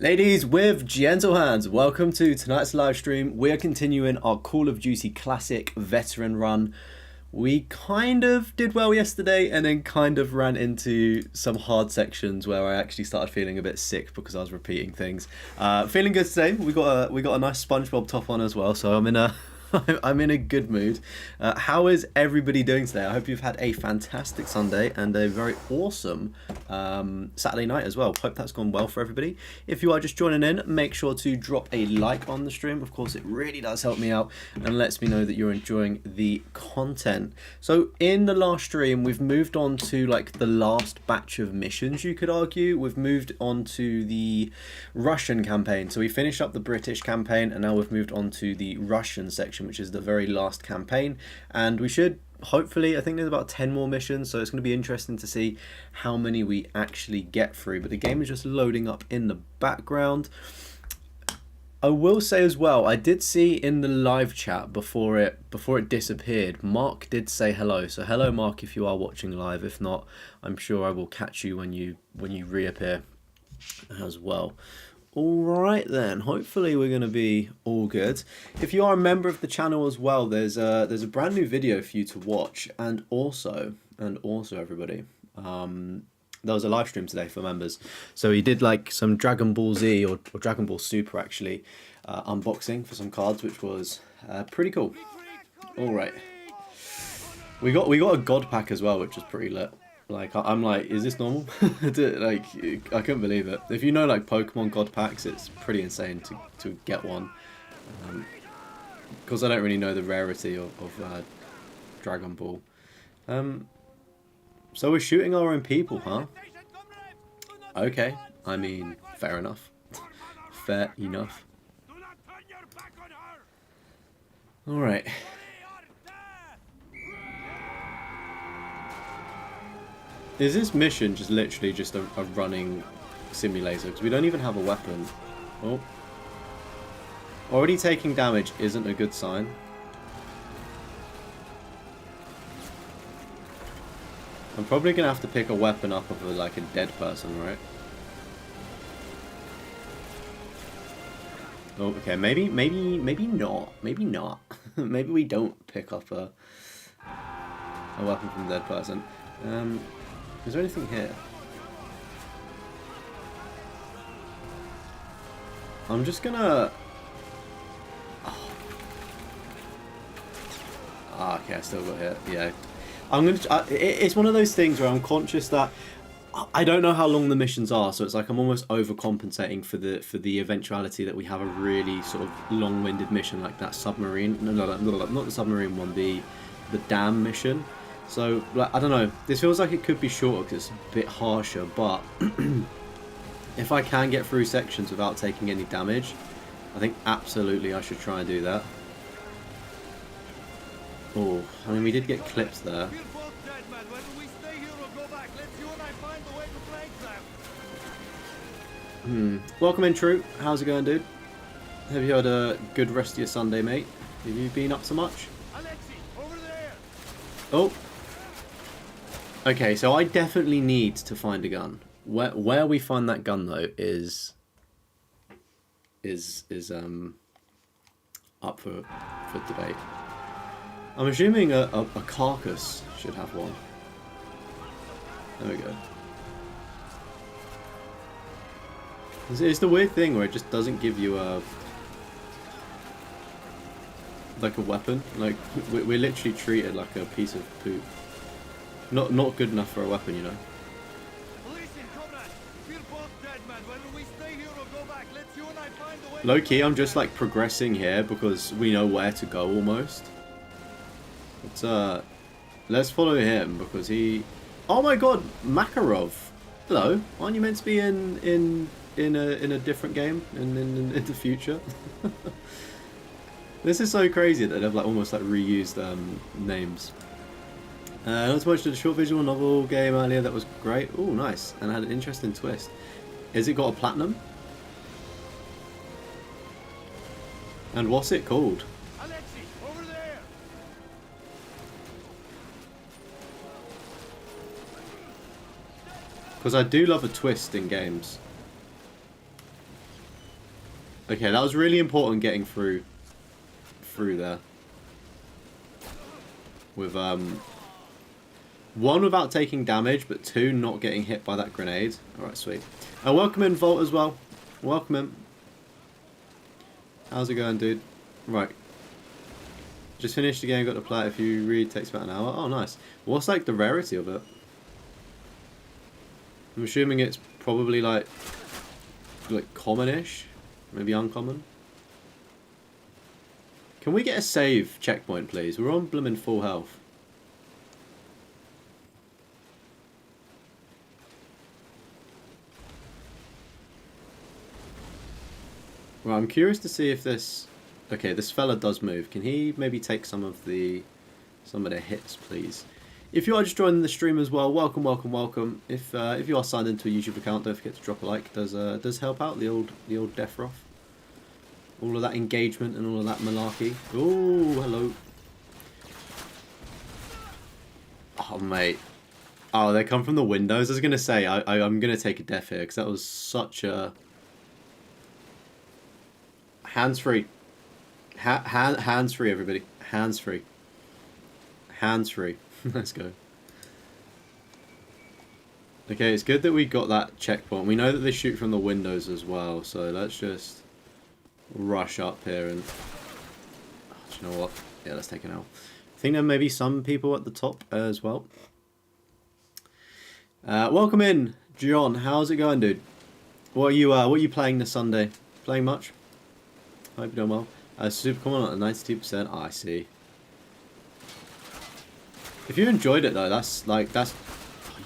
Ladies with gentle hands, welcome to tonight's live stream. We're continuing our Call of Duty Classic veteran run. We kind of did well yesterday and then kind of ran into some hard sections where I actually started feeling a bit sick because I was repeating things. Feeling good today. We got a nice SpongeBob top on as well, so I'm in a I'm in a good mood. How is everybody doing today? I hope you've had a fantastic Sunday and a very awesome Saturday night as well. Hope that's gone well for everybody. If you are just joining in, make sure to drop a like on the stream. Of course, it really does help me out and lets me know that you're enjoying the content. So in the last stream, we've moved on to like the last batch of missions, you could argue. We've moved on to the Russian campaign. So we finished up the British campaign and now we've moved on to the Russian section, which is the very last campaign, and we should hopefully, I think there's about 10 more missions, so it's going to be interesting to see how many we actually get through. But the game is just loading up in the background. I will say as well, I did see in the live chat before it disappeared, Mark did say hello. So hello Mark, if you are watching live. If not, I'm sure I will catch you when you reappear as well. Alright then, hopefully we're going to be all good. If you are a member of the channel as well, there's a brand new video for you to watch, and also everybody, there was a live stream today for members. So he did like some Dragon Ball Z or Dragon Ball Super actually, unboxing for some cards, which was pretty cool. Alright. We got a God pack as well, which was pretty lit. Like, I'm like, is this normal? Like, I couldn't believe it. If you know, like, Pokemon God Packs, it's pretty insane to get one. Because I don't really know the rarity of Dragon Ball. So we're shooting our own people, huh? Okay, I mean, fair enough. Fair enough. Alright. Is this mission just literally just a running simulator? Because we don't even have a weapon. Oh. Already taking damage isn't a good sign. I'm probably going to have to pick a weapon up of like a dead person, right? Oh, okay. Maybe not. Maybe not. Maybe we don't pick up a weapon from a dead person. Is there anything here? I'm just gonna... Oh. Ah, okay, I still got hit. Yeah. I'm gonna... it's one of those things where I'm conscious that I don't know how long the missions are, so it's like I'm almost overcompensating for the eventuality that we have a really sort of long-winded mission like that submarine. No, not the submarine one, the dam mission. So, like, I don't know, this feels like it could be shorter because it's a bit harsher, but if I can get through sections without taking any damage, I think absolutely I should try and do that. Oh, I mean, we did get clipped there. Welcome in, Troop. How's it going, dude? Have you had a good rest of your Sunday, mate? Have you been up to much? Oh. Okay, so I definitely need to find a gun. Where we find that gun though is up for debate. I'm assuming a carcass should have one. There we go. It's the weird thing where it just doesn't give you a weapon. Like we're literally treated like a piece of poop. Not good enough for a weapon, you know. Low key, I'm just like progressing here because we know where to go almost. But let's follow him because he. Oh my God, Makarov! Hello, aren't you meant to be in a different game in the future? This is so crazy that they've like almost like reused names. Not to mention the short visual novel game earlier that was great. Oh, nice, and had an interesting twist. Has it got a platinum? And what's it called? Because I do love a twist in games. Okay, that was really important getting through there. With, one, without taking damage, but two, not getting hit by that grenade. Alright, sweet. Welcome in, Volt, as well. Welcome in. How's it going, dude? Right. Just finished the game, got to play it. If you read, takes about an hour. Oh, nice. What's, like, the rarity of it? I'm assuming it's probably, like common-ish? Maybe uncommon? Can we get a save checkpoint, please? We're on blooming full health. Well, I'm curious to see if this... Okay, this fella does move. Can he maybe take some of the hits, please? If you are just joining the stream as well, welcome, welcome, welcome. If you are signed into a YouTube account, don't forget to drop a like. Does help out the old Deathroff. All of that engagement and all of that malarkey. Oh, hello. Oh, mate. Oh, they come from the windows. I was gonna say I'm gonna take a death here because that was such a... Hands free. Hands free, everybody. Hands free. Hands free. Let's go. Okay, it's good that we got that checkpoint. We know that they shoot from the windows as well, so let's just rush up here and... Oh, do you know what? Yeah, let's take it out. I think there may be some people at the top as well. Welcome in, John. How's it going, dude? What are you playing this Sunday? Playing much? Hope you're doing well. Super common at 92%. Oh, I see. If you enjoyed it though, that's oh,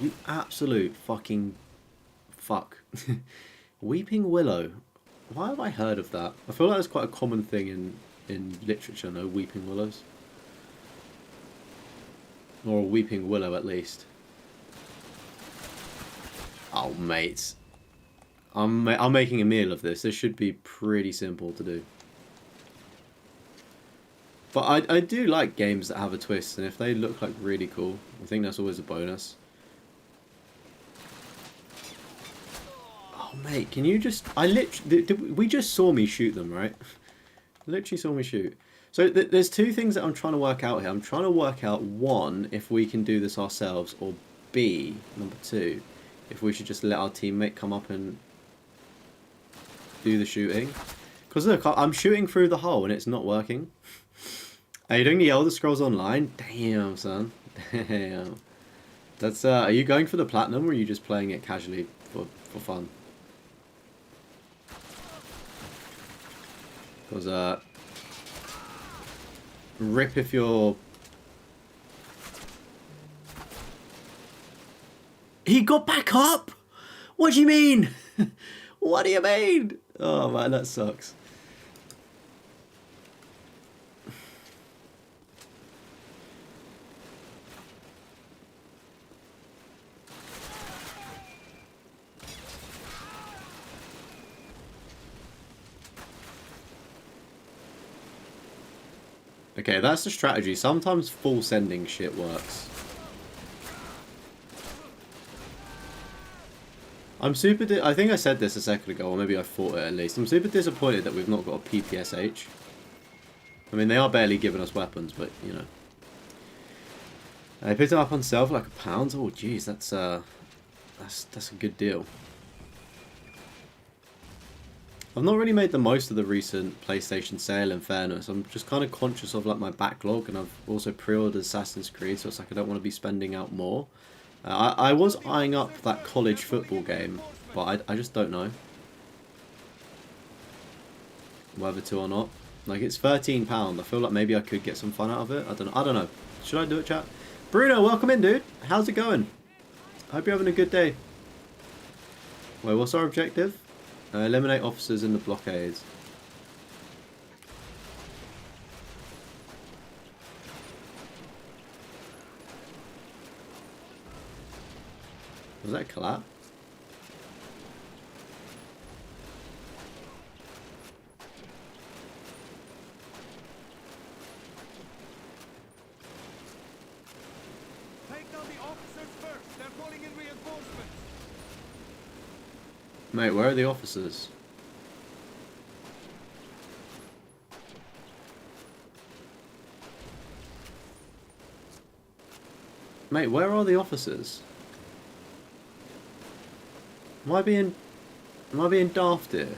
you absolute fucking fuck. Weeping Willow. Why have I heard of that? I feel like that's quite a common thing in literature, no? Weeping Willows. Or a Weeping Willow at least. Oh, mate. I'm making a meal of this. This should be pretty simple to do. But I do like games that have a twist, and if they look like really cool, I think that's always a bonus. Oh, mate, can you just... we just saw me shoot them, right? Literally saw me shoot. So there's two things that I'm trying to work out here. I'm trying to work out, one, if we can do this ourselves, or B, number two, if we should just let our teammate come up and do the shooting. Because look, I'm shooting through the hole and it's not working. Are you doing the Elder Scrolls Online? Damn, son. Damn. That's, are you going for the platinum or are you just playing it casually for fun? Because, rip if you're... He got back up? What do you mean? What do you mean? Oh man, that sucks. Okay, that's the strategy. Sometimes full sending shit works. I'm super... I think I said this a second ago, or maybe I thought it at least. I'm super disappointed that we've not got a PPSH. I mean, they are barely giving us weapons, but, you know. I picked it up on sale for like £1. Oh, jeez, that's a good deal. I've not really made the most of the recent PlayStation sale, in fairness. I'm just kind of conscious of like my backlog, and I've also pre-ordered Assassin's Creed, so it's like I don't want to be spending out more. I was eyeing up that college football game, but I just don't know whether to or not. Like, it's £13. I feel like maybe I could get some fun out of it. I don't know. Should I do it, chat? Bruno, welcome in, dude. How's it going? I hope you're having a good day. Wait, what's our objective? Eliminate officers in the blockades. Was that a collab? Take down the officers first. They're calling in reinforcements. Mate, where are the officers? Mate, where are the officers? Am I being daft here?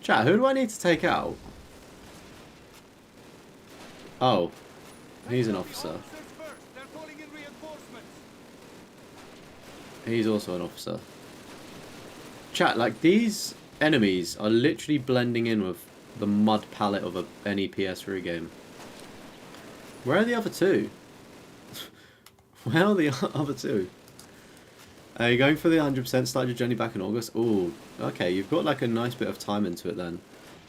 Chat, who do I need to take out? Oh, he's an officer. Officers first. They're calling in reinforcements. He's also an officer. Chat, like, these enemies are literally blending in with the mud palette of any PS3 game. Where are the other two? Where are the other two? Are you going for the 100%? Start your journey back in August? Ooh, okay, you've got like a nice bit of time into it then.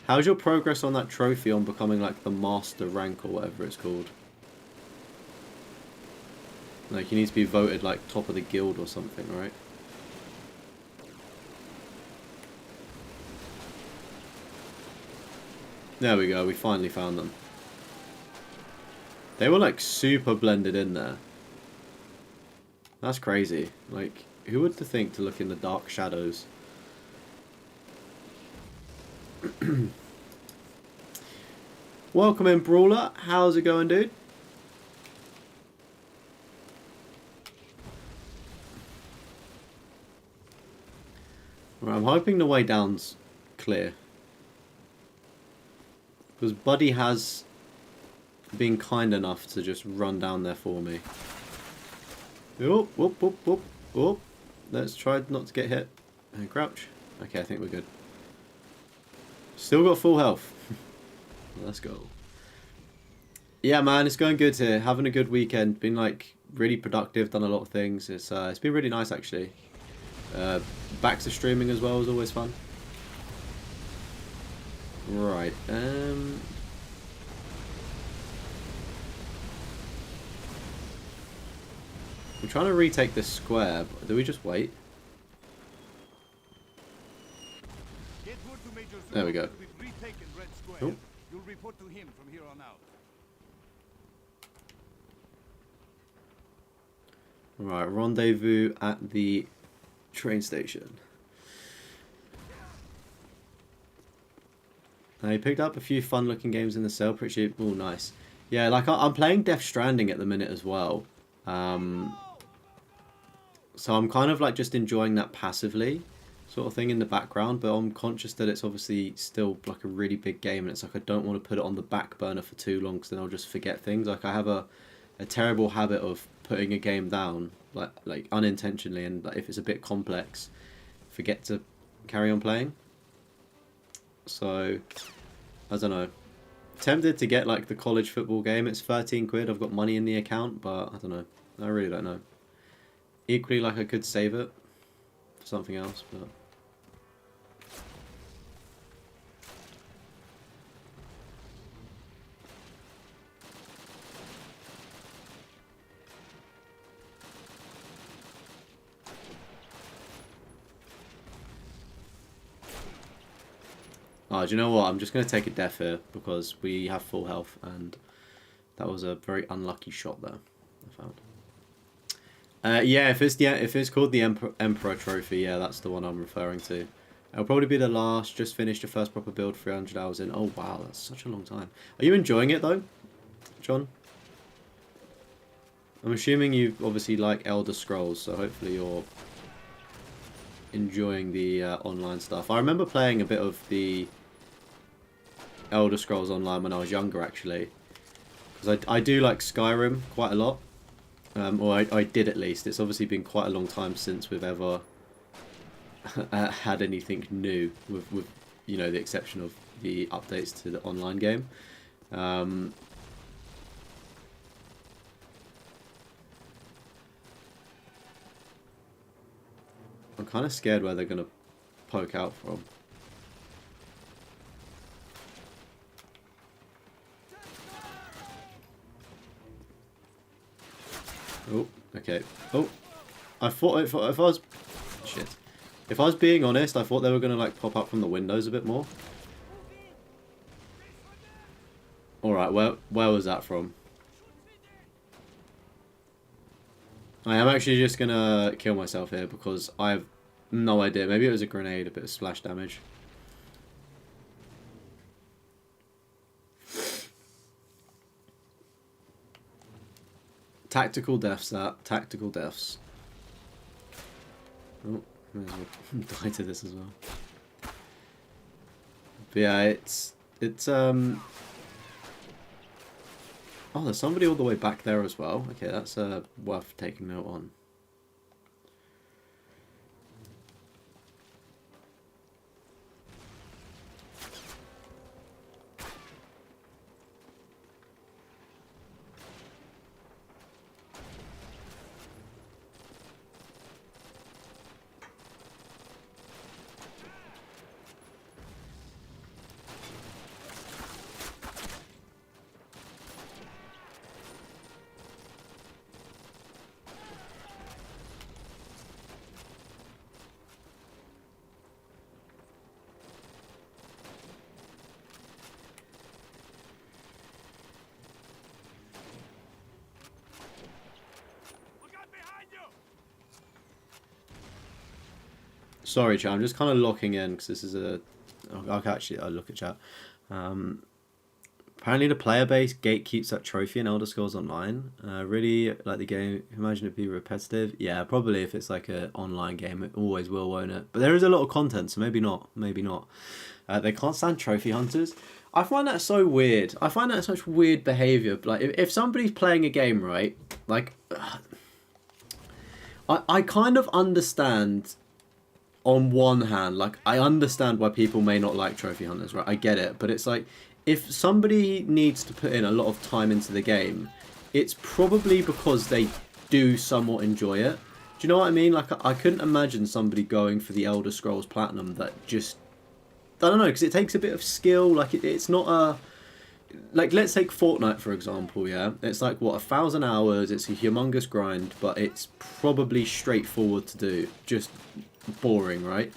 How's your progress on that trophy on becoming like the master rank or whatever it's called? Like, you need to be voted like top of the guild or something, right? There we go, we finally found them. They were like super blended in there. That's crazy. Like, who would think to look in the dark shadows? Welcome in, Brawler. How's it going, dude? Right, I'm hoping the way down's clear. Because Buddy has been kind enough to just run down there for me. Oh, whoop, whoop, whoop, whoop. Let's try not to get hit. And crouch. Okay, I think we're good. Still got full health. Let's go. Yeah, man, it's going good here. Having a good weekend. Been like really productive. Done a lot of things. It's been really nice actually. Back to streaming as well is always fun. Right. I'm trying to retake this square, but do we just wait? There we go. Oh. You'll report to him from here on out. Right, rendezvous at the train station. I picked up a few fun-looking games in the sale. Pretty cheap. Oh, nice. Yeah, like I'm playing Death Stranding at the minute as well. So I'm kind of like just enjoying that passively, sort of thing in the background. But I'm conscious that it's obviously still like a really big game, and it's like I don't want to put it on the back burner for too long, because then I'll just forget things. Like I have a terrible habit of putting a game down like unintentionally, and like, if it's a bit complex, forget to carry on playing. So I don't know. Tempted to get like the college football game. It's 13 quid. I've got money in the account, but I don't know. I really don't know. Equally, like I could save it for something else, but. Oh, do you know what? I'm just going to take a death here because we have full health, and that was a very unlucky shot there, I found. Yeah, if it's called the Emperor Trophy, yeah, that's the one I'm referring to. It'll probably be the last. Just finished the first proper build 300 hours in. Oh wow, that's such a long time. Are you enjoying it though, John? I'm assuming you obviously like Elder Scrolls, so hopefully you're enjoying the online stuff. I remember playing a bit of the Elder Scrolls Online when I was younger, actually, because I do like Skyrim quite a lot, or I did at least. It's obviously been quite a long time since we've ever had anything new, with you know, the exception of the updates to the online game. I'm kind of scared where they're gonna poke out from. Oh, okay. Oh, I thought if I was... Shit. If I was being honest, I thought they were going to like pop up from the windows a bit more. Alright, where was that from? I am actually just gonna kill myself here because I have no idea. Maybe it was a grenade, a bit of splash damage. Tactical deaths, that. Tactical deaths. Oh, may as well die to this as well. But yeah, it's oh, there's somebody all the way back there as well. Okay, that's worth taking note on. Sorry, chat. I'm just kind of locking in because this is a. I'll look at chat. Apparently, the player base gatekeeps that trophy in Elder Scrolls Online. Really like the game. Imagine it be repetitive. Yeah, probably if it's like an online game, it always will, won't it? But there is a lot of content, so maybe not. Maybe not. They can't stand trophy hunters. I find that so weird. I find that such weird behavior. Like if somebody's playing a game, right? Like, I kind of understand. On one hand, like, I understand why people may not like trophy hunters, right? I get it, but it's like, if somebody needs to put in a lot of time into the game, it's probably because they do somewhat enjoy it. Do you know what I mean? Like, I couldn't imagine somebody going for the Elder Scrolls Platinum that just, I don't know, because it takes a bit of skill. Like, it's not a, like, let's take Fortnite, for example, yeah? It's like, what, 1,000 hours, it's a humongous grind, but it's probably straightforward to do. Just boring, right?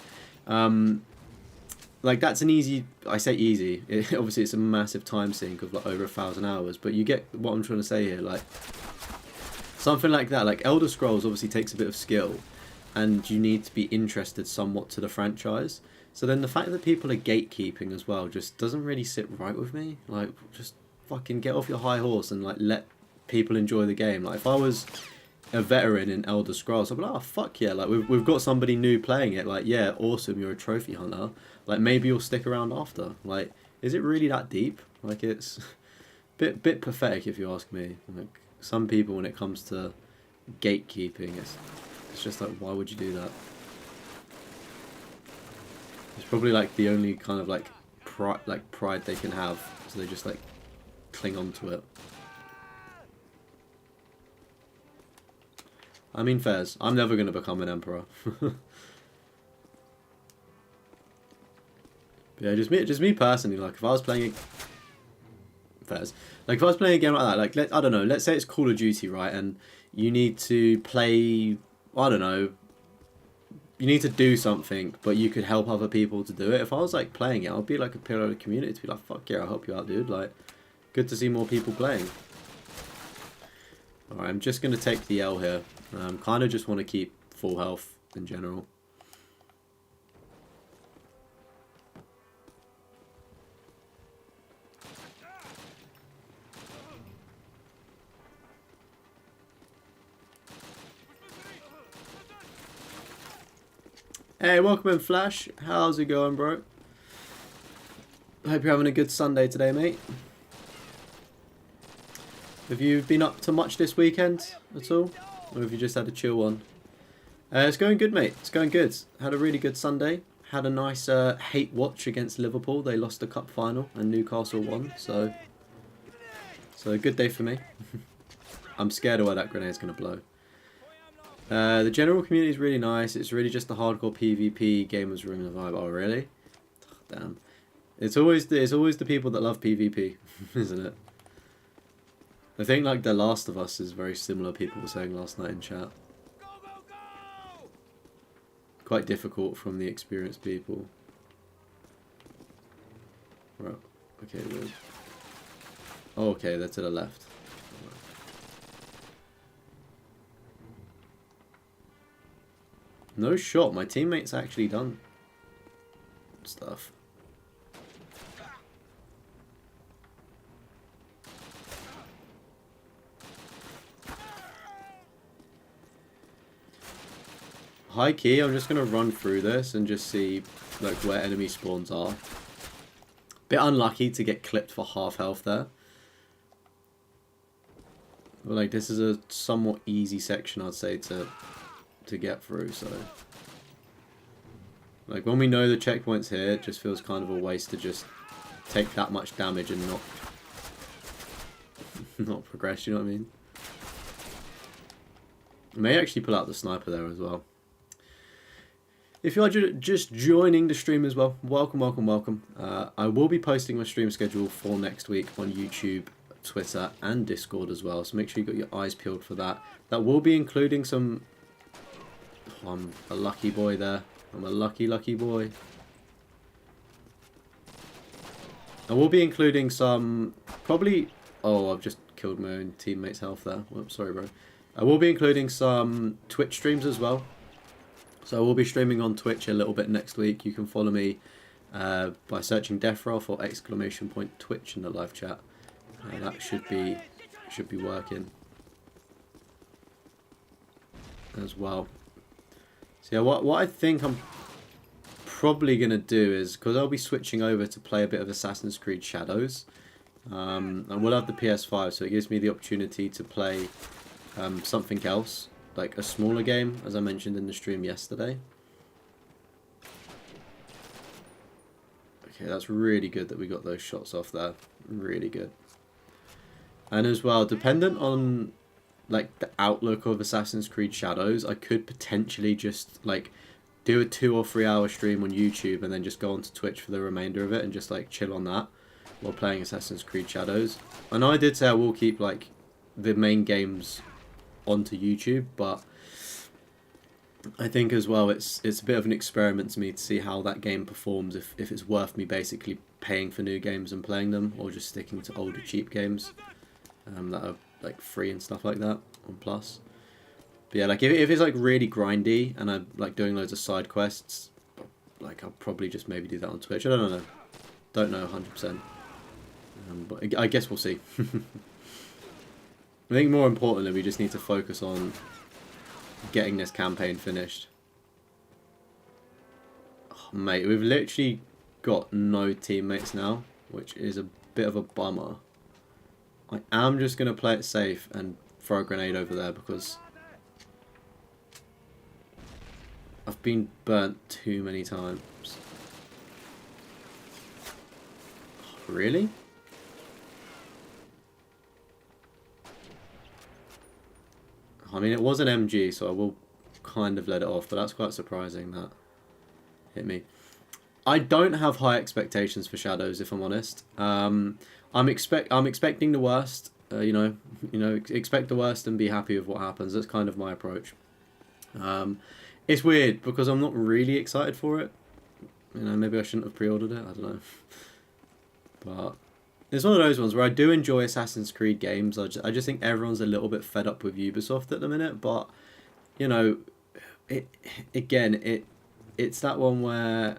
Like that's an easy. I say easy. Obviously, it's a massive time sink of like over 1,000 hours. But you get what I'm trying to say here. Like something like that. Like Elder Scrolls obviously takes a bit of skill, and you need to be interested somewhat to the franchise. So then the fact that people are gatekeeping as well just doesn't really sit right with me. Like just fucking get off your high horse and like let people enjoy the game. Like if I was a veteran in Elder Scrolls, I'd be like, oh fuck yeah, like we've got somebody new playing it, like yeah, awesome, you're a trophy hunter, like maybe you'll stick around after. Like, is it really that deep? Like it's bit pathetic if you ask me. Like some people when it comes to gatekeeping, it's just like, why would you do that? It's probably like the only kind of like pride they can have, so they just like cling on to it. I mean, fairs. I'm never going to become an emperor. Yeah, just me personally. Like, if I was playing fairs, like if I was playing a game like that, like I don't know, let's say it's Call of Duty, right? And you need to play, I don't know, you need to do something, but you could help other people to do it. If I was like playing it, I'd be like a pillar of the community to be like, fuck yeah, I'll help you out, dude. Like, good to see more people playing. Alright, I'm just going to take the L here. Kind of just want to keep full health in general. Hey, welcome in Flash. How's it going, bro? Hope you're having a good Sunday today, mate. Have you been up to much this weekend at all? Or have you just had a chill one? It's going good, mate. It's going good. Had a really good Sunday. Had a nice hate watch against Liverpool. They lost the cup final and Newcastle won. So a good day for me. I'm scared of where that grenade's going to blow. The general community is really nice. It's really just the hardcore PvP gamers ruining the vibe. Oh, really? Oh, damn. It's always the people that love PvP, isn't it? I think like The Last of Us is very similar, people were saying last night in chat. Quite difficult from the experienced people. Right, okay, weird. Oh, okay, they're to the left. No shot. My teammate's actually done stuff. High key, I'm just going to run through this and just see like where enemy spawns are. Bit unlucky to get clipped for half health there. But like this is a somewhat easy section, I'd say, to get through, so like when we know the checkpoint's here, it just feels kind of a waste to just take that much damage and not progress, you know what I mean? I may actually pull out the sniper there as well. If you are just joining the stream as well, welcome, welcome, welcome. I will be posting my stream schedule for next week on YouTube, Twitter and Discord as well, so make sure you got your eyes peeled for that. That will be including some... Oh, I'm a lucky boy there. I'm a lucky boy. I will be including some... Probably... Oh, I've just killed my own teammate's health there. Whoops, sorry bro. I will be including some Twitch streams as well. So I will be streaming on Twitch a little bit next week. You can follow me by searching Deathroff or !Twitch in the live chat. That should be working as well. So yeah, what I think I'm probably gonna do is, because I'll be switching over to play a bit of Assassin's Creed Shadows, and we'll have the PS5, so it gives me the opportunity to play something else, like a smaller game, as I mentioned in the stream yesterday. Okay, that's really good that we got those shots off there. Really good. And as well, dependent on like the outlook of Assassin's Creed Shadows, I could potentially just like do a 2 or 3 hour stream on YouTube and then just go onto Twitch for the remainder of it and just like chill on that while playing Assassin's Creed Shadows. I know I did say I will keep like the main games onto YouTube, but I think as well it's a bit of an experiment to me to see how that game performs, if it's worth me basically paying for new games and playing them, or just sticking to older cheap games that are like free and stuff like that on Plus. But yeah, like if it's like really grindy and I'm like doing loads of side quests, like I'll probably just maybe do that on Twitch. I don't know 100%, but I guess we'll see. I think more importantly, we just need to focus on getting this campaign finished. Oh, mate, we've literally got no teammates now, which is a bit of a bummer. I am just going to play it safe and throw a grenade over there because I've been burnt too many times. Oh, really? I mean, it was an MG, so I will kind of let it off, but that's quite surprising that hit me. I don't have high expectations for Shadows, if I'm honest. I'm expecting the worst. You know, expect the worst and be happy with what happens. That's kind of my approach. It's weird because I'm not really excited for it. You know, maybe I shouldn't have pre-ordered it. I don't know. But it's one of those ones where I do enjoy Assassin's Creed games. I just think everyone's a little bit fed up with Ubisoft at the minute. But you know, it's that one where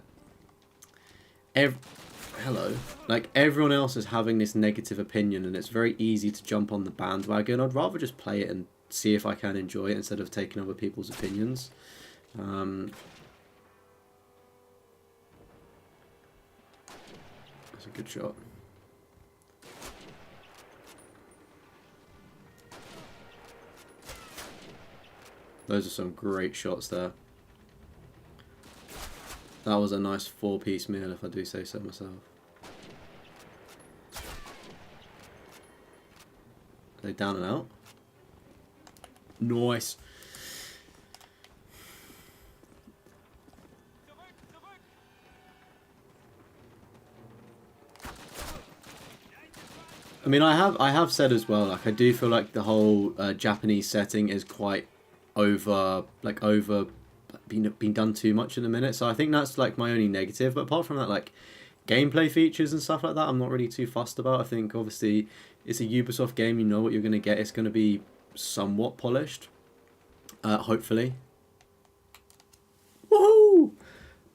like everyone else is having this negative opinion, and it's very easy to jump on the bandwagon. I'd rather just play it and see if I can enjoy it instead of taking other people's opinions. That's a good shot. Those are some great shots there. That was a nice 4-piece meal, if I do say so myself. Are they down and out? Nice. I mean, I have said as well, like I do feel like the whole Japanese setting is quite being done too much in a minute. So I think that's like my only negative. But apart from that, like gameplay features and stuff like that, I'm not really too fussed about. I think obviously it's a Ubisoft game. You know what you're going to get. It's going to be somewhat polished, hopefully.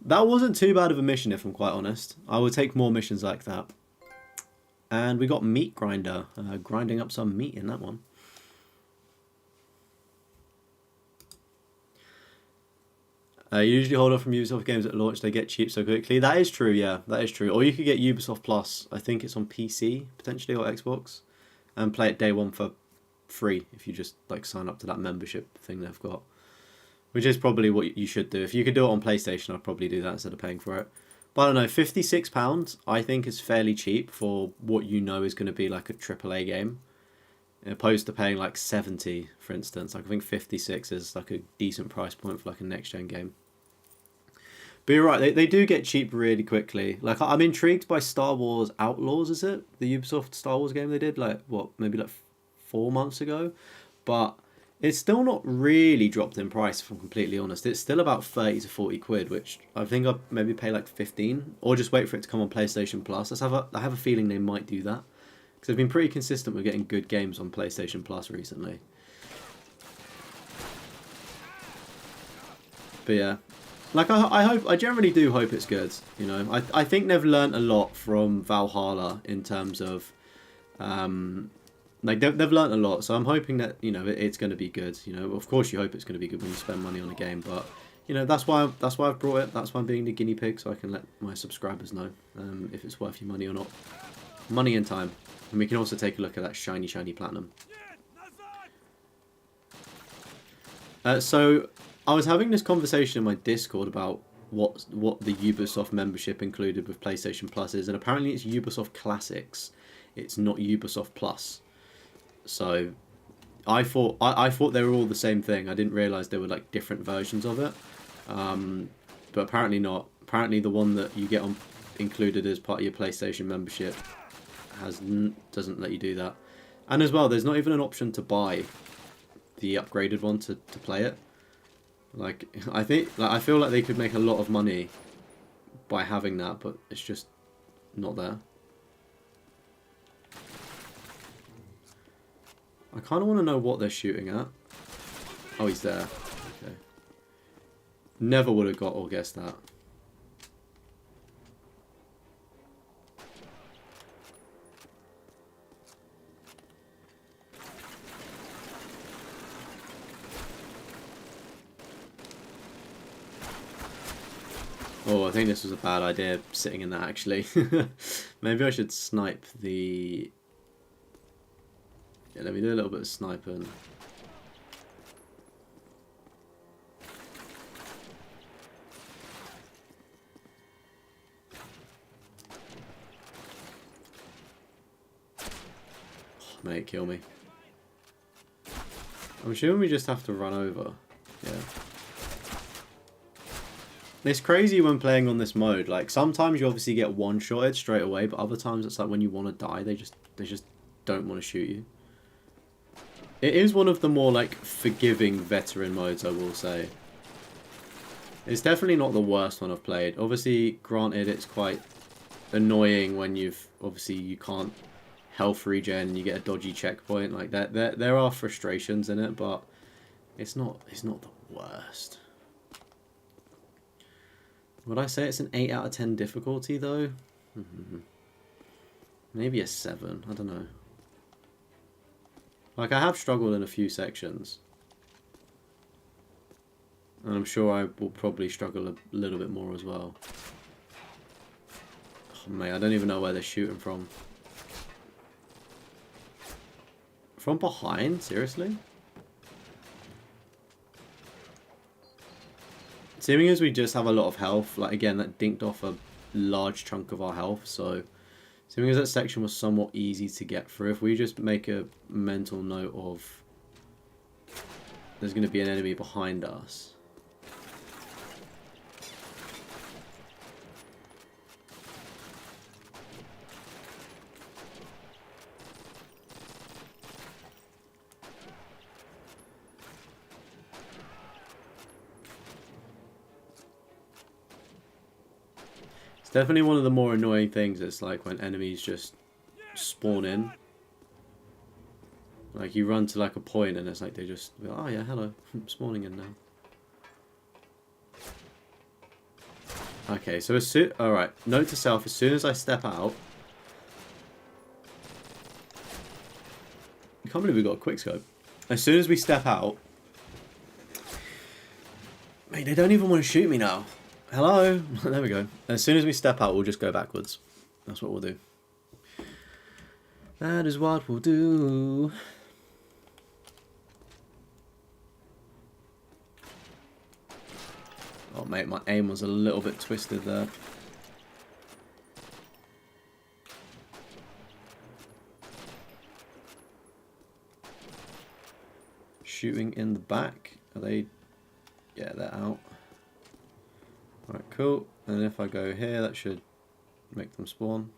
That wasn't too bad of a mission, if I'm quite honest. I would take more missions like that. And we got Meat Grinder, grinding up some meat in that one. Usually hold off from Ubisoft games at launch, they get cheap so quickly. That is true, yeah, that is true. Or you could get Ubisoft Plus, I think it's on PC, potentially, or Xbox, and play it day one for free if you just like sign up to that membership thing they've got. Which is probably what you should do. If you could do it on PlayStation, I'd probably do that instead of paying for it. But I don't know, £56 I think is fairly cheap for what you know is going to be like a AAA game. Opposed to paying like 70, for instance. Like I think 56 is like a decent price point for like a next gen game. But you're right, they do get cheap really quickly. Like I'm intrigued by Star Wars Outlaws, is it? The Ubisoft Star Wars game they did like what, maybe like 4 months ago. But it's still not really dropped in price, if I'm completely honest. It's still about 30 to 40 quid, which I think I'll maybe pay like 15, or just wait for it to come on PlayStation Plus. I have a feeling they might do that, because they've been pretty consistent with getting good games on PlayStation Plus recently. But yeah, like I generally do hope it's good. You know, I think they've learnt a lot from Valhalla in terms of, like they've learnt a lot. So I'm hoping that, you know, it's going to be good. You know, of course you hope it's going to be good when you spend money on a game, but you know that's why I've brought it. That's why I'm being the guinea pig, so I can let my subscribers know if it's worth your money or not. Money and time, and we can also take a look at that shiny platinum. So I was having this conversation in my Discord about what the Ubisoft membership included with PlayStation Plus is, and apparently it's Ubisoft Classics. It's not Ubisoft Plus. So I thought they were all the same thing. I didn't realise there were like different versions of it. But apparently not. Apparently the one that you get on included as part of your PlayStation membership doesn't let you do that. And as well, there's not even an option to buy the upgraded one to play it. Like I feel like they could make a lot of money by having that, but it's just not there. I kind of want to know what they're shooting at. Oh, he's there. Okay. Never would have got or guessed that. Oh, I think this was a bad idea, sitting in that, actually. Maybe I should snipe the... Yeah, let me do a little bit of sniping. Oh, mate, kill me. I'm assuming we just have to run over. Yeah. It's crazy when playing on this mode. Like, sometimes you obviously get one-shotted straight away, but other times it's like when you want to die, they just don't want to shoot you. It is one of the more, like, forgiving veteran modes, I will say. It's definitely not the worst one I've played. Obviously, granted, it's quite annoying when you can't health regen and you get a dodgy checkpoint. Like, there are frustrations in it, but it's not the worst. Would I say it's an 8 out of 10 difficulty, though? Maybe a 7. I don't know. Like, I have struggled in a few sections. And I'm sure I will probably struggle a little bit more as well. Oh, mate, I don't even know where they're shooting from. From behind? Seriously? Seeming as we just have a lot of health, like, again, that dinked off a large chunk of our health, so... Seeming as that section was somewhat easy to get through, if we just make a mental note of... There's going to be an enemy behind us. Definitely one of the more annoying things is like when enemies just spawn in. Like you run to like a point and it's like they just, oh yeah, hello, I'm spawning in now. Okay, so as soon... Alright, note to self, as soon as I step out... I can't believe we got a quick scope. As soon as we step out... Mate, they don't even want to shoot me now. Hello? There we go. As soon as we step out, we'll just go backwards. That's what we'll do. That is what we'll do. Oh, mate, my aim was a little bit twisted there. Shooting in the back. Are they... Yeah, they're out. Alright, cool. And if I go here, that should make them spawn.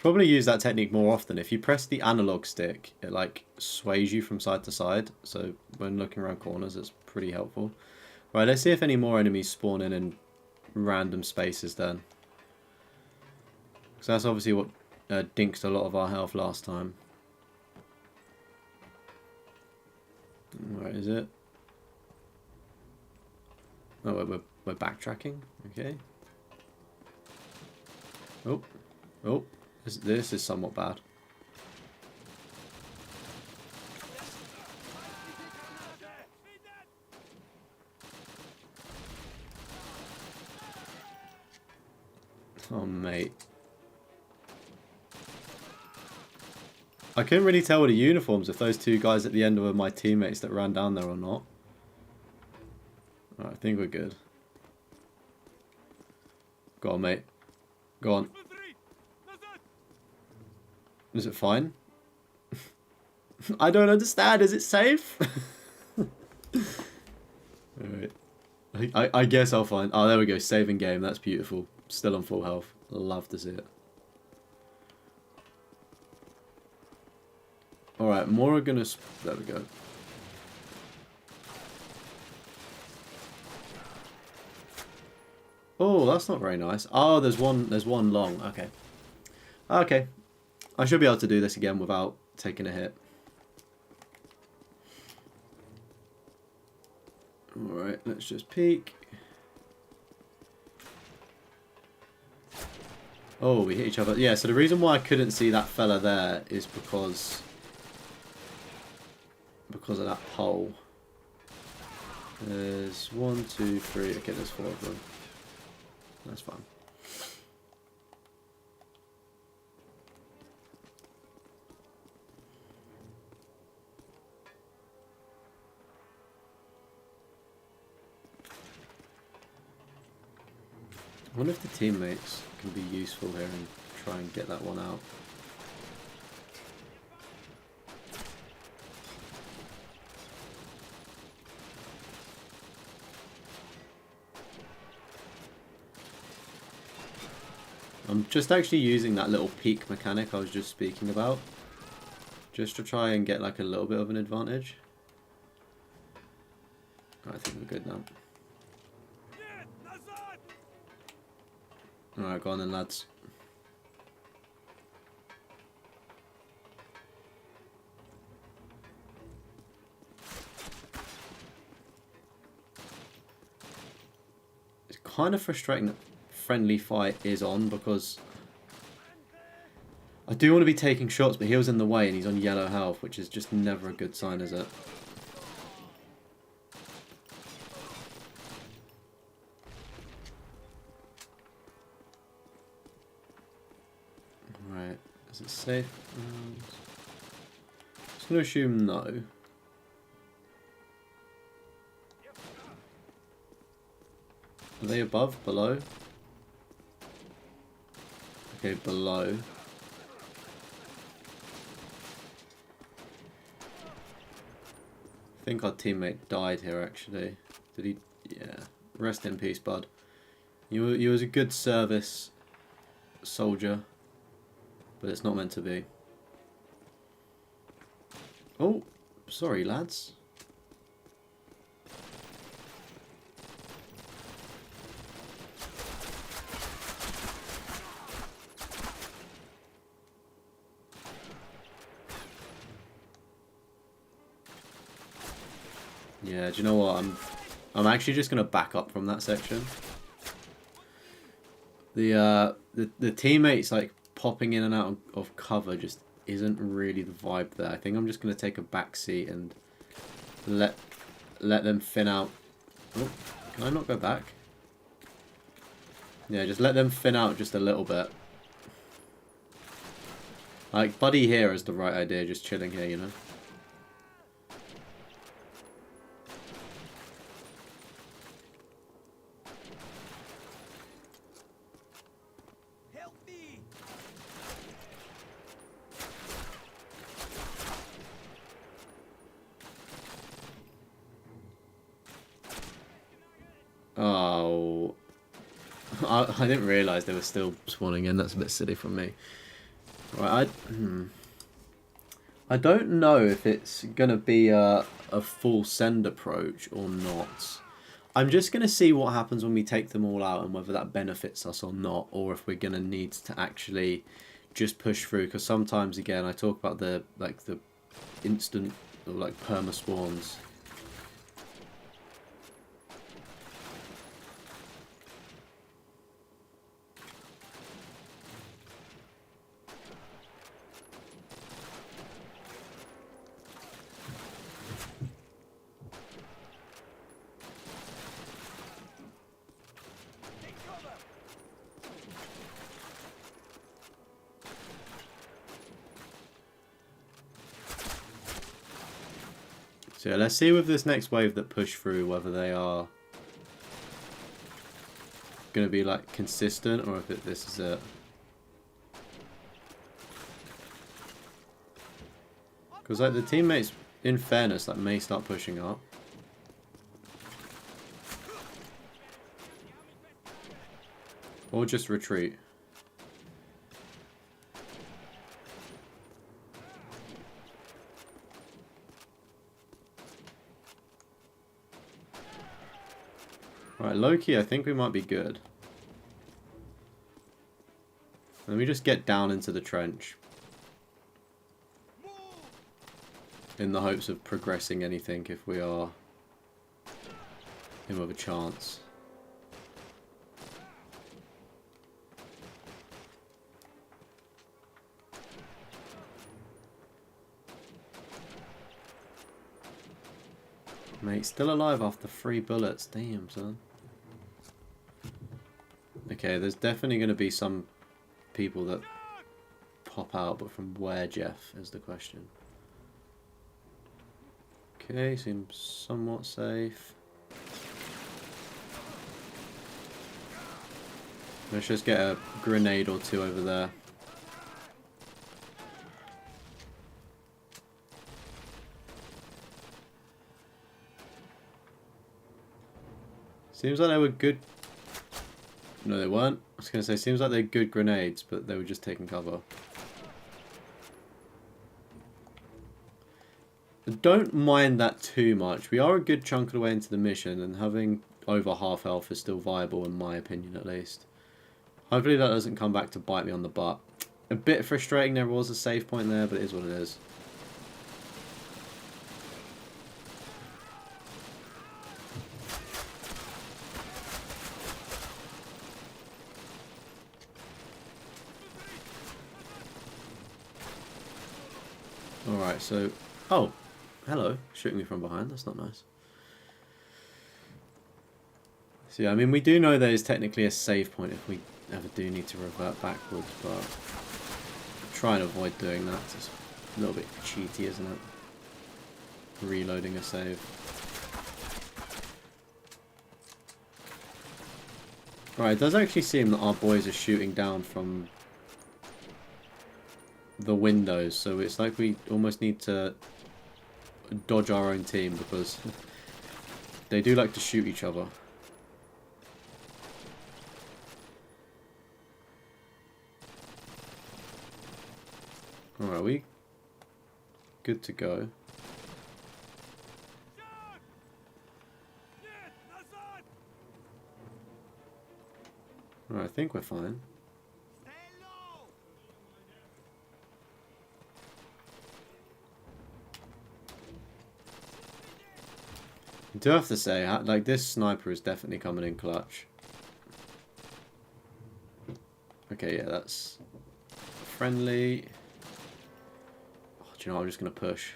Probably use that technique more often. If you press the analog stick, it like sways you from side to side. So when looking around corners, it's pretty helpful. Right, let's see if any more enemies spawn in random spaces then. Because that's obviously what dinked a lot of our health last time. Where is it? Oh, we're backtracking. Okay. Oh, oh. This is somewhat bad. Oh, mate. I couldn't really tell with the uniforms if those two guys at the end were my teammates that ran down there or not. Alright, I think we're good. Go on, mate. Go on. Is it fine? I don't understand. Is it safe? Alright. I guess I'll find... Oh, there we go. Saving game. That's beautiful. Still on full health. Love to see it. Alright, more are gonna... There we go. Oh, that's not very nice. Oh, there's one long. Okay. Okay. I should be able to do this again without taking a hit. Alright, let's just peek. Oh, we hit each other. Yeah, so the reason why I couldn't see that fella there is because of that pole. There's 1, 2, 3. Okay, there's 4 of them. That's fine. I wonder if the teammates can be useful here and try and get that one out. I'm just actually using that little peak mechanic I was just speaking about, just to try and get like a little bit of an advantage. I think we're good now. Alright, go on then, lads. It's kind of frustrating that friendly fight is on because I do want to be taking shots, but he was in the way and he's on yellow health, which is just never a good sign, is it? Right, is it safe? Just going to assume no. Are they above? Below? Okay, below. I think our teammate died here actually. Did he? Yeah. Rest in peace, bud. You was a good service soldier, but it's not meant to be. Oh, sorry lads. Yeah, do you know what? I'm actually just gonna back up from that section. The teammates like popping in and out of cover just isn't really the vibe there. I think I'm just gonna take a back seat and let them thin out. Oh, can I not go back? Yeah, just let them thin out just a little bit. Like, Buddy here is the right idea, just chilling here, you know? Help me! Oh. I didn't realise they were still spawning in. That's a bit silly from me. Right, I don't know if it's going to be a full send approach or not. I'm just going to see what happens when we take them all out and whether that benefits us or not, or if we're going to need to actually just push through. Because sometimes, again, I talk about the instant or like perma spawns. So yeah, let's see with this next wave that push through whether they are going to be like consistent or if this is it. Because like the teammates, in fairness, like may start pushing up. Or just retreat. Right, low-key, I think we might be good. Let me just get down into the trench. In the hopes of progressing anything if we are in with a chance. Mate, still alive after 3 bullets. Damn, son. Okay, there's definitely going to be some people that pop out, but from where, Jeff, is the question. Okay, seems somewhat safe. Let's just get a grenade or two over there. Seems like they were good. No, they weren't. I was going to say, seems like they're good grenades, but they were just taking cover. I don't mind that too much. We are a good chunk of the way into the mission, and having over half health is still viable, in my opinion at least. Hopefully that doesn't come back to bite me on the butt. A bit frustrating there was a save point there, but it is what it is. Alright, so... Oh, hello. Shooting me from behind. That's not nice. So yeah, I mean, we do know there is technically a save point if we ever do need to revert backwards, but try and avoid doing that. It's a little bit cheaty, isn't it? Reloading a save. Alright, it does actually seem that our boys are shooting down from the windows, so it's like we almost need to dodge our own team because they do like to shoot each other. Alright, we good to go. Alright, I think we're fine. do have to say, like, this sniper is definitely coming in clutch. Okay, yeah, that's friendly. Oh, do you know what? I'm just going to push.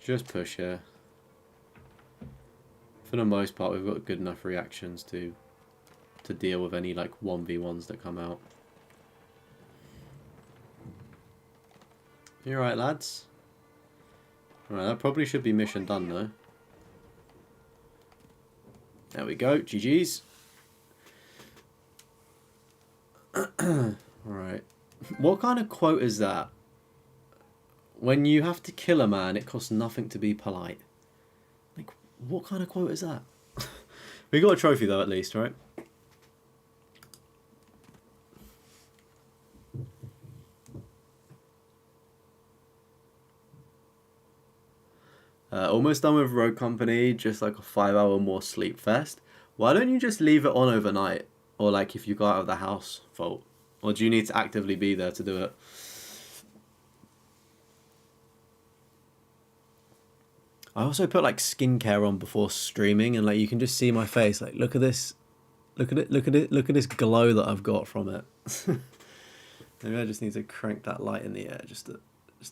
Just push here. For the most part, we've got good enough reactions to deal with any, like, 1v1s that come out. You alright, lads? Alright, that probably should be mission done, though. There we go. GG's. Alright. What kind of quote is that? When you have to kill a man, it costs nothing to be polite. Like, what kind of quote is that? We got a trophy, though, at least, right? Almost done with Road Company, just like a 5-hour more sleep fest. Why don't you just leave it on overnight? Or like if you go out of the house, Fault. Or do you need to actively be there to do it? I also put like skincare on before streaming, and like you can just see my face. Like, look at this, look at it, look at it, look at this glow that I've got from it. Maybe I just need to crank that light in the air just a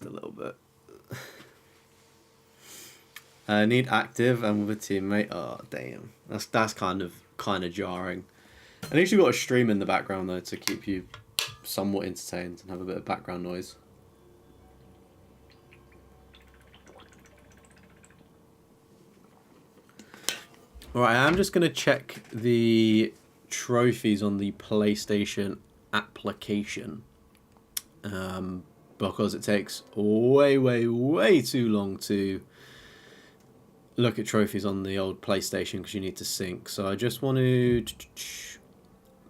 little bit. Need active and with a teammate. Oh damn, that's kind of jarring. At least you've got a stream in the background though to keep you somewhat entertained and have a bit of background noise. Alright, I'm just going to check the trophies on the PlayStation application. Because it takes way too long to look at trophies on the old PlayStation because you need to sync. So I just want to...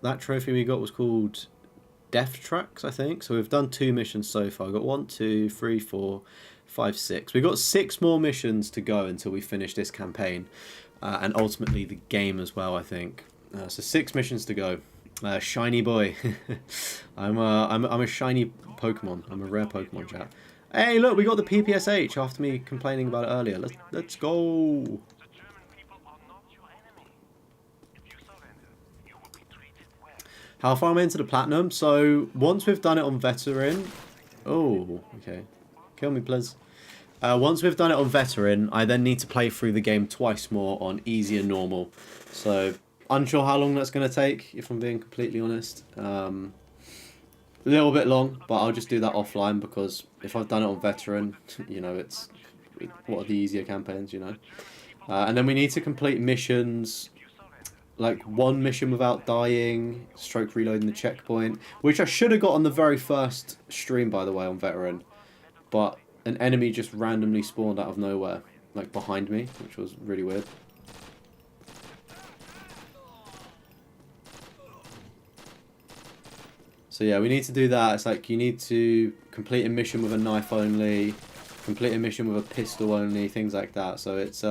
That trophy we got was called Deathroff, I think. So we've done 2 missions so far. We've got 1, 2, 3, 4, 5, 6. We've got 6 more missions to go until we finish this campaign. And ultimately the game as well, I think. So 6 missions to go. Shiny boy. I'm a shiny Pokemon. I'm a rare Pokemon, chat. Hey, look, we got the PPSH after me complaining about it earlier. Let's go. How far am I into the platinum? So once we've done it on veteran. Oh, okay. Kill me, please. Once we've done it on veteran, I then need to play through the game twice more on easy and normal. So, unsure how long that's going to take, if I'm being completely honest. A little bit long, but I'll just do that offline because if I've done it on veteran, you know, what are the easier campaigns, you know. And then we need to complete missions, like 1 mission without dying, stroke reloading the checkpoint, which I should have got on the very first stream, by the way, on veteran. But an enemy just randomly spawned out of nowhere, like behind me, which was really weird. So yeah, we need to do that. It's like you need to complete a mission with a knife only, complete a mission with a pistol only, things like that. So it's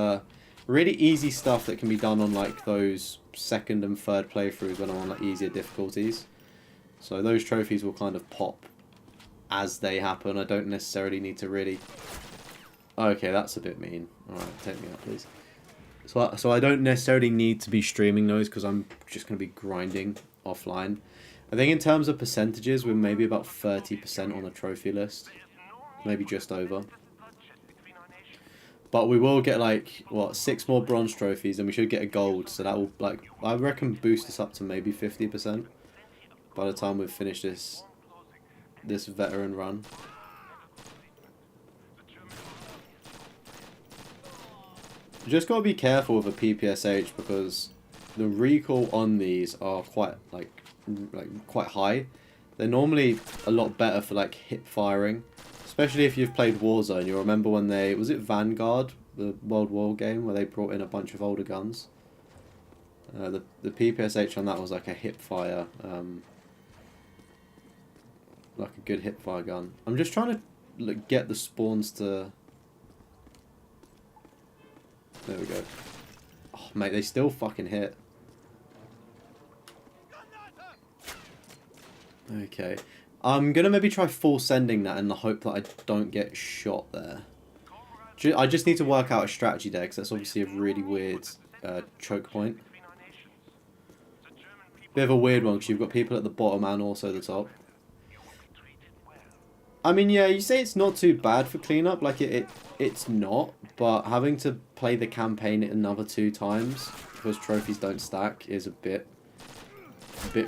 really easy stuff that can be done on like those 2nd and 3rd playthroughs when I'm on like easier difficulties. So those trophies will kind of pop as they happen. I don't necessarily need to really... Okay, that's a bit mean. Alright, take me out, please. So I don't necessarily need to be streaming those because I'm just going to be grinding offline. I think in terms of percentages, we're maybe about 30% on the trophy list. Maybe just over. But we will get like, what, 6 more bronze trophies and we should get a gold. So that will, like, I reckon boost us up to maybe 50% by the time we've finished this veteran run. You just gotta be careful with a PPSH because the recoil on these are quite quite high. They're normally a lot better for like hip firing, especially if you've played Warzone. You'll remember when was it Vanguard, the World War game, where they brought in a bunch of older guns. The PPSH on that was like a hip fire. Like a good hip-fire gun. I'm just trying to get the spawns to... There we go. Oh, mate, they still fucking hit. Okay. I'm going to maybe try full sending that in the hope that I don't get shot there. I just need to work out a strategy there, because that's obviously a really weird choke point. Bit of a weird one, because you've got people at the bottom and also the top. I mean, yeah, you say it's not too bad for cleanup, like it's not, but having to play the campaign another 2 times because trophies don't stack is a bit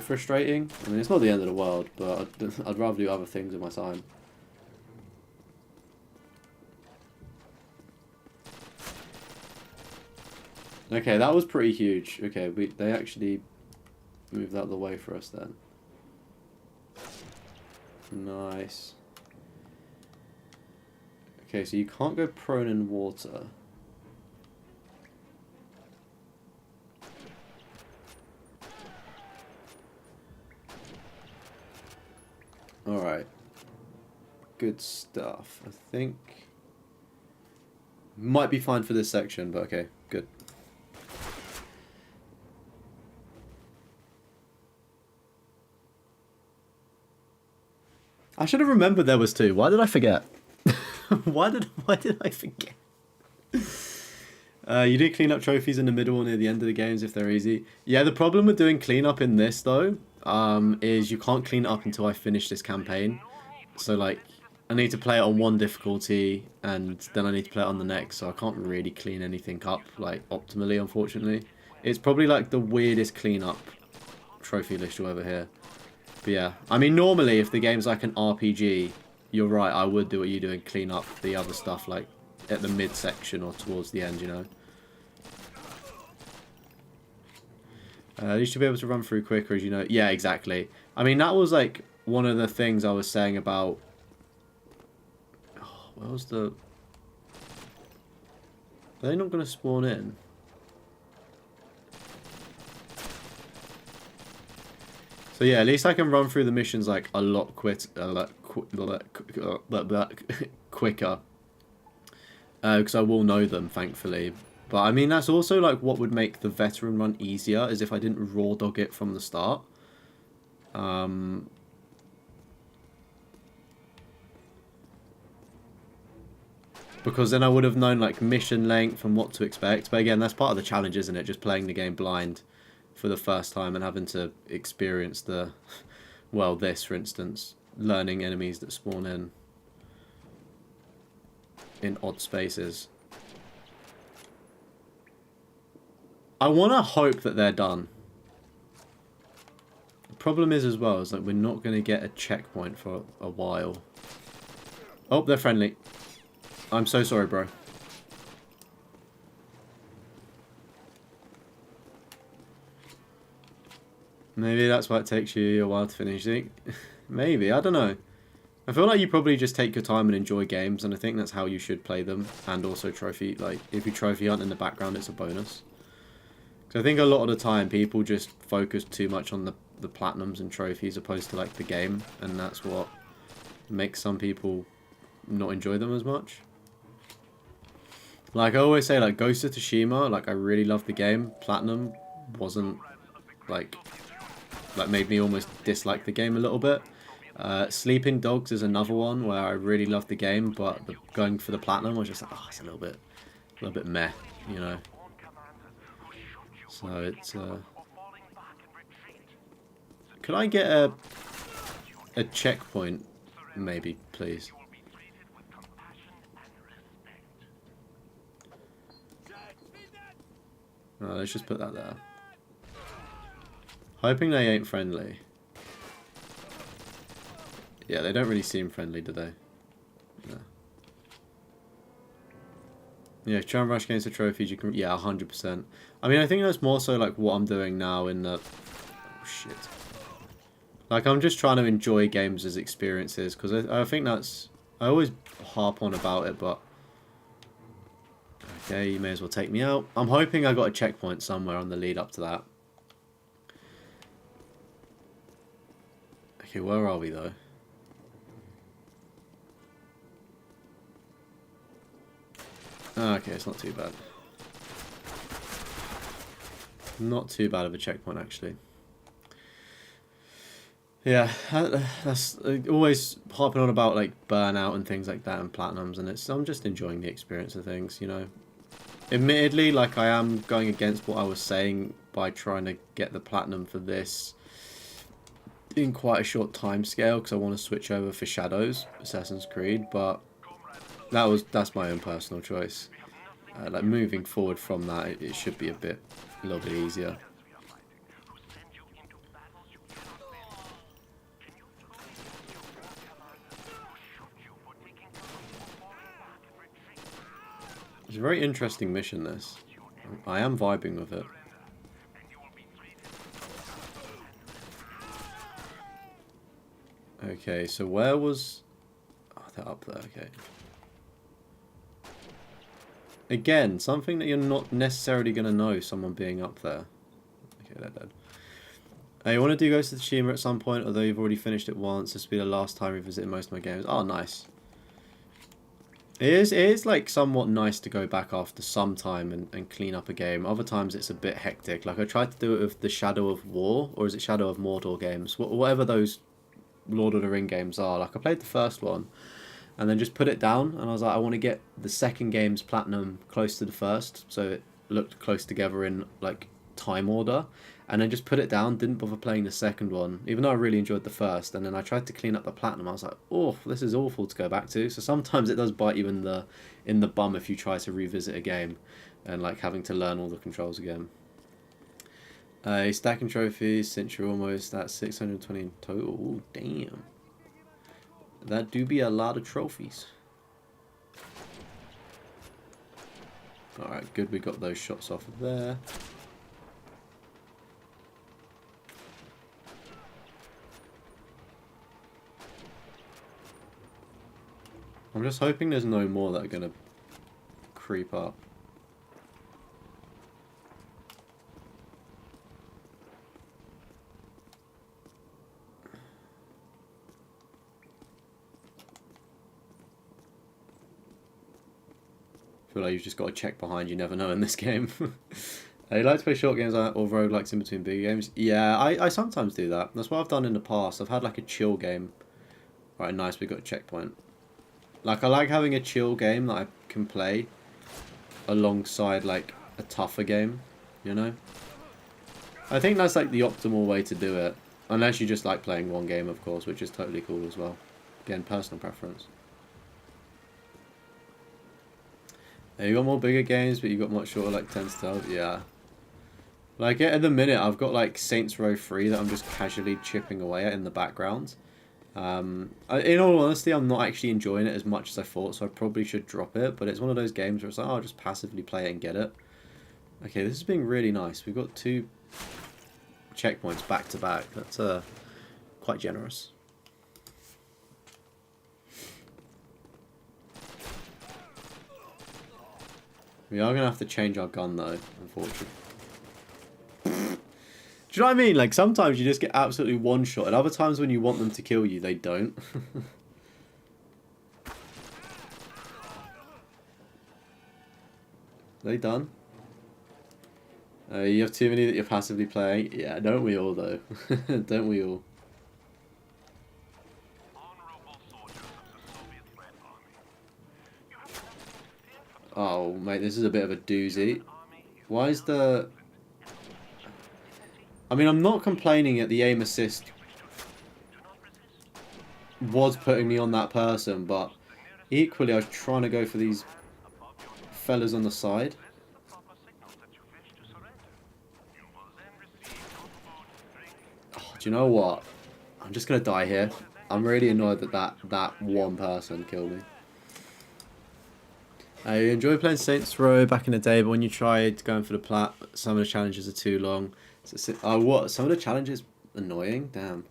frustrating. I mean, it's not the end of the world, but I'd rather do other things with my time. Okay, that was pretty huge. Okay, they actually moved out of the way for us then. Nice. Okay, so you can't go prone in water. Alright. Good stuff. I think... might be fine for this section, but okay, good. I should have remembered there was 2. Why did I forget? Why did I forget? You do clean up trophies in the middle or near the end of the games if they're easy. Yeah, the problem with doing cleanup in this though, is you can't clean it up until I finish this campaign. So like, I need to play it on 1 difficulty and then I need to play it on the next, so I can't really clean anything up like optimally, unfortunately. It's probably like the weirdest cleanup trophy list you'll ever hear. But yeah, I mean normally if the game's like an RPG, you're right, I would do what you do and clean up the other stuff like at the midsection or towards the end, you know. You should be able to run through quicker, as you know. Yeah, exactly. I mean, that was like one of the things I was saying about... oh, where was the... are they not going to spawn in? So yeah, at least I can run through the missions like a lot quicker. Because I will know them, thankfully. But I mean, that's also like what would make the veteran run easier, is if I didn't raw dog it from the start. Because then I would have known like mission length and what to expect. But again, that's part of the challenge, isn't it? Just playing the game blind for the first time and having to experience the, well, this for instance, learning enemies that spawn in odd spaces. I want to hope that they're done. The problem is as well is that we're not going to get a checkpoint for a while. Oh, they're friendly. I'm so sorry, bro. Maybe that's why it takes you a while to finish. Maybe, I don't know. I feel like you probably just take your time and enjoy games, and I think that's how you should play them. And also trophy, like, if you trophy hunt in the background, it's a bonus. Because I think a lot of the time, people just focus too much on the platinums and trophies opposed to, like, the game. And that's what makes some people not enjoy them as much. Like, I always say, like, Ghost of Tsushima, like, I really loved the game. Platinum wasn't, like made me almost dislike the game a little bit. Sleeping Dogs is another one where I really loved the game, but going for the platinum was just like, oh, it's a little bit meh, you know. So it's could I get a checkpoint, maybe, please? Oh, let's just put that there. Hoping they ain't friendly. Yeah, they don't really seem friendly, do they? No. Yeah, try and rush against the trophies. You can, yeah, 100%. I mean, I think that's more so like what I'm doing now in the... oh, shit. Like, I'm just trying to enjoy games as experiences, because I think that's... I always harp on about it, but... okay, you may as well take me out. I'm hoping I got a checkpoint somewhere on the lead up to that. Okay, where are we, though? Oh, okay, it's not too bad. Not too bad of a checkpoint, actually. Yeah, that's always harping on about like burnout and things like that and platinums, and I'm just enjoying the experience of things, you know. Admittedly, like I am going against what I was saying by trying to get the platinum for this in quite a short time scale because I want to switch over for Shadows, Assassin's Creed, but that's my own personal choice. Like moving forward from that, it should be a little bit easier. It's a very interesting mission, this. I am vibing with it. Okay, so where was... Oh, they're up there, okay. Again, something that you're not necessarily going to know, someone being up there. Okay, they're dead. You want to do Ghost of Tsushima at some point, although you've already finished it once. This will be the last time revisiting most of my games. Oh, nice. It is like somewhat nice to go back after some time and clean up a game. Other times it's a bit hectic. Like I tried to do it with the Shadow of War, or is it Shadow of Mordor games? Whatever those Lord of the Ring games are. Like I played the first one and then just put it down, and I was like, I want to get the second game's platinum close to the first, so it looked close together in like time order, and then just put it down, didn't bother playing the second one, even though I really enjoyed the first, and then I tried to clean up the platinum. I was like, oh, this is awful to go back to. So sometimes it does bite you in the bum if you try to revisit a game and like having to learn all the controls again. Stacking trophies since you're almost at 620 in total. Ooh, damn. That do be a lot of trophies. Alright, good, we got those shots off of there. I'm just hoping there's no more that are going to creep up. I feel like you've just got to check behind, you never know in this game. You like to play short games or roguelikes in between big games? Yeah, I sometimes do that. That's what I've done in the past. I've had like a chill game. Right, nice, we got a checkpoint. Like, I like having a chill game that I can play alongside like a tougher game, you know? I think that's like the optimal way to do it. Unless you just like playing one game, of course, which is totally cool as well. Again, personal preference. You got more bigger games, but you got much shorter, like 10 stars. Yeah. Like, at the minute, I've got, like, Saints Row 3 that I'm just casually chipping away at in the background. In all honesty, I'm not actually enjoying it as much as I thought, so I probably should drop it. But it's one of those games where it's like, oh, I'll just passively play it and get it. Okay, this is being really nice. We've got 2 checkpoints back to back. That's quite generous. We are going to have to change our gun, though, unfortunately. Do you know what I mean? Like, sometimes you just get absolutely one-shot, and other times when you want them to kill you, they don't. They done? You have too many that you're passively playing? Yeah, don't we all, though? Don't we all? Oh, mate, this is a bit of a doozy. Why is the... I mean, I'm not complaining at the aim assist was putting me on that person, but equally I was trying to go for these fellas on the side. Oh, do you know what? I'm just going to die here. I'm really annoyed that one person killed me. I enjoyed playing Saints Row back in the day, but when you tried going for the plat, some of the challenges are too long. Oh, what? Some of the challenges annoying? Damn.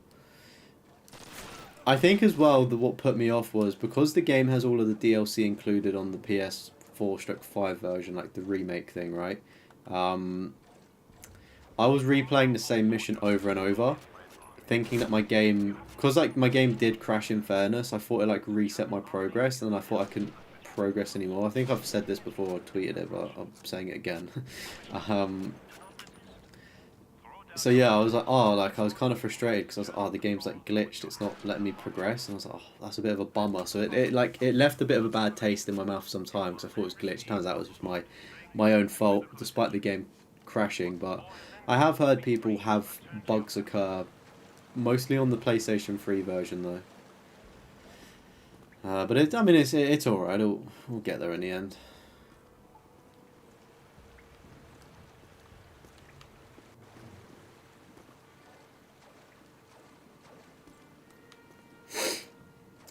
I think as well that what put me off was because the game has all of the DLC included on the PS4/5 version, like the remake thing, right? I was replaying the same mission over and over, thinking that my game, because like my game did crash in fairness, I thought it like reset my progress, and then I thought I couldn't progress anymore. I think I've said this before or tweeted it, but I'm saying it again. So yeah, I was like, oh, like I was kind of frustrated because I was like, oh, the game's like glitched. It's not letting me progress, and I was like, oh, that's a bit of a bummer. So it left a bit of a bad taste in my mouth for some time because I thought it was glitched. Turns out it was just my own fault, despite the game crashing. But I have heard people have bugs occur, mostly on the PlayStation 3 version though. But I mean, it's all right. We'll get there in the end.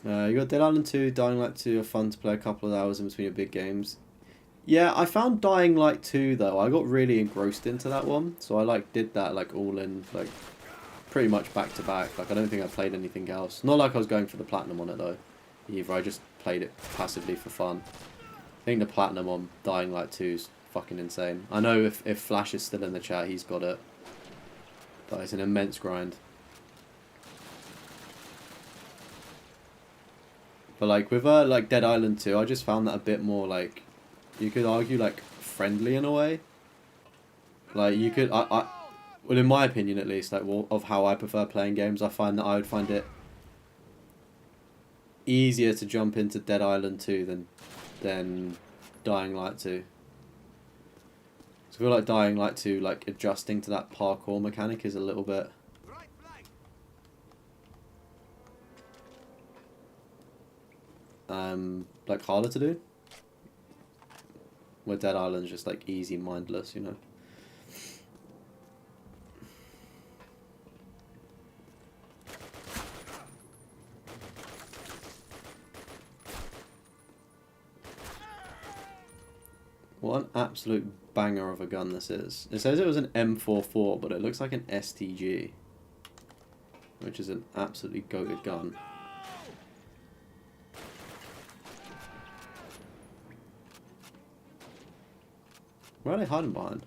You got Dead Island 2, Dying Light 2 are fun to play a couple of hours in between your big games. Yeah, I found Dying Light 2 though. I got really engrossed into that one, so I like did that like all in like pretty much back to back. Like I don't think I played anything else. Not like I was going for the platinum on it though. Either I just played it passively for fun. I think the platinum on Dying Light 2 is fucking insane. I know if Flash is still in the chat, he's got it. But it's an immense grind. But like with like Dead Island 2, I just found that a bit more like, you could argue like friendly in a way. Like you could, well in my opinion at least, like of how I prefer playing games, I find that I would find it easier to jump into Dead Island 2 than Dying Light 2. So I feel like Dying Light 2, like adjusting to that parkour mechanic is a little bit like harder to do. Where Dead Island's just like easy, mindless, you know. What an absolute banger of a gun this is. It says it was an M44, but it looks like an STG, which is an absolutely goated gun. Where are they hiding behind?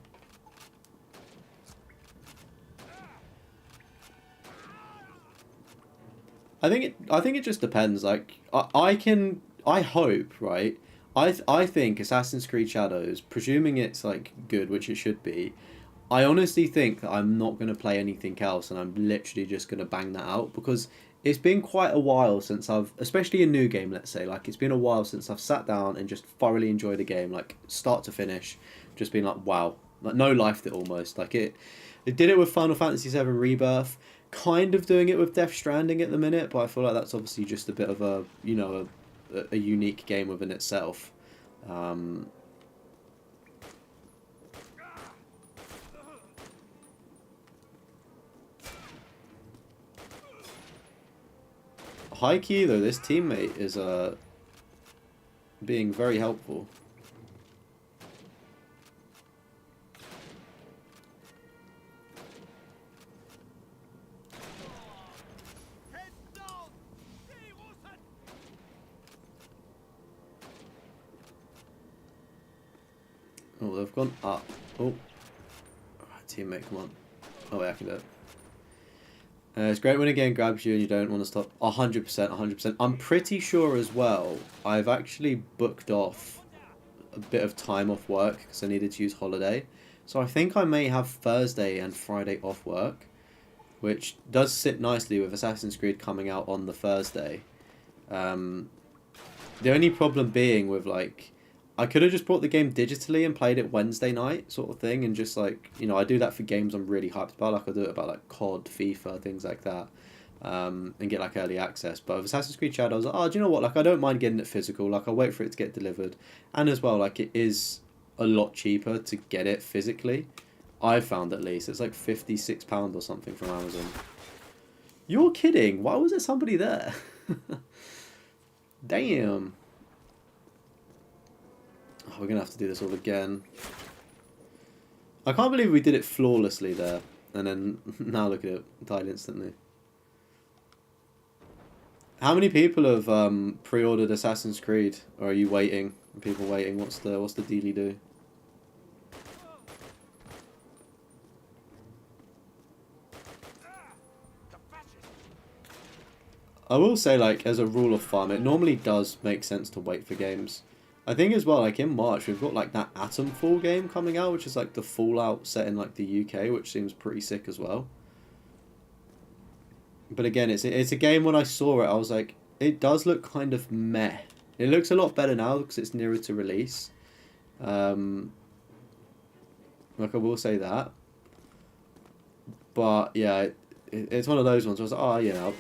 I think it just depends. Like I hope, right? I think Assassin's Creed Shadows, presuming it's like good, which it should be, I honestly think that I'm not going to play anything else and I'm literally just going to bang that out because it's been quite a while since I've, especially a new game, let's say, like it's been a while since I've sat down and just thoroughly enjoyed a game, like start to finish, just being like, wow, like no life to it almost. Like it did it with Final Fantasy VII Rebirth, kind of doing it with Death Stranding at the minute, but I feel like that's obviously just a bit of a, you know, a unique game within itself. High key though, this teammate is being very helpful. Oh, they've gone up. Oh, alright, teammate, come on. Oh wait, I can do it. It's great when a game grabs you and you don't want to stop. 100%, 100%. I'm pretty sure as well, I've actually booked off a bit of time off work because I needed to use holiday. So I think I may have Thursday and Friday off work, which does sit nicely with Assassin's Creed coming out on the Thursday. The only problem being with like, I could have just bought the game digitally and played it Wednesday night sort of thing, and just like, you know, I do that for games I'm really hyped about, like I do it about like COD, FIFA, things like that, and get like early access. But with Assassin's Creed Shadow, I was like, oh, do you know what, like I don't mind getting it physical, like I'll wait for it to get delivered, and as well, like it is a lot cheaper to get it physically. I've found at least, it's like £56 or something from Amazon. You're kidding, why was there somebody there? Damn. Oh, we're going to have to do this all again. I can't believe we did it flawlessly there. And then now look at it. Died instantly. How many people have pre-ordered Assassin's Creed? Or are you waiting? Are people waiting? What's the dealy do? I will say, like, as a rule of thumb, it normally does make sense to wait for games. I think as well, like in March, we've got like that Atomfall game coming out, which is like the Fallout set in like the UK, which seems pretty sick as well. But again, it's a game. When I saw it, I was like, it does look kind of meh. It looks a lot better now because it's nearer to release. Like I will say that. But yeah, it's one of those ones where I was like, oh yeah,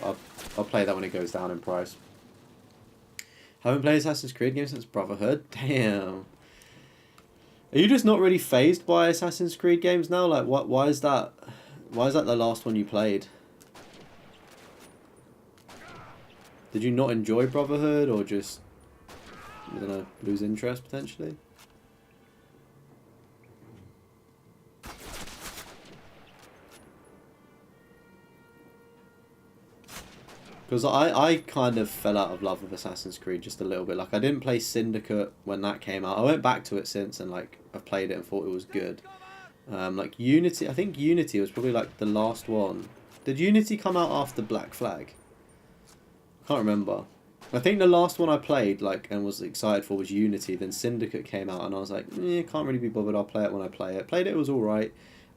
I'll play that when it goes down in price. Haven't played Assassin's Creed games since Brotherhood. Damn. Are you just not really phased by Assassin's Creed games now? Like, what? Why is that? Why is that the last one you played? Did you not enjoy Brotherhood, or just, I don't know, lose interest potentially? Because I kind of fell out of love with Assassin's Creed just a little bit. Like, I didn't play Syndicate when that came out. I went back to it since, and like I've played it and thought it was good. Like Unity, I think Unity was probably like the last one. Did Unity come out after Black Flag? I can't remember. I think the last one I played like and was excited for was Unity. Then Syndicate came out, and I was like, can't really be bothered. I'll play it when I play it. Played it, it was all right.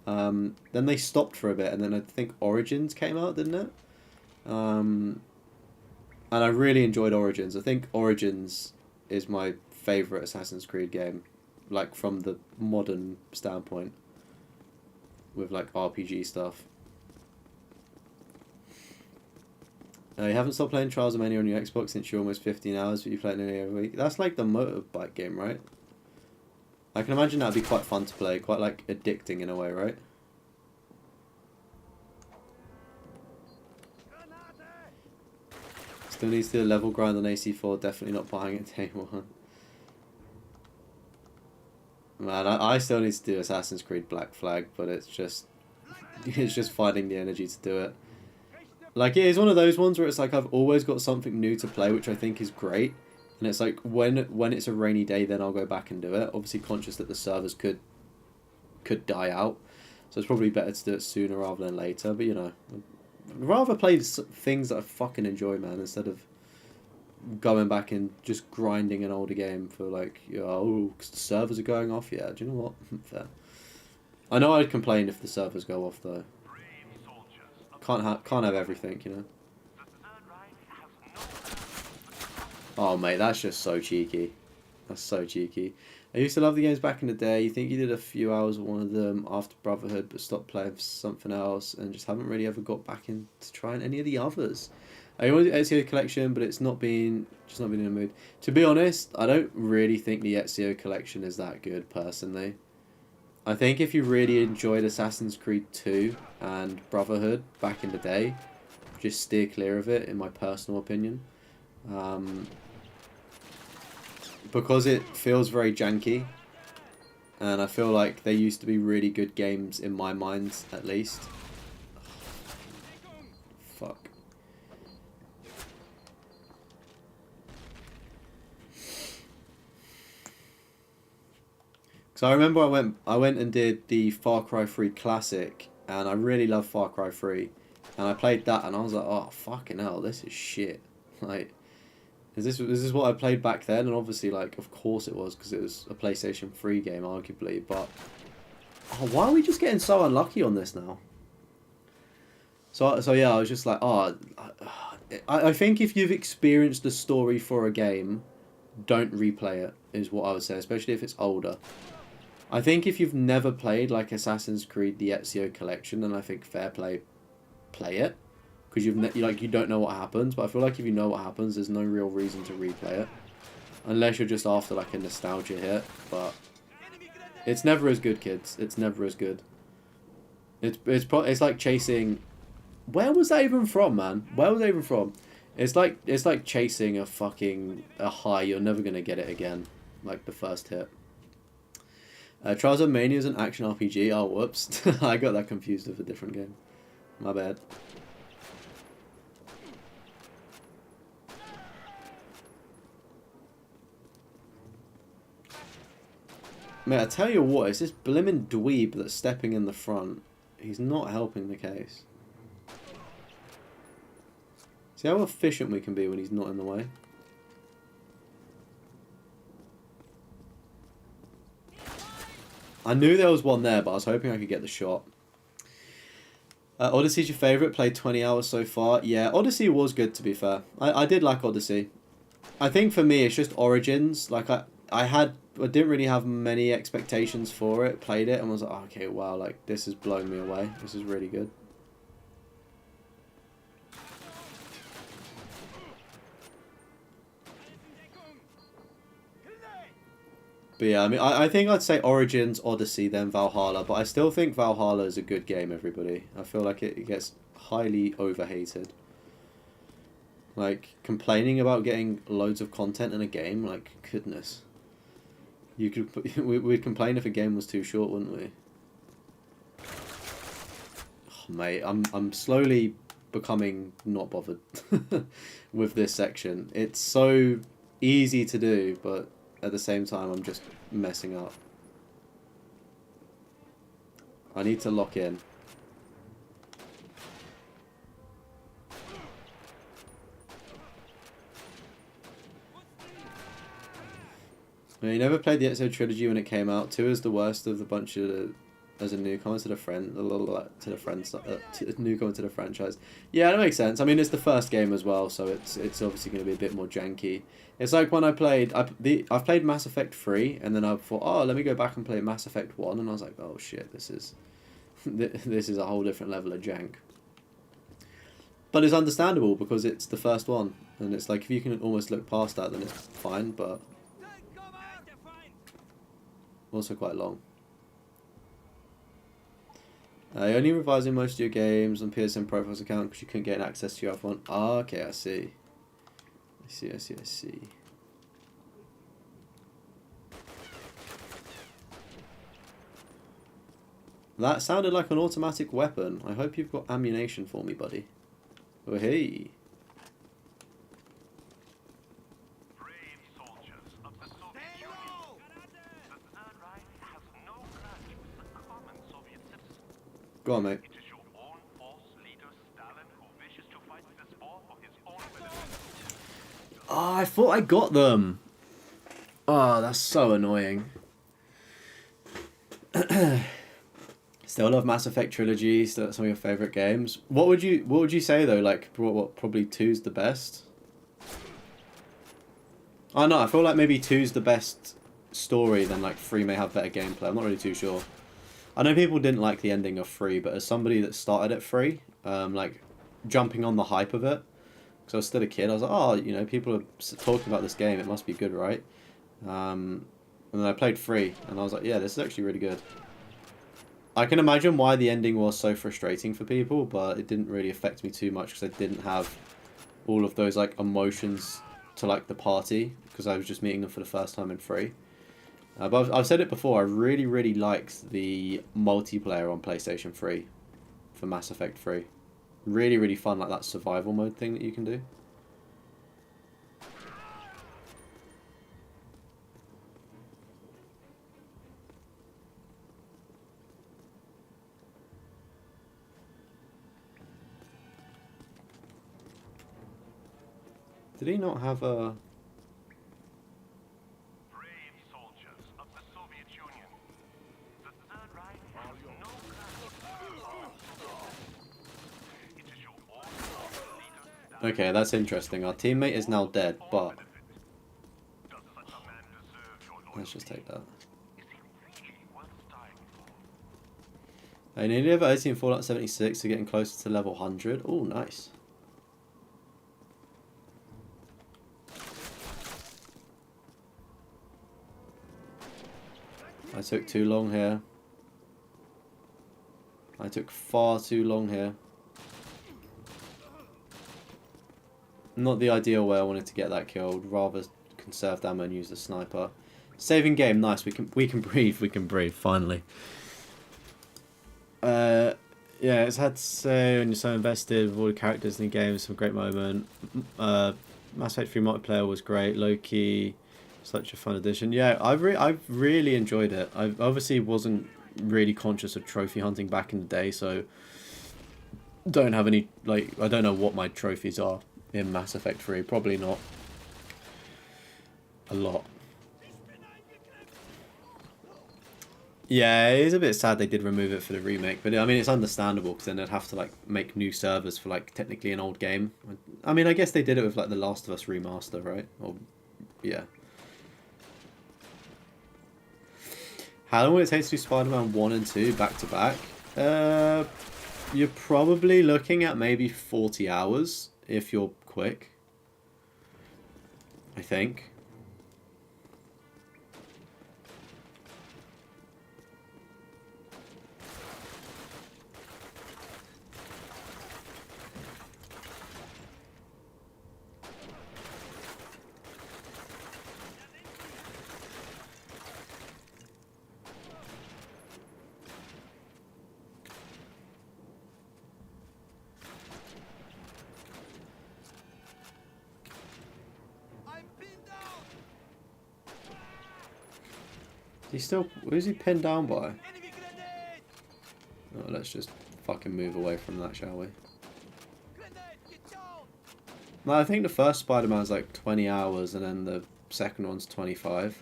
Then they stopped for a bit, and then I think Origins came out, didn't it? And I really enjoyed Origins. I think Origins is my favourite Assassin's Creed game, like from the modern standpoint, with like RPG stuff. You haven't stopped playing Trials of Mania on your Xbox since you're almost 15 hours, but you play it nearly every week. That's like the motorbike game, right? I can imagine that'd be quite fun to play, quite like addicting in a way, right? Still needs to do a level grind on AC4, definitely not buying it day one. Man, I still need to do Assassin's Creed Black Flag, but it's just finding the energy to do it. Like, it is one of those ones where it's like I've always got something new to play, which I think is great. And it's like, when it's a rainy day, then I'll go back and do it. Obviously conscious that the servers could die out. So it's probably better to do it sooner rather than later. But, you know, I'd rather play things that I fucking enjoy, man, instead of going back and just grinding an older game for like, oh, because the servers are going off. Yeah, do you know what? Fair. I know I'd complain if the servers go off, though. Can't have everything, you know. Oh mate, that's just so cheeky. That's so cheeky. I used to love the games back in the day. You think you did a few hours of one of them after Brotherhood, but stopped playing for something else, and just haven't really ever got back into trying any of the others. I wanted the Ezio collection, but it's not been in the mood. To be honest, I don't really think the Ezio collection is that good personally. I think if you really enjoyed Assassin's Creed 2 and Brotherhood back in the day, just steer clear of it, in my personal opinion. Because it feels very janky, and I feel like they used to be really good games in my mind, at least. Fuck. So I remember I went and did the Far Cry 3 Classic, and I really love Far Cry 3, and I played that, and I was like, oh fucking hell, this is shit. Like, is this what I played back then? And obviously, like, of course it was, because it was a PlayStation 3 game, arguably. But why are we just getting so unlucky on this now? So yeah, I was just like, I think if you've experienced the story for a game, don't replay it, is what I would say, especially if it's older. I think if you've never played like Assassin's Creed the Ezio collection, then I think fair play, play it, because you don't know what happens. But I feel like if you know what happens, there's no real reason to replay it, unless you're just after like a nostalgia hit. But it's never as good, kids. It's never as good. It's like chasing. Where was that even from, man? Where was that even from? It's like chasing a high. You're never gonna get it again. Like the first hit. Trials of Mania is an action RPG. Oh, whoops. I got that confused with a different game. My bad. Mate, I tell you what, it's this blimmin' dweeb that's stepping in the front. He's not helping the case. See how efficient we can be when he's not in the way? I knew there was one there, but I was hoping I could get the shot. Odyssey's your favourite? Played 20 hours so far. Yeah, Odyssey was good, to be fair. I did like Odyssey. I think for me, it's just Origins. Like, I didn't really have many expectations for it. Played it and was like, oh, okay, wow, like, this has blown me away. This is really good. But yeah, I mean, I think I'd say Origins, Odyssey, then Valhalla. But I still think Valhalla is a good game, everybody. I feel like it gets highly overhated. Like, complaining about getting loads of content in a game, like, goodness. You could, we'd complain if a game was too short, wouldn't we? Oh, mate, I'm slowly becoming not bothered with this section. It's so easy to do, but at the same time, I'm just messing up. I need to lock in. You never played the Exo trilogy when it came out. 2 is the worst of the bunch of as a newcomer to the newcomer to the franchise. Yeah, that makes sense. I mean, it's the first game as well, so it's obviously going to be a bit more janky. It's like when I've played Mass Effect 3, and then I thought, oh, let me go back and play Mass Effect 1, and I was like, oh shit, this is a whole different level of jank. But it's understandable because it's the first one, and it's like if you can almost look past that, then it's fine. But also quite long. You're only revising most of your games on PSN Profiles account because you couldn't get access to your other one. Ah, okay, I see. I see. That sounded like an automatic weapon. I hope you've got ammunition for me, buddy. Oh, hey. Go on, mate. Oh, I thought I got them. Oh, that's so annoying. Still love Mass Effect trilogy. Still some of your favorite games. What would you say though? Like, what probably 2's the best? Oh no, I feel like maybe 2's the best story. Then like 3 may have better gameplay. I'm not really too sure. I know people didn't like the ending of 3, but as somebody that started at 3, like jumping on the hype of it, because I was still a kid, I was like, oh, you know, people are talking about this game, it must be good, right? And then I played 3, and I was like, yeah, this is actually really good. I can imagine why the ending was so frustrating for people, but it didn't really affect me too much because I didn't have all of those like emotions to like the party, because I was just meeting them for the first time in 3. But I've said it before, I really, really liked the multiplayer on PlayStation 3 for Mass Effect 3. Really, really fun, like that survival mode thing that you can do. Did he not have a... Okay, that's interesting. Our teammate is now dead, but... Let's just take that. I nearly have 18 Fallout 76 to getting closer to level 100. Oh, nice. I took too long here. I took far too long here. Not the ideal way I wanted to get that killed. Rather conserve ammo and use the sniper. Saving game, nice. We can breathe. We can breathe. Finally. Yeah, it's had to say when you're so invested with all the characters in the game, some great moment. Mass Effect 3 multiplayer was great. Low-key, such a fun addition. Yeah, I've really enjoyed it. I obviously wasn't really conscious of trophy hunting back in the day, so don't have any, like, I don't know what my trophies are in Mass Effect 3. Probably not a lot. Yeah, it is a bit sad they did remove it for the remake, but I mean it's understandable because then they'd have to like make new servers for like technically an old game. I mean I guess they did it with like the Last of Us remaster, right? Or yeah. How long will it take to do Spider-Man 1 and 2 back to back? You're probably looking at maybe 40 hours if you're quick. I think. Who's he pinned down by? Oh, let's just fucking move away from that, shall we? No, I think the first Spider-Man's like 20 hours and then the second one's 25.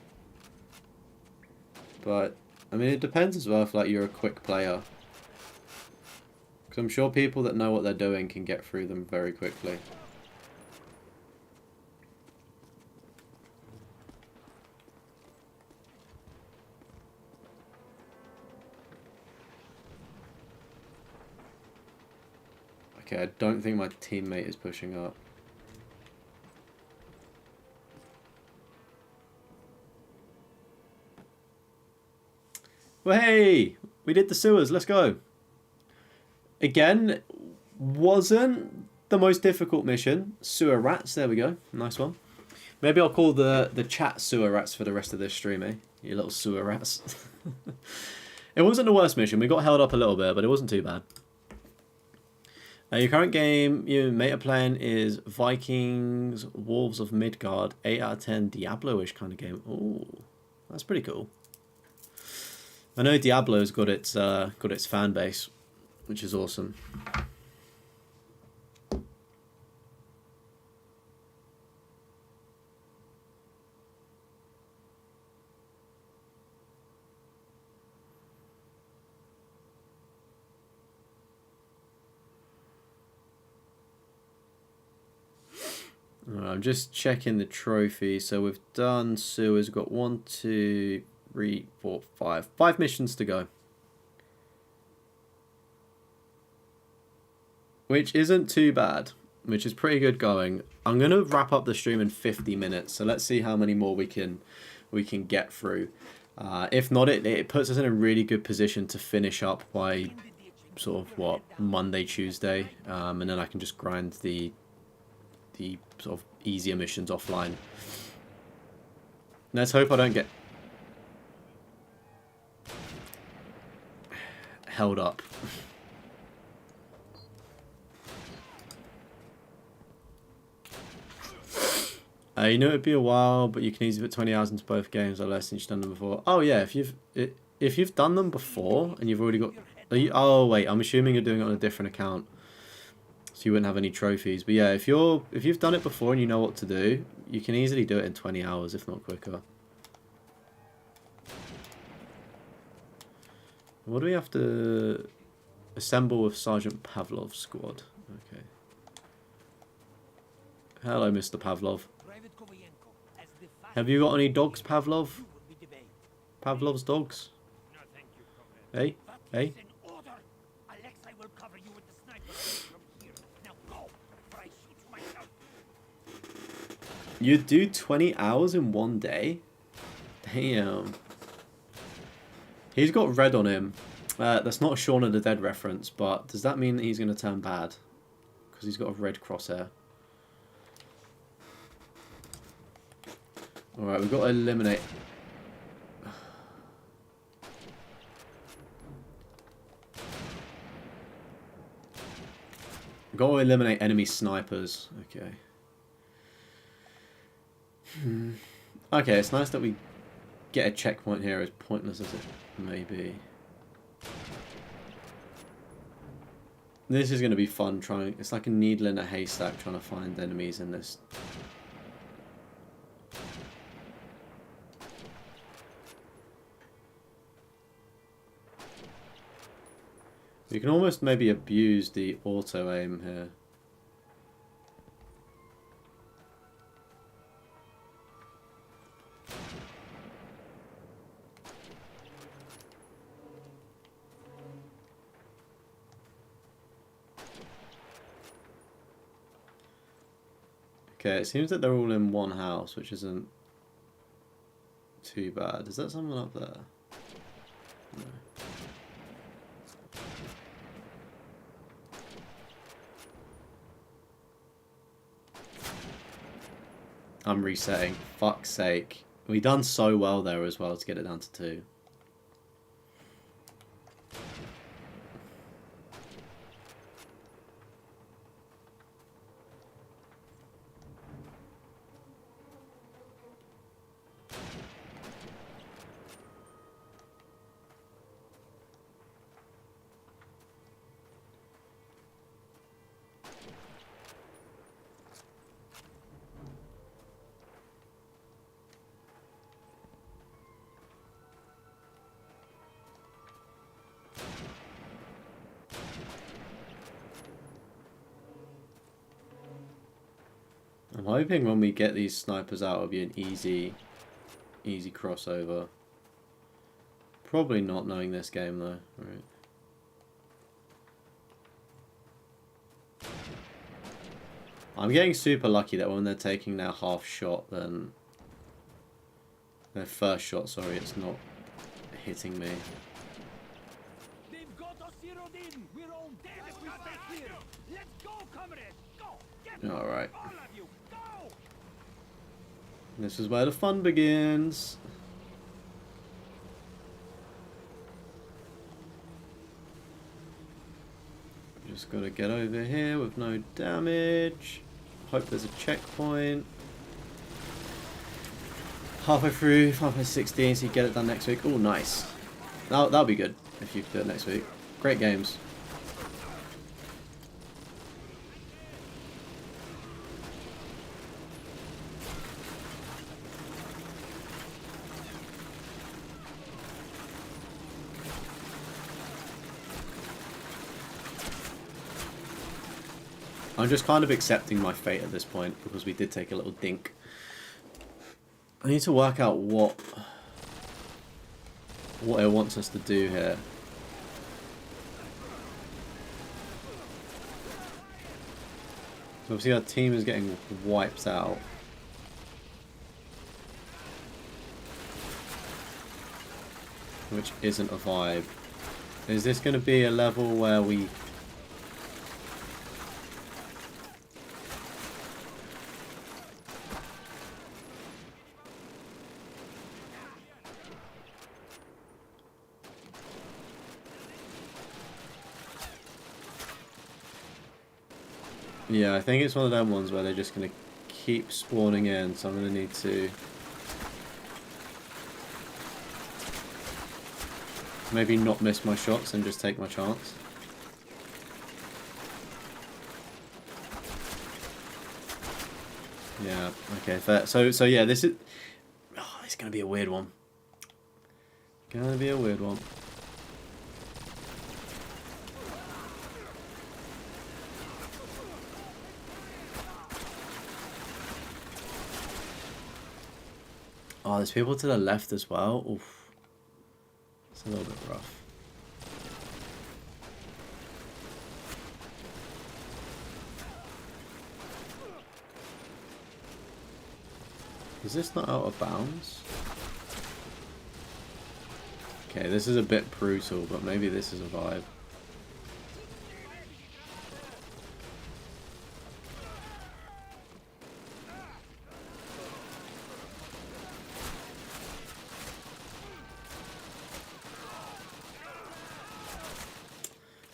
But, I mean, it depends as well if like you're a quick player. Because I'm sure people that know what they're doing can get through them very quickly. Okay, I don't think my teammate is pushing up. Well, hey! We did the sewers, let's go! Again, wasn't the most difficult mission. Sewer rats, there we go. Nice one. Maybe I'll call the chat sewer rats for the rest of this stream, eh? You little sewer rats. It wasn't the worst mission. We got held up a little bit, but it wasn't too bad. Your current game, your meta plan is Vikings, Wolves of Midgard, 8 out of 10 Diablo-ish kind of game. Ooh, that's pretty cool. I know Diablo's got its fan base, which is awesome. I'm just checking the trophy. So we've done sewers. We've got 1, 2, 3, 4, 5. 5 missions to go. Which isn't too bad. Which is pretty good going. I'm going to wrap up the stream in 50 minutes. So let's see how many more we can get through. If not, it puts us in a really good position to finish up by sort of, what, Monday, Tuesday. And then I can just grind the sort of easier missions offline. Let's hope I don't get held up. You know it'd be a while, but you can easily put 20 hours into both games or less since you've done them before. Oh yeah, if you've done them before and you've already got... oh wait, I'm assuming you're doing it on a different account. So you wouldn't have any trophies. But yeah, if you've done it before and you know what to do, you can easily do it in 20 hours, if not quicker. What do we have to assemble with Sergeant Pavlov's squad? Okay. Hello, Mr. Pavlov. Have you got any dogs, Pavlov? Pavlov's dogs? Hey? Hey? You do 20 hours in one day? Damn. He's got red on him. That's not a Shaun of the Dead reference, but does that mean that he's going to turn bad? Because he's got a red crosshair. Alright, we've got to eliminate... We've got to eliminate enemy snipers. Okay. Okay, it's nice that we get a checkpoint here, as pointless as it may be. This is going to be fun trying... It's like a needle in a haystack trying to find enemies in this. You can almost maybe abuse the auto aim here. Okay, it seems that they're all in one house, which isn't too bad. Is that someone up there? No. I'm resetting. Fuck's sake. We done so well there as well to get it down to 2. I'm hoping when we get these snipers out it'll be an easy crossover. Probably not knowing this game though, right? I'm getting super lucky that when they're taking their half shot, then their first shot, sorry, it's not hitting me. They've got us zeroed in. We're all dead if we stay here. Let's go, comrades. Go. Get All right. all of you. Go. This is where the fun begins. Just gotta get over here with no damage. Hope there's a checkpoint. Halfway through, halfway 16, so you get it done next week. Oh, nice. That'll be good if you do it next week. Great games. I'm just kind of accepting my fate at this point because we did take a little dink. I need to work out what it wants us to do here. So obviously our team is getting wiped out. Which isn't a vibe. Is this going to be a level where we... Yeah, I think it's one of them ones where they're just going to keep spawning in, so I'm going to need to maybe not miss my shots and just take my chance. Yeah, okay, fair. So yeah, this is... Oh, it's going to be a weird one. Going to be a weird one. Oh, there's people to the left as well. Oof. It's a little bit rough. Is this not out of bounds? Okay, this is a bit brutal, but maybe this is a vibe.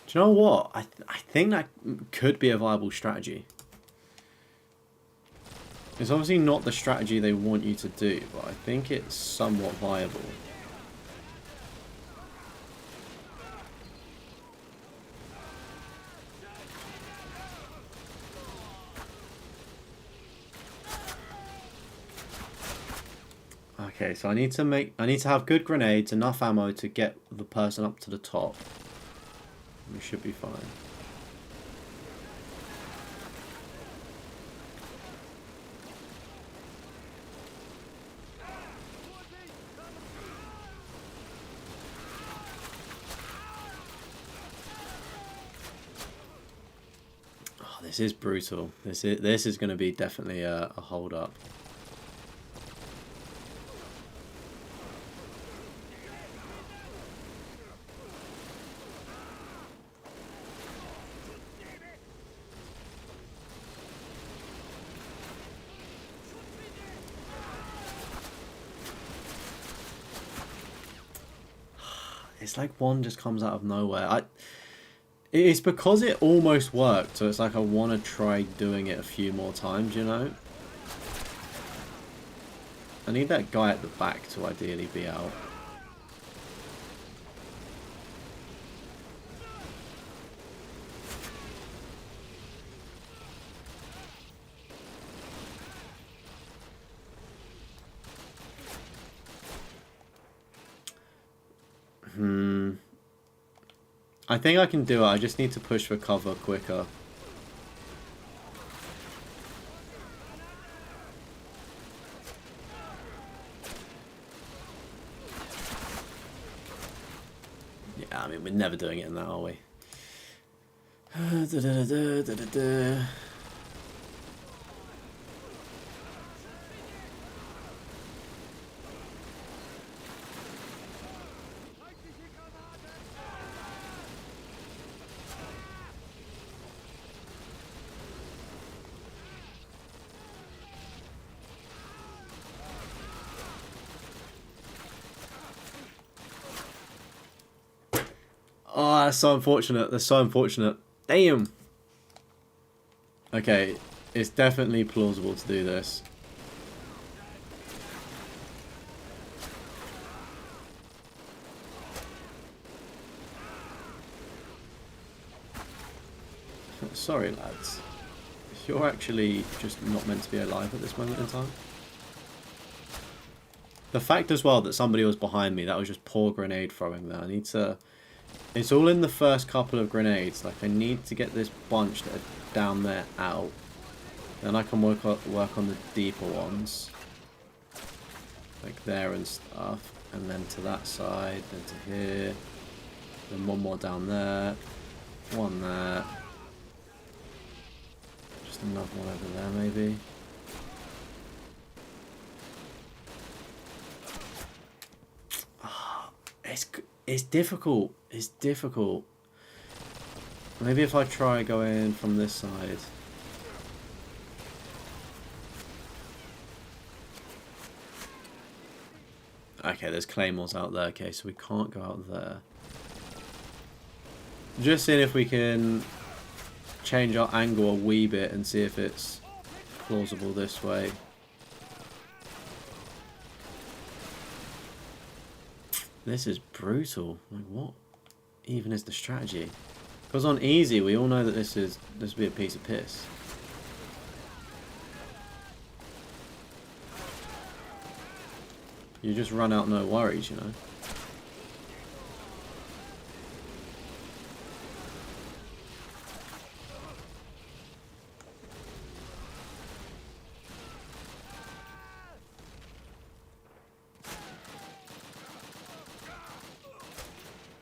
Do you know what? I think that could be a viable strategy. It's obviously not the strategy they want you to do, but I think it's somewhat viable. Okay, so I need to have good grenades, enough ammo to get the person up to the top. We should be fine. Oh, this is brutal. This is going to be definitely a hold up. It's like one just comes out of nowhere. It's because it almost worked, so it's like I want to try doing it a few more times, you know? I need that guy at the back to ideally be out. I think I can do it. I just need to push for cover quicker. Yeah, I mean, we're never doing it in that, are we? Oh, that's so unfortunate. That's so unfortunate. Damn. Okay, it's definitely plausible to do this. Sorry, lads. You're actually just not meant to be alive at this moment in time. The fact as well that somebody was behind me, that was just poor grenade throwing there. I need to... It's all in the first couple of grenades. Like, I need to get this bunch that are down there out. Then I can work on the deeper ones. Like there and stuff. And then to that side, then to here. Then one more down there. One there. Just another one over there, maybe. It's difficult. It's difficult. Maybe if I try going from this side. Okay, there's claymores out there. Okay, so we can't go out there. Just seeing if we can change our angle a wee bit and see if it's plausible this way. This is brutal. Like, what even is the strategy? Because on easy, we all know that this would be a piece of piss. You just run out, no worries, you know.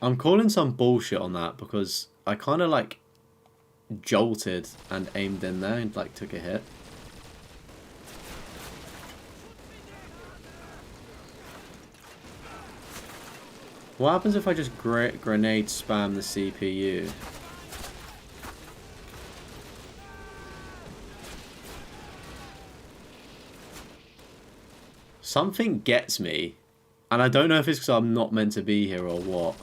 I'm calling some bullshit on that because I kind of like jolted and aimed in there and like took a hit. What happens if I just grenade spam the CPU? Something gets me, and I don't know if it's because I'm not meant to be here or what.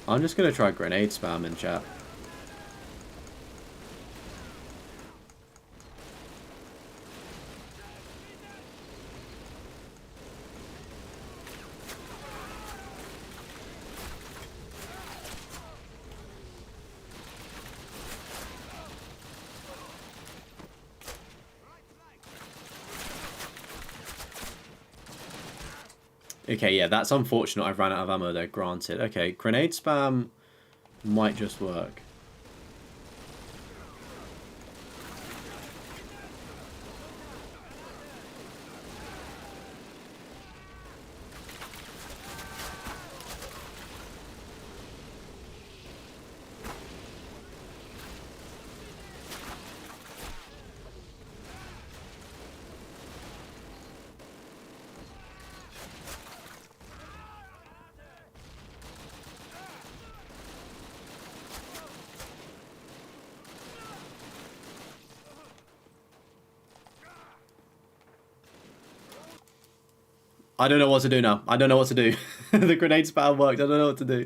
I'm just going to try grenade spam in chat. Okay, yeah, that's unfortunate. I've ran out of ammo there, granted. Okay, grenade spam might just work. I don't know what to do now. I don't know what to do. The grenade spell worked. I don't know what to do.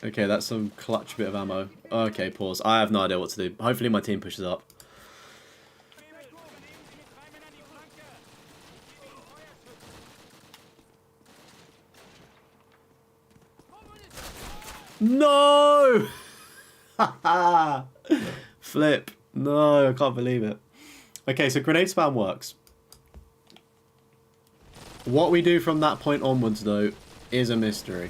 Okay, that's some clutch bit of ammo. Okay, pause. I have no idea what to do. Hopefully my team pushes up. No! Flip. No, I can't believe it. Okay, so grenade spam works. What we do from that point onwards, though, is a mystery.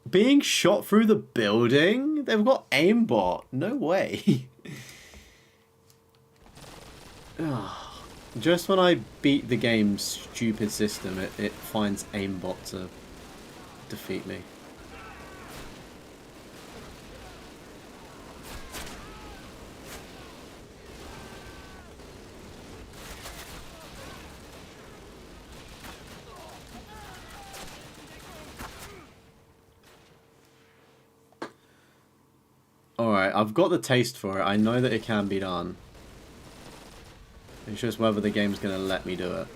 Being shot through the building? They've got aimbot. No way. Just when I beat the game's stupid system, it finds aimbot to defeat me. Alright, I've got the taste for it. I know that it can be done. It's just whether the game's going to let me do it.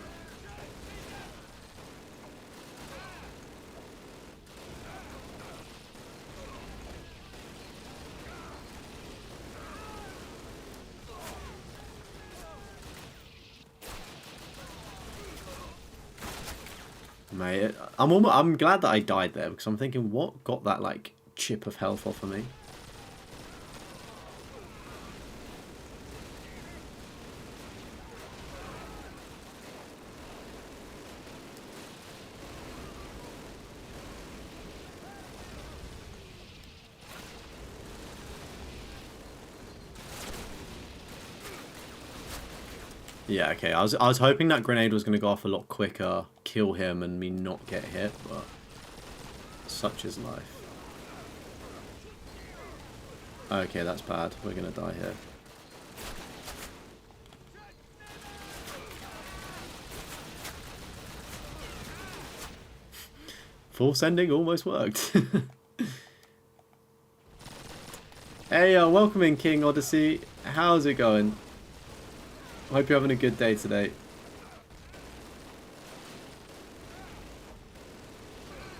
Mate, I'm glad that I died there, because I'm thinking, what got that, like, chip of health off of me? Yeah, okay. I was hoping that grenade was going to go off a lot quicker, kill him, and me not get hit, but such is life. Okay, that's bad. We're going to die here. Force ending almost worked. Hey, welcome in, King Odyssey. How's it going? Hope you're having a good day today.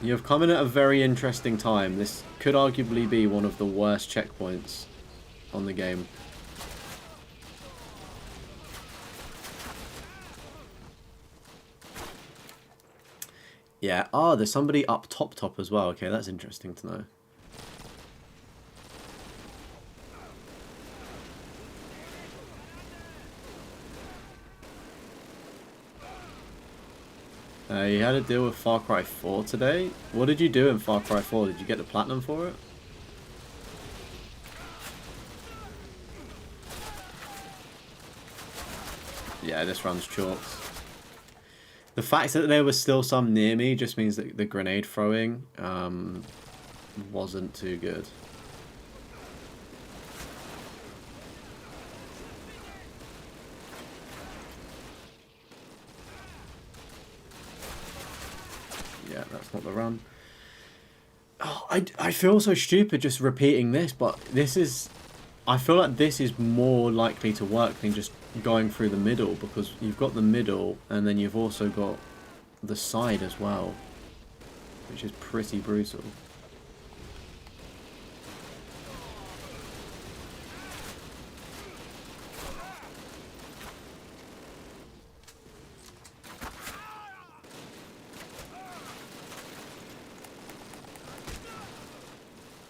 You have come in at a very interesting time. This could arguably be one of the worst checkpoints on the game. Yeah. Oh, there's somebody up top as well. Okay, that's interesting to know. You had to deal with Far Cry 4 today? What did you do in Far Cry 4? Did you get the platinum for it? Yeah, this run's chalks. The fact that there was still some near me just means that the grenade throwing wasn't too good. Yeah, that's not the run. Oh, I feel so stupid just repeating this, but this is... I feel like this is more likely to work than just going through the middle, because you've got the middle and then you've also got the side as well, which is pretty brutal.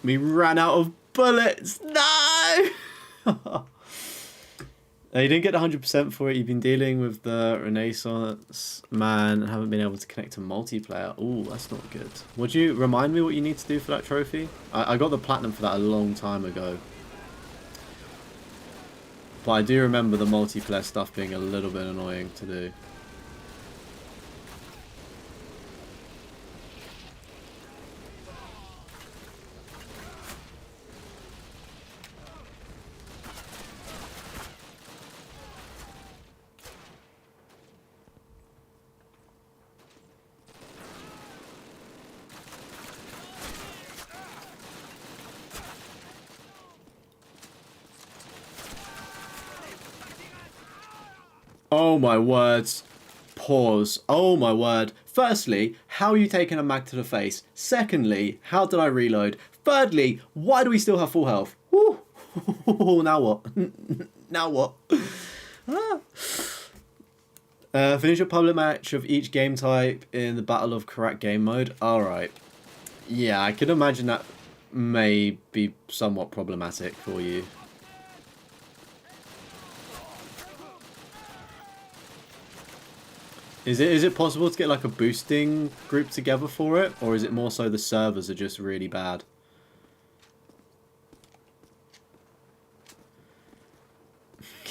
We ran out of bullets. No! You didn't get 100% for it. You've been dealing with the Renaissance man and haven't been able to connect to multiplayer. Oh, that's not good. Would you remind me what you need to do for that trophy? I got the platinum for that a long time ago. But I do remember the multiplayer stuff being a little bit annoying to do. Oh my words. Pause. Oh my word. Firstly, how are you taking a mag to the face? Secondly, how did I reload? Thirdly, why do we still have full health? Woo. Now what? Now what? Finish a public match of each game type in the Battle of Karak game mode. Alright. Yeah, I can imagine that may be somewhat problematic for you. Is it possible to get like a boosting group together for it? Or is it more so the servers are just really bad?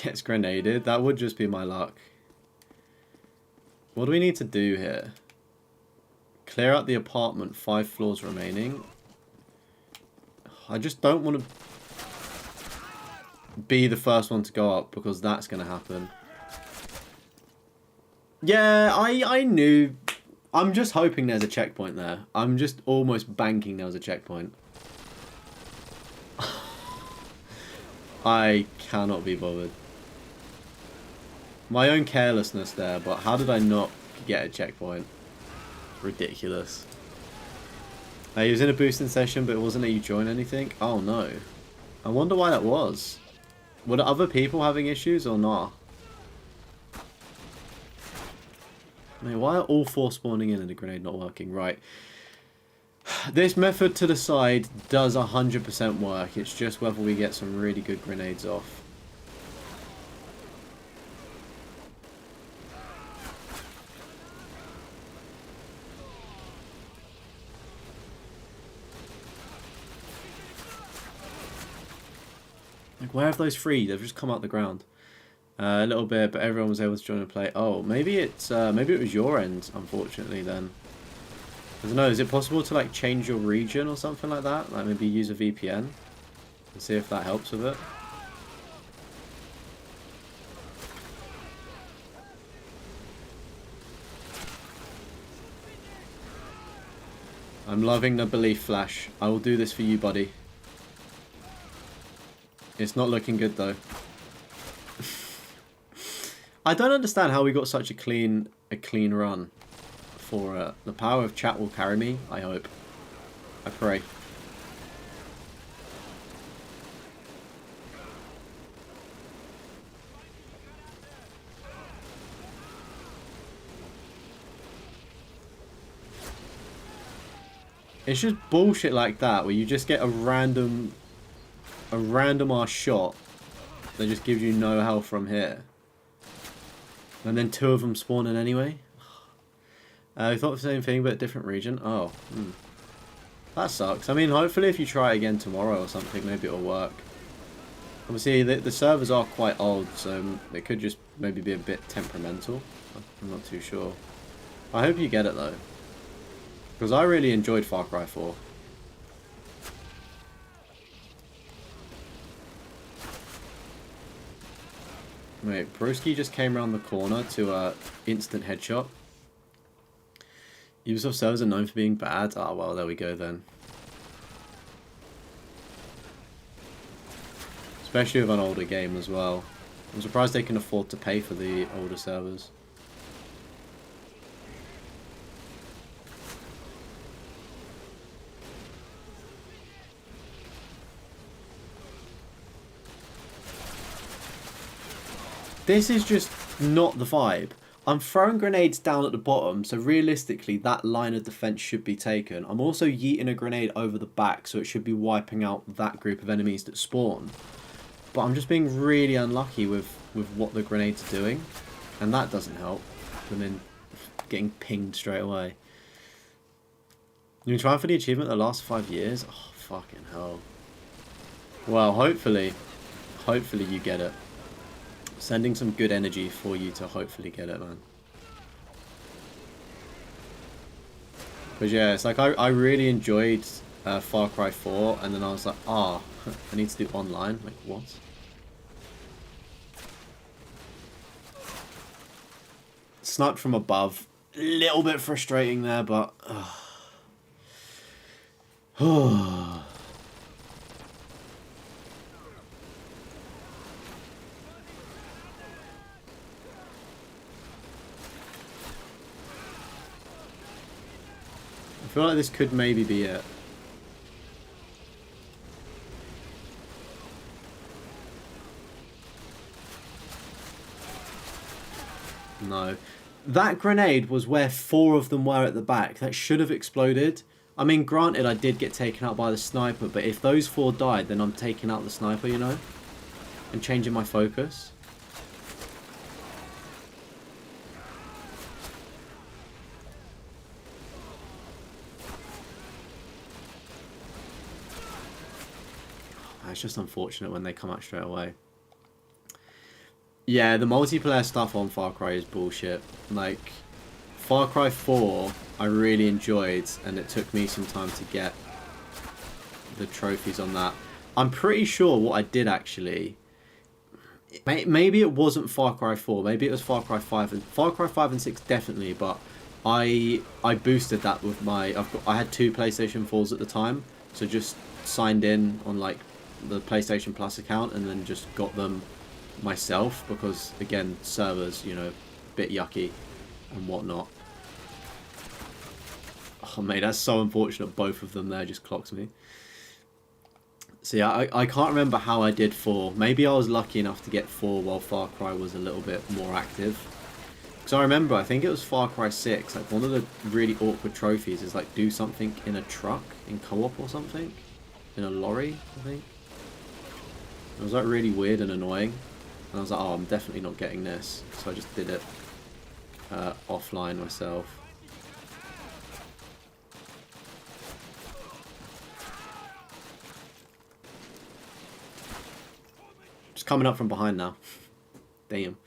Gets grenaded. That would just be my luck. What do we need to do here? Clear out the apartment, 5 floors remaining. I just don't want to be the first one to go up because that's going to happen. Yeah, I knew. I'm just hoping there's a checkpoint there. I'm just almost banking there was a checkpoint. I cannot be bothered. My own carelessness there, but how did I not get a checkpoint? Ridiculous. He was in a boosting session, but it wasn't that you join anything? Oh no. I wonder why that was. Were other people having issues or not? I mean, why are all 4 spawning in and the grenade not working? Right. This method to the side does 100% work. It's just whether we get some really good grenades off. Like, where have those 3? They've just come out the ground. A little bit, but everyone was able to join and play. Oh, maybe it was your end, unfortunately, then. I don't know, is it possible to, like, change your region or something like that? Like, maybe use a VPN and see if that helps with it? I'm loving the belief flash. I will do this for you, buddy. It's not looking good, though. I don't understand how we got such a clean run for the power of chat will carry me, I hope. I pray. It's just bullshit like that where you just get a random ass shot that just gives you no health from here. And then 2 of them spawn in anyway. We thought the same thing, but a different region. Oh, that sucks. I mean, hopefully if you try it again tomorrow or something, maybe it'll work. Obviously, the servers are quite old, so it could just maybe be a bit temperamental. I'm not too sure. I hope you get it, though. Because I really enjoyed Far Cry 4. Wait, Broski just came around the corner to instant headshot. Ubisoft servers are known for being bad. Ah, well, there we go then. Especially with an older game as well. I'm surprised they can afford to pay for the older servers. This is just not the vibe. I'm throwing grenades down at the bottom, so realistically that line of defense should be taken. I'm also yeeting a grenade over the back, so it should be wiping out that group of enemies that spawn. But I'm just being really unlucky with what the grenades are doing, and that doesn't help. And then getting pinged straight away. You've been trying for the achievement the last 5 years? Oh, fucking hell. Well, hopefully you get it. Sending some good energy for you to hopefully get it, man. But yeah, it's like I really enjoyed Far Cry 4, and then I was like, I need to do online. Like, what? Sniped from above. A little bit frustrating there, but... I feel like this could maybe be it. No. That grenade was where 4 of them were at the back. That should have exploded. I mean, granted, I did get taken out by the sniper, but if those 4 died, then I'm taking out the sniper, you know? And changing my focus. It's just unfortunate when they come out straight away. Yeah, the multiplayer stuff on Far Cry is bullshit. Like, Far Cry 4, I really enjoyed, and it took me some time to get the trophies on that. I'm pretty sure what I did actually... Maybe it wasn't Far Cry 4, maybe it was Far Cry 5. And Far Cry 5 and 6 definitely, but I boosted that with my... I had 2 PlayStation 4s at the time, so just signed in on, like, the PlayStation Plus account and then just got them myself because, again, servers, you know, a bit yucky and whatnot. Oh mate, that's so unfortunate. Both of them there just clocked me. So yeah, I can't remember how I did 4. Maybe I was lucky enough to get 4 while Far Cry was a little bit more active. Because I remember, I think it was Far Cry 6, like one of the really awkward trophies is like do something in a truck in co-op or something. In a lorry, I think. It was like really weird and annoying. And I was like, oh, I'm definitely not getting this. So I just did it offline myself. Just coming up from behind now. Damn.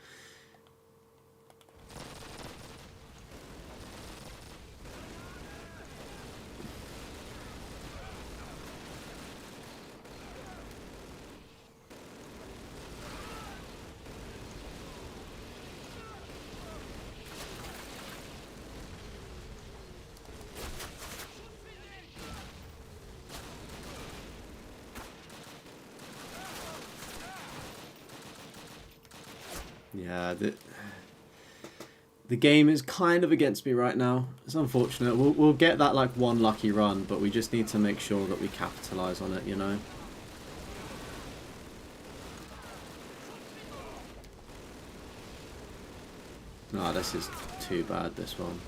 Yeah, the game is kind of against me right now. It's unfortunate. We'll get that like one lucky run, but we just need to make sure that we capitalize on it, you know. No, this is too bad, this one.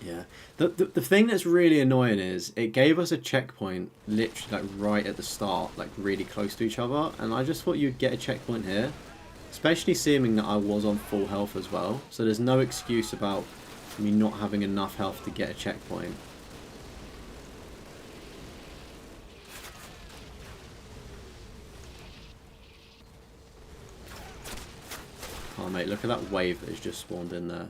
Yeah. The thing that's really annoying is it gave us a checkpoint literally like right at the start, like really close to each other, and I just thought you'd get a checkpoint here, especially seeming that I was on full health as well, so there's no excuse about me not having enough health to get a checkpoint. Oh mate, look at that wave that has just spawned in there.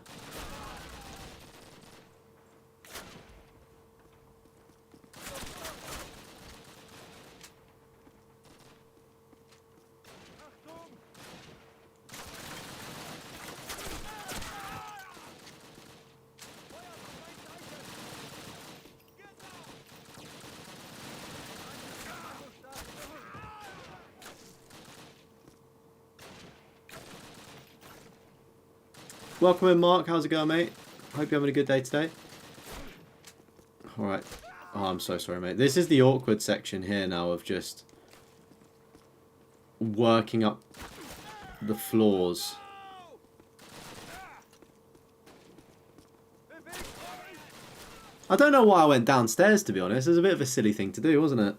Welcome in, Mark. How's it going, mate? Hope you're having a good day today. Alright. Oh, I'm so sorry, mate. This is the awkward section here now of just working up the floors I don't know why I went downstairs, to be honest. It was a bit of a silly thing to do, wasn't it?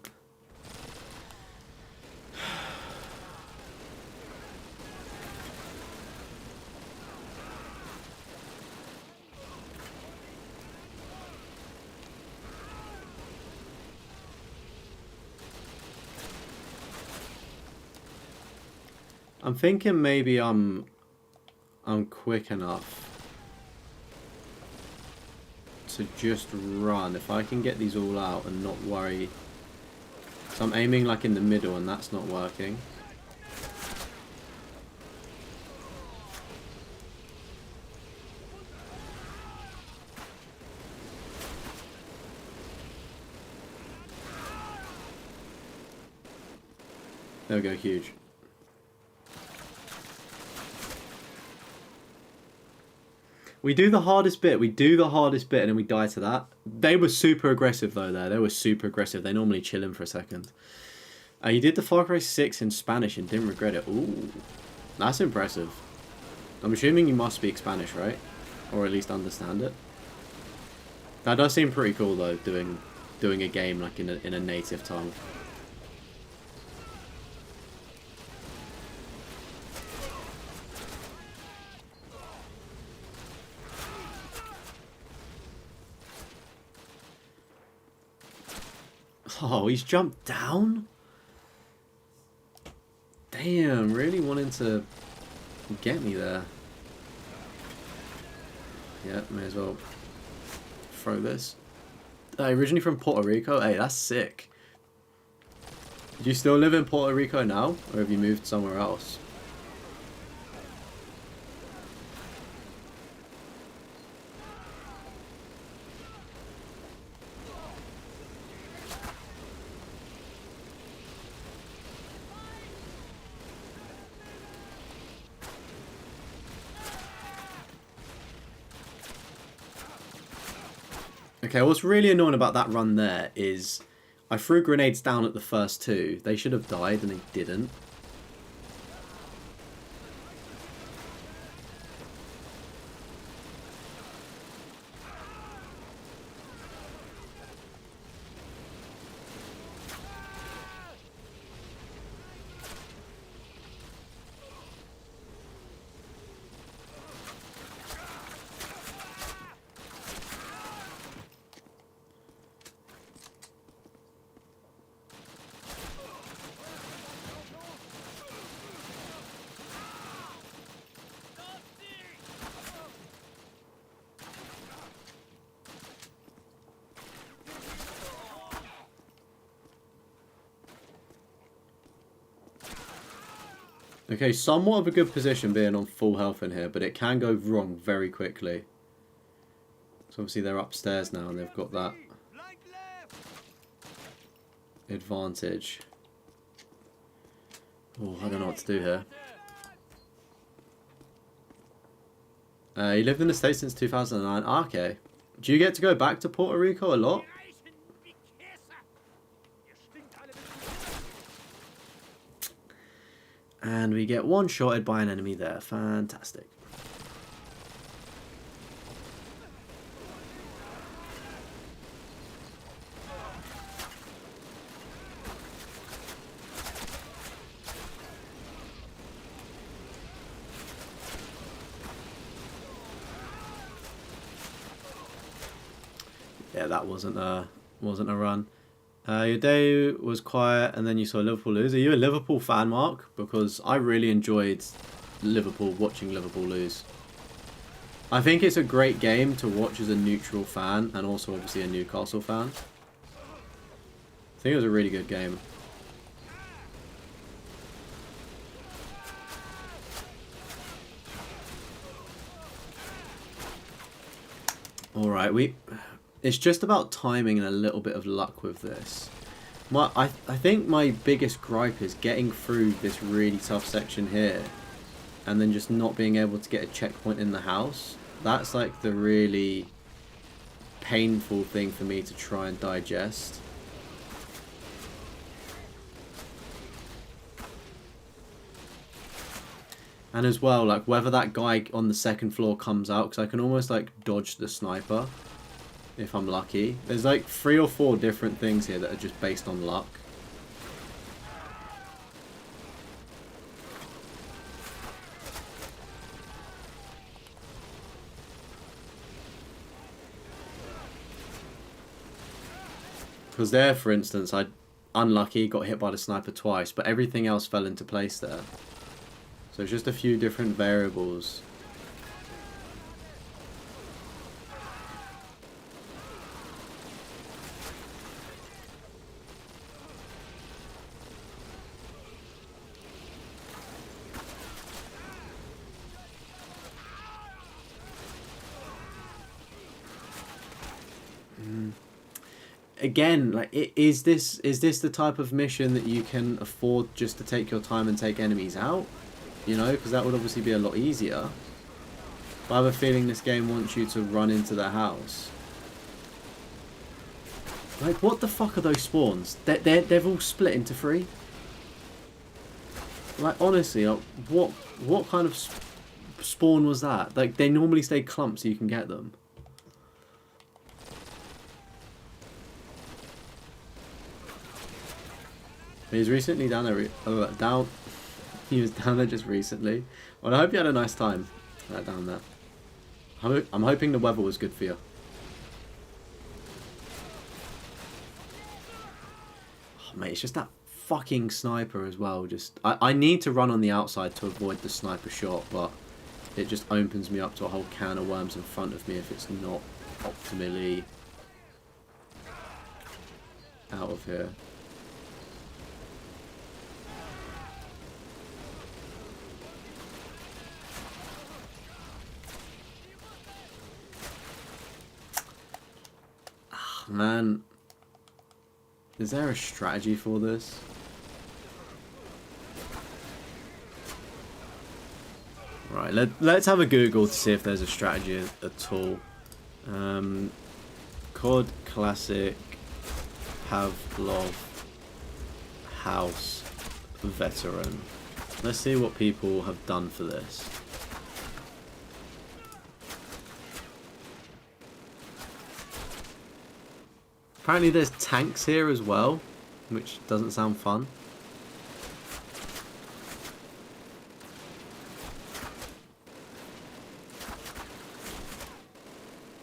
I'm thinking maybe I'm quick enough to just run. If I can get these all out and not worry. So I'm aiming like in the middle and that's not working. There we go, huge. We do the hardest bit, and then we die to that. They were super aggressive though there. They were super aggressive. They normally chill in for a second. You did the Far Cry 6 in Spanish and didn't regret it. Ooh, that's impressive. I'm assuming you must speak Spanish, right? Or at least understand it. That does seem pretty cool though, doing a game like in a native tongue. Oh, he's jumped down? Damn, really wanting to get me there. Yeah, may as well throw this. Originally from Puerto Rico? Hey, that's sick. Do you still live in Puerto Rico now? Or have you moved somewhere else? Okay, what's really annoying about that run there is I threw grenades down at the first two. They should have died and they didn't. Okay, somewhat of a good position being on full health in here, but it can go wrong very quickly. So obviously they're upstairs now and they've got that advantage. Oh, I don't know what to do here. You lived in the States since 2009. Ah, okay. Do you get to go back to Puerto Rico a lot? And we get one-shotted by an enemy there. Fantastic. Yeah, that wasn't a run. Your day was quiet and then you saw Liverpool lose. Are you a Liverpool fan, Mark? Because I really enjoyed watching Liverpool lose. I think it's a great game to watch as a neutral fan and also obviously a Newcastle fan. I think it was a really good game. Alright, it's just about timing and a little bit of luck with this. I think my biggest gripe is getting through this really tough section here and then just not being able to get a checkpoint in the house. That's like the really painful thing for me to try and digest. And as well, like whether that guy on the second floor comes out, because I can almost like dodge the sniper. if I'm lucky. There's like 3 or 4 different things here that are just based on luck. Because there, for instance, I unlucky, got hit by the sniper twice, but everything else fell into place there. So it's just a few different variables. Again, like, is this the type of mission that you can afford just to take your time and take enemies out? You know, because that would obviously be a lot easier. But I have a feeling this game wants you to run into the house. Like, what the fuck are those spawns? They've all split into 3. Like, honestly, what kind of spawn was that? Like, they normally stay clumps so you can get them. He was recently down there. He was down there just recently. Well, I hope you had a nice time down there. I'm hoping the weather was good for you. Oh, mate, it's just that fucking sniper as well. Just I need to run on the outside to avoid the sniper shot, but it just opens me up to a whole can of worms in front of me if it's not optimally out of here. Man, is there a strategy for this? Right, let's have a Google to see if there's a strategy at all. COD Classic Pavlov House Veteran. Let's see what people have done for this. Apparently there's tanks here as well, which doesn't sound fun.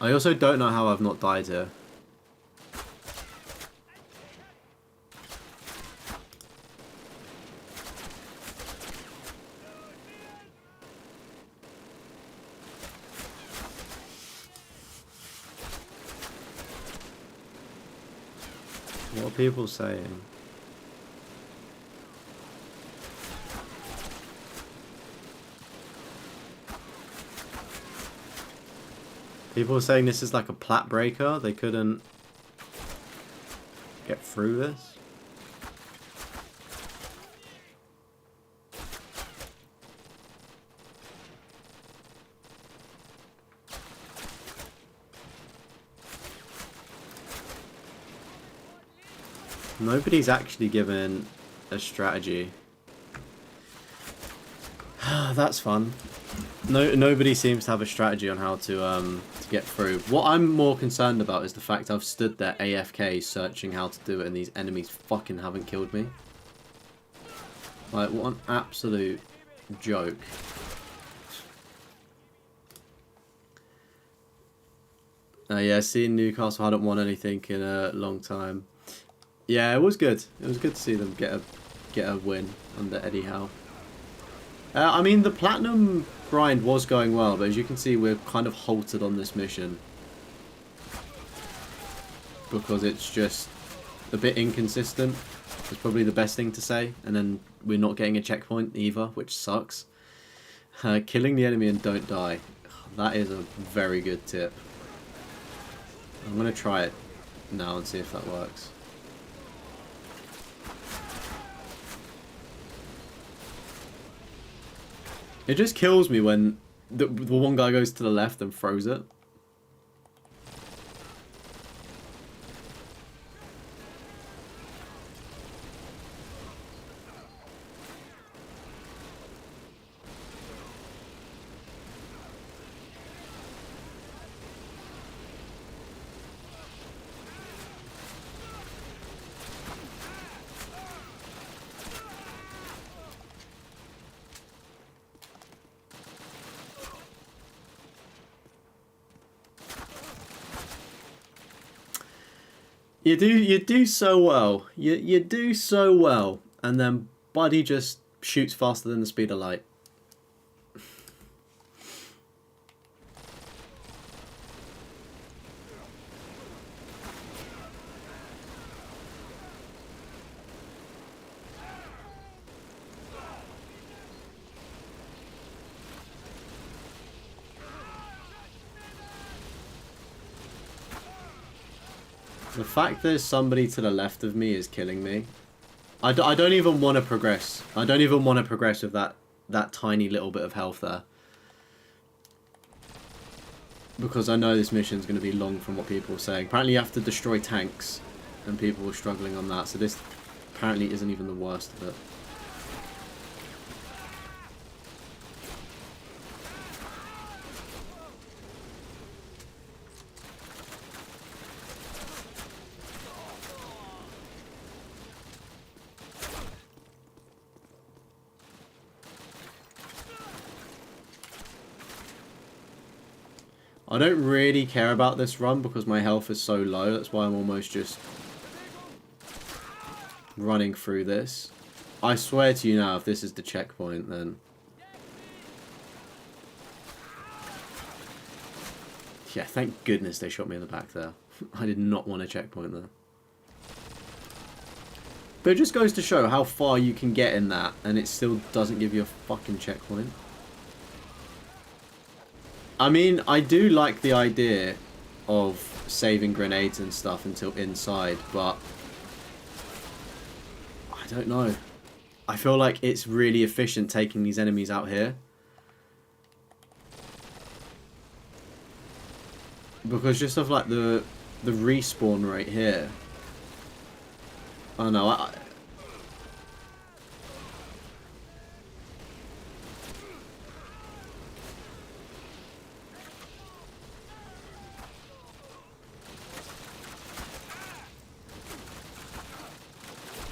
I also don't know how I've not died here. What are people saying? People are saying this is like a plat breaker. They couldn't get through this. Nobody's actually given a strategy. That's fun. Nobody seems to have a strategy on how to get through. What I'm more concerned about is the fact I've stood there AFK searching how to do it and these enemies fucking haven't killed me. Like, what an absolute joke. Yeah, seeing Newcastle hadn't won anything in a long time. Yeah, it was good. It was good to see them get a win under Eddie Howe. I mean, the platinum grind was going well, but as you can see, we're kind of halted on this mission because it's just a bit inconsistent. It's probably the best thing to say, and then we're not getting a checkpoint either, which sucks. Killing the enemy and don't die. That is a very good tip. I'm going to try it now and see if that works. It just kills me when the one guy goes to the left and throws it. You do so well. You do so well, and then Buddy just shoots faster than the speed of light. The fact there's somebody to the left of me is killing me. I don't even want to progress. I don't even want to progress with that tiny little bit of health there. Because I know this mission's going to be long from what people are saying. Apparently you have to destroy tanks, and people were struggling on that. So this apparently isn't even the worst of it. I don't really care about this run because my health is so low. That's why I'm almost just running through this. I swear to you now, if this is the checkpoint, then... Yeah, thank goodness they shot me in the back there. I did not want a checkpoint there. But it just goes to show how far you can get in that, and it still doesn't give you a fucking checkpoint. I mean, I do like the idea of saving grenades and stuff until inside, but I don't know. I feel like it's really efficient taking these enemies out here. Because just of like the respawn rate here. I don't know.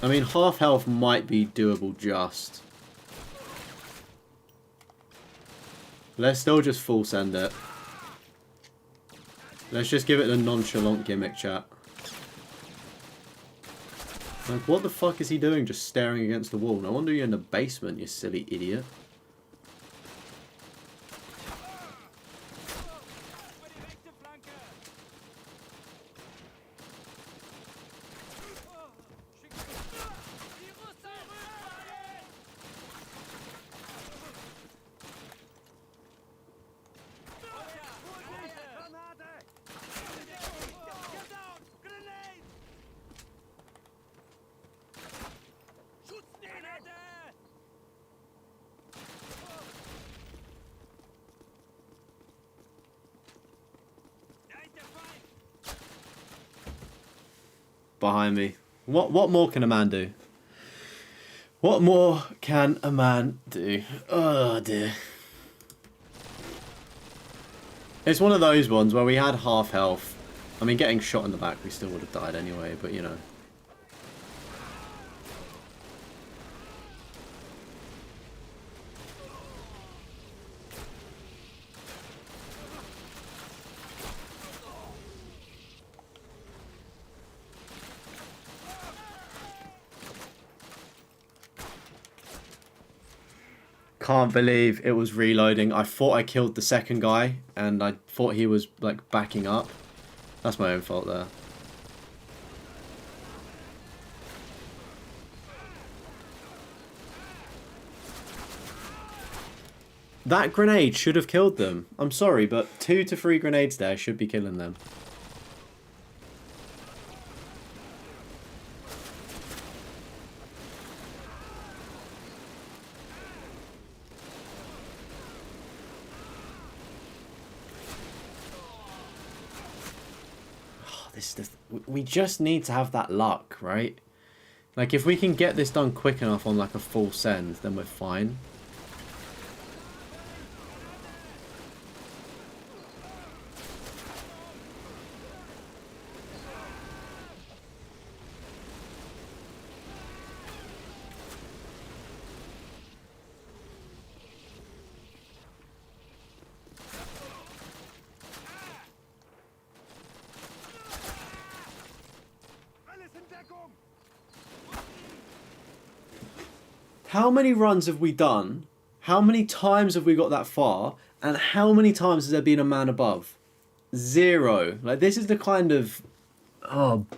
I mean, half health might be doable just. Let's still just full send it. Let's just give it a nonchalant gimmick, chat. Like, what the fuck is he doing just staring against the wall? No wonder you're in the basement, you silly idiot. Behind me. What more can a man do? What more can a man do? Oh dear. It's one of those ones where we had half health. I mean, getting shot in the back, we still would have died anyway, but you know. Can't believe it was reloading. I thought I killed the second guy, and I thought he was, like, backing up. That's my own fault there. That grenade should have killed them. I'm sorry, but 2 to 3 grenades there should be killing them. We just need to have that luck, right? Like, if we can get this done quick enough on, like, a full send, then we're fine. How many runs have we done? How many times have we got that far? And how many times has there been a man above? 0. Like, this is the kind of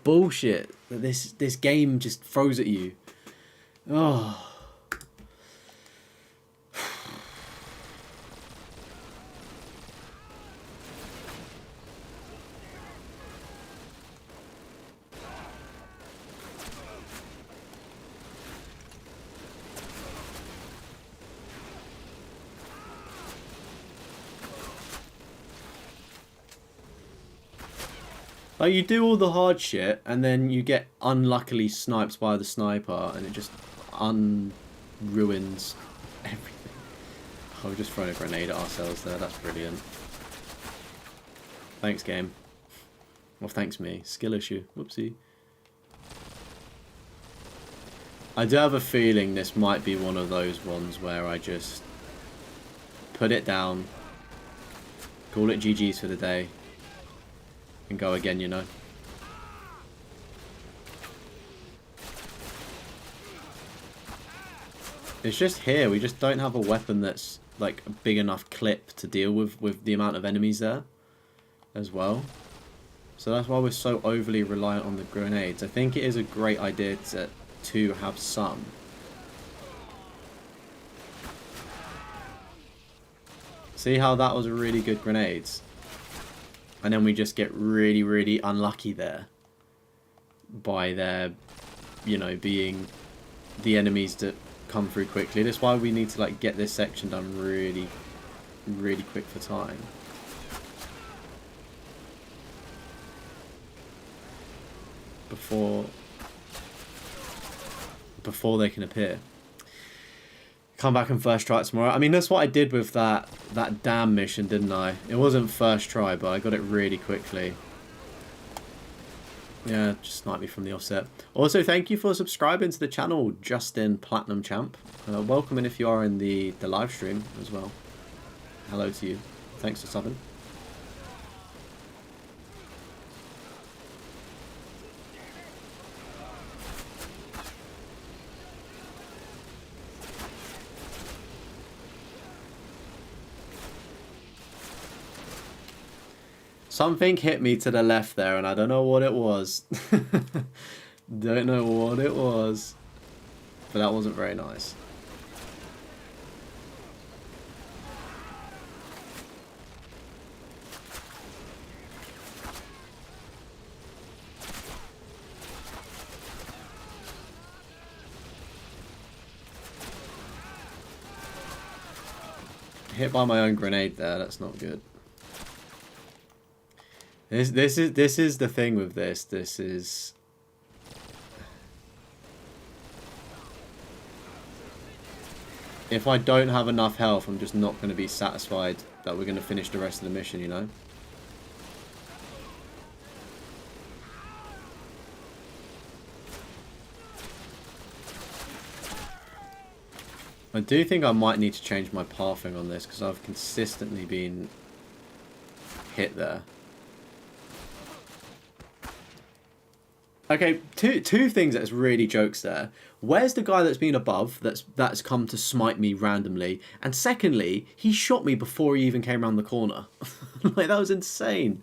bullshit that this game just throws at you. Oh. Like, you do all the hard shit, and then you get unluckily sniped by the sniper, and it just ruins everything. Oh, we're just throwing a grenade at ourselves there. That's brilliant. Thanks, game. Well, thanks me. Skill issue. Whoopsie. I do have a feeling this might be one of those ones where I just put it down, call it GG's for the day, and go again, you know. It's just here, we just don't have a weapon that's like a big enough clip to deal with the amount of enemies there as well. So that's why we're so overly reliant on the grenades. I think it is a great idea to have some. See how that was a really good grenades? And then we just get really, really unlucky there by their, you know, being the enemies that come through quickly. That's why we need to like get this section done really, really quick for time. Before they can appear. Come back and first try it tomorrow. I mean, that's what I did with that damn mission, didn't I? It wasn't first try, but I got it really quickly. Yeah, just sniped me from the offset. Also, thank you for subscribing to the channel, Justin Platinum Champ. Welcome in if you are in the live stream as well. Hello to you. Thanks for subbing. Something hit me to the left there, and I don't know what it was. Don't know what it was. But that wasn't very nice. Hit by my own grenade there, that's not good. This is the thing with this. This is if I don't have enough health, I'm just not going to be satisfied that we're going to finish the rest of the mission, you know? I do think I might need to change my pathing on this because I've consistently been hit there. Okay, two things that's really jokes there. Where's the guy that's been above that's come to smite me randomly? And secondly, he shot me before he even came around the corner. Like, that was insane.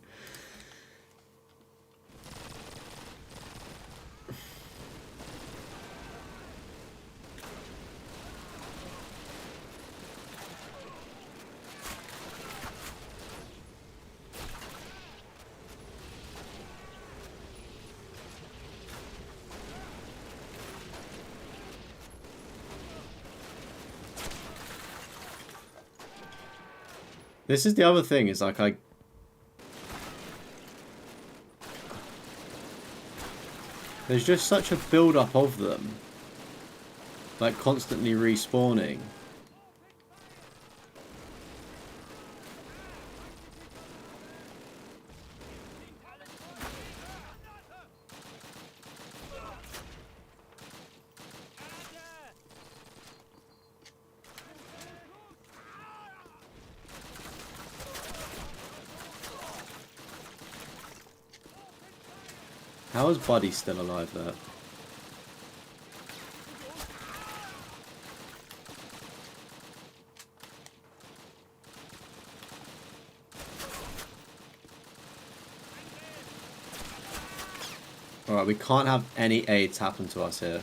This is the other thing, is like there's just such a build-up of them. Like, constantly respawning. How is Buddy still alive there? Alright, we can't have any aids happen to us here.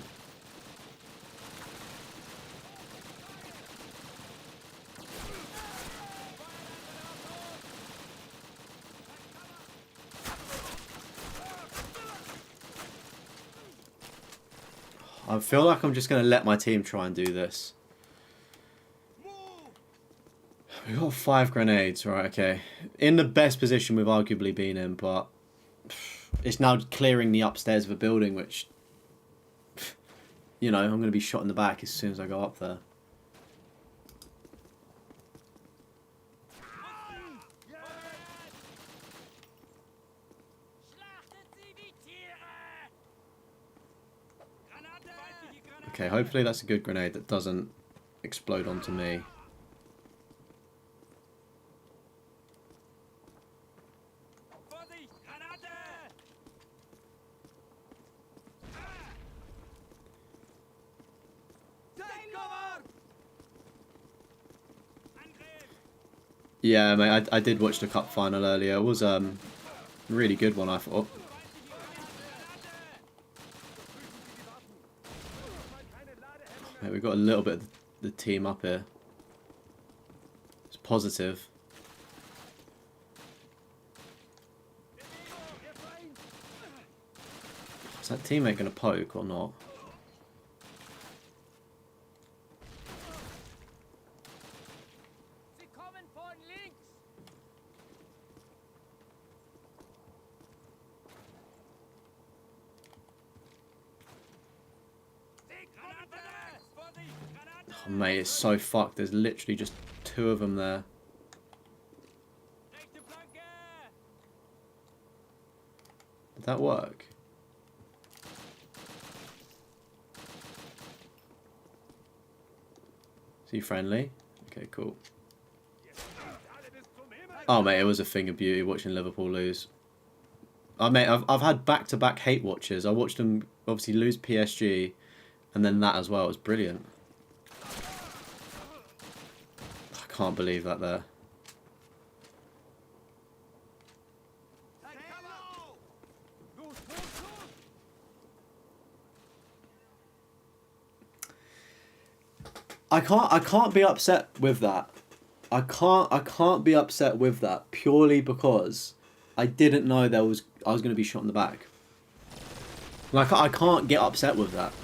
I feel like I'm just going to let my team try and do this. We've got 5 grenades, right, okay. In the best position we've arguably been in, but it's now clearing the upstairs of a building, which, you know, I'm going to be shot in the back as soon as I go up there. Okay, hopefully that's a good grenade that doesn't explode onto me. Yeah, mate, I did watch the cup final earlier. It was a really good one, I thought. Mate, we've got a little bit of the team up here. It's positive. Is that teammate going to poke or not? Oh, mate, it's so fucked. There's literally just 2 of them there. Did that work? Is he friendly? Okay, cool. Oh, mate, it was a thing of beauty watching Liverpool lose. Oh, mate, I've had back-to-back hate watches. I watched them obviously lose PSG, and then that as well. It was brilliant. I can't believe that there. I can't be upset with that. I can't be upset with that purely because I didn't know I was going to be shot in the back. Like, I can't get upset with that.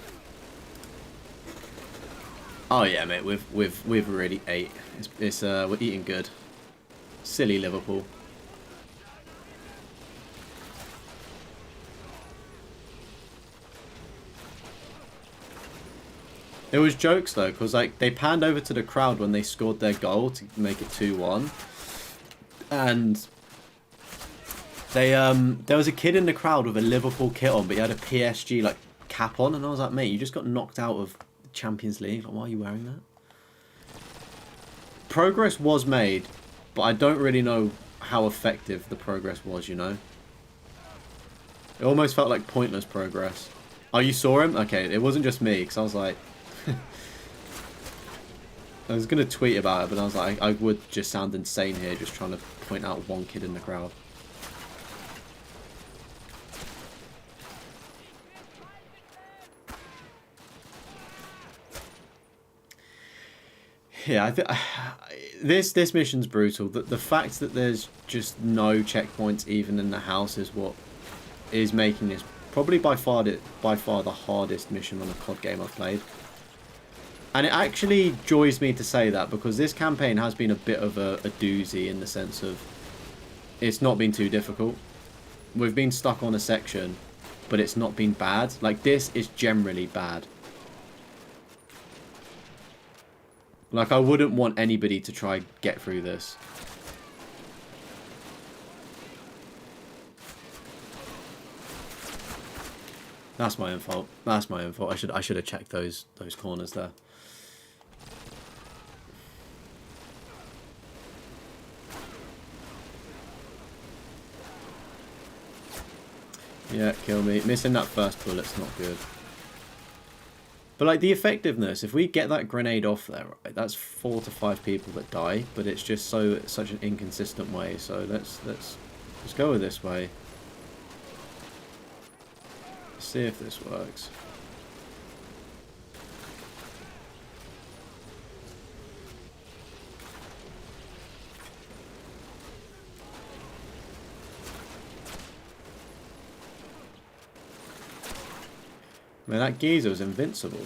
Oh yeah, mate, we've already ate. It's we're eating good. Silly Liverpool. It was jokes though, because like they panned over to the crowd when they scored their goal to make it 2-1, and they there was a kid in the crowd with a Liverpool kit on, but he had a PSG like cap on, and I was like, mate, you just got knocked out of Champions League. Like, why are you wearing that? Progress was made, but I don't really know how effective the progress was, you know? It almost felt like pointless progress. Oh, you saw him? Okay, it wasn't just me, because I was like... I was going to tweet about it, but I was like, I would just sound insane here, just trying to point out one kid in the crowd. Yeah, this mission's brutal. The fact that there's just no checkpoints even in the house is what is making this probably by far the hardest mission on a COD game I've played. And it actually joys me to say that, because this campaign has been a bit of a doozy in the sense of it's not been too difficult. We've been stuck on a section, but it's not been bad. Like, this is generally bad. Like, I wouldn't want anybody to try get through this. That's my own fault. That's my own fault. I should have checked those corners there. Yeah, kill me. Missing that first bullet's not good. But like the effectiveness, if we get that grenade off there, right, that's 4 to 5 people that die, but it's just such an inconsistent way. So let's go with this way. see if this works. Man, that geezer was invincible.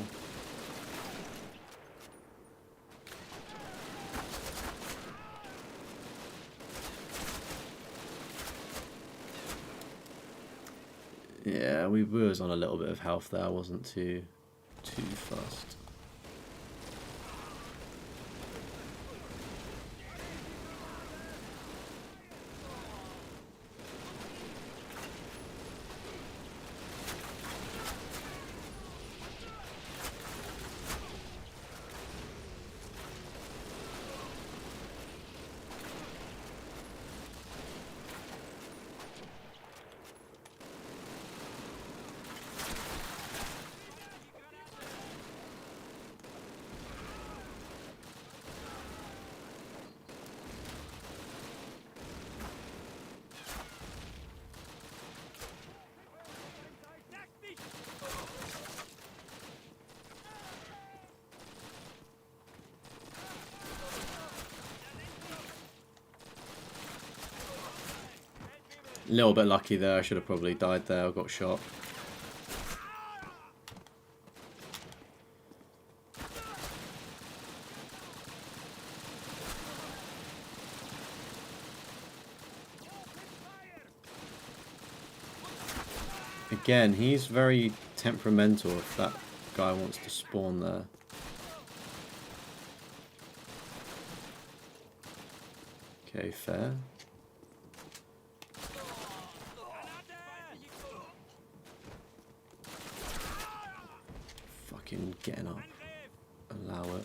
Yeah, we was on a little bit of health there. I wasn't too fussed. A little bit lucky there. I should have probably died there or got shot. Again, he's very temperamental if that guy wants to spawn there. Okay, fair. Fucking getting up. Allow it.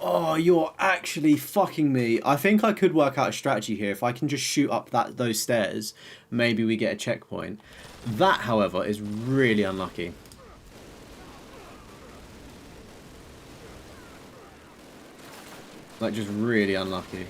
Oh, you're actually fucking me. I think I could work out a strategy here. If I can just shoot up those stairs, maybe we get a checkpoint. That, however, is really unlucky. Like, just really unlucky.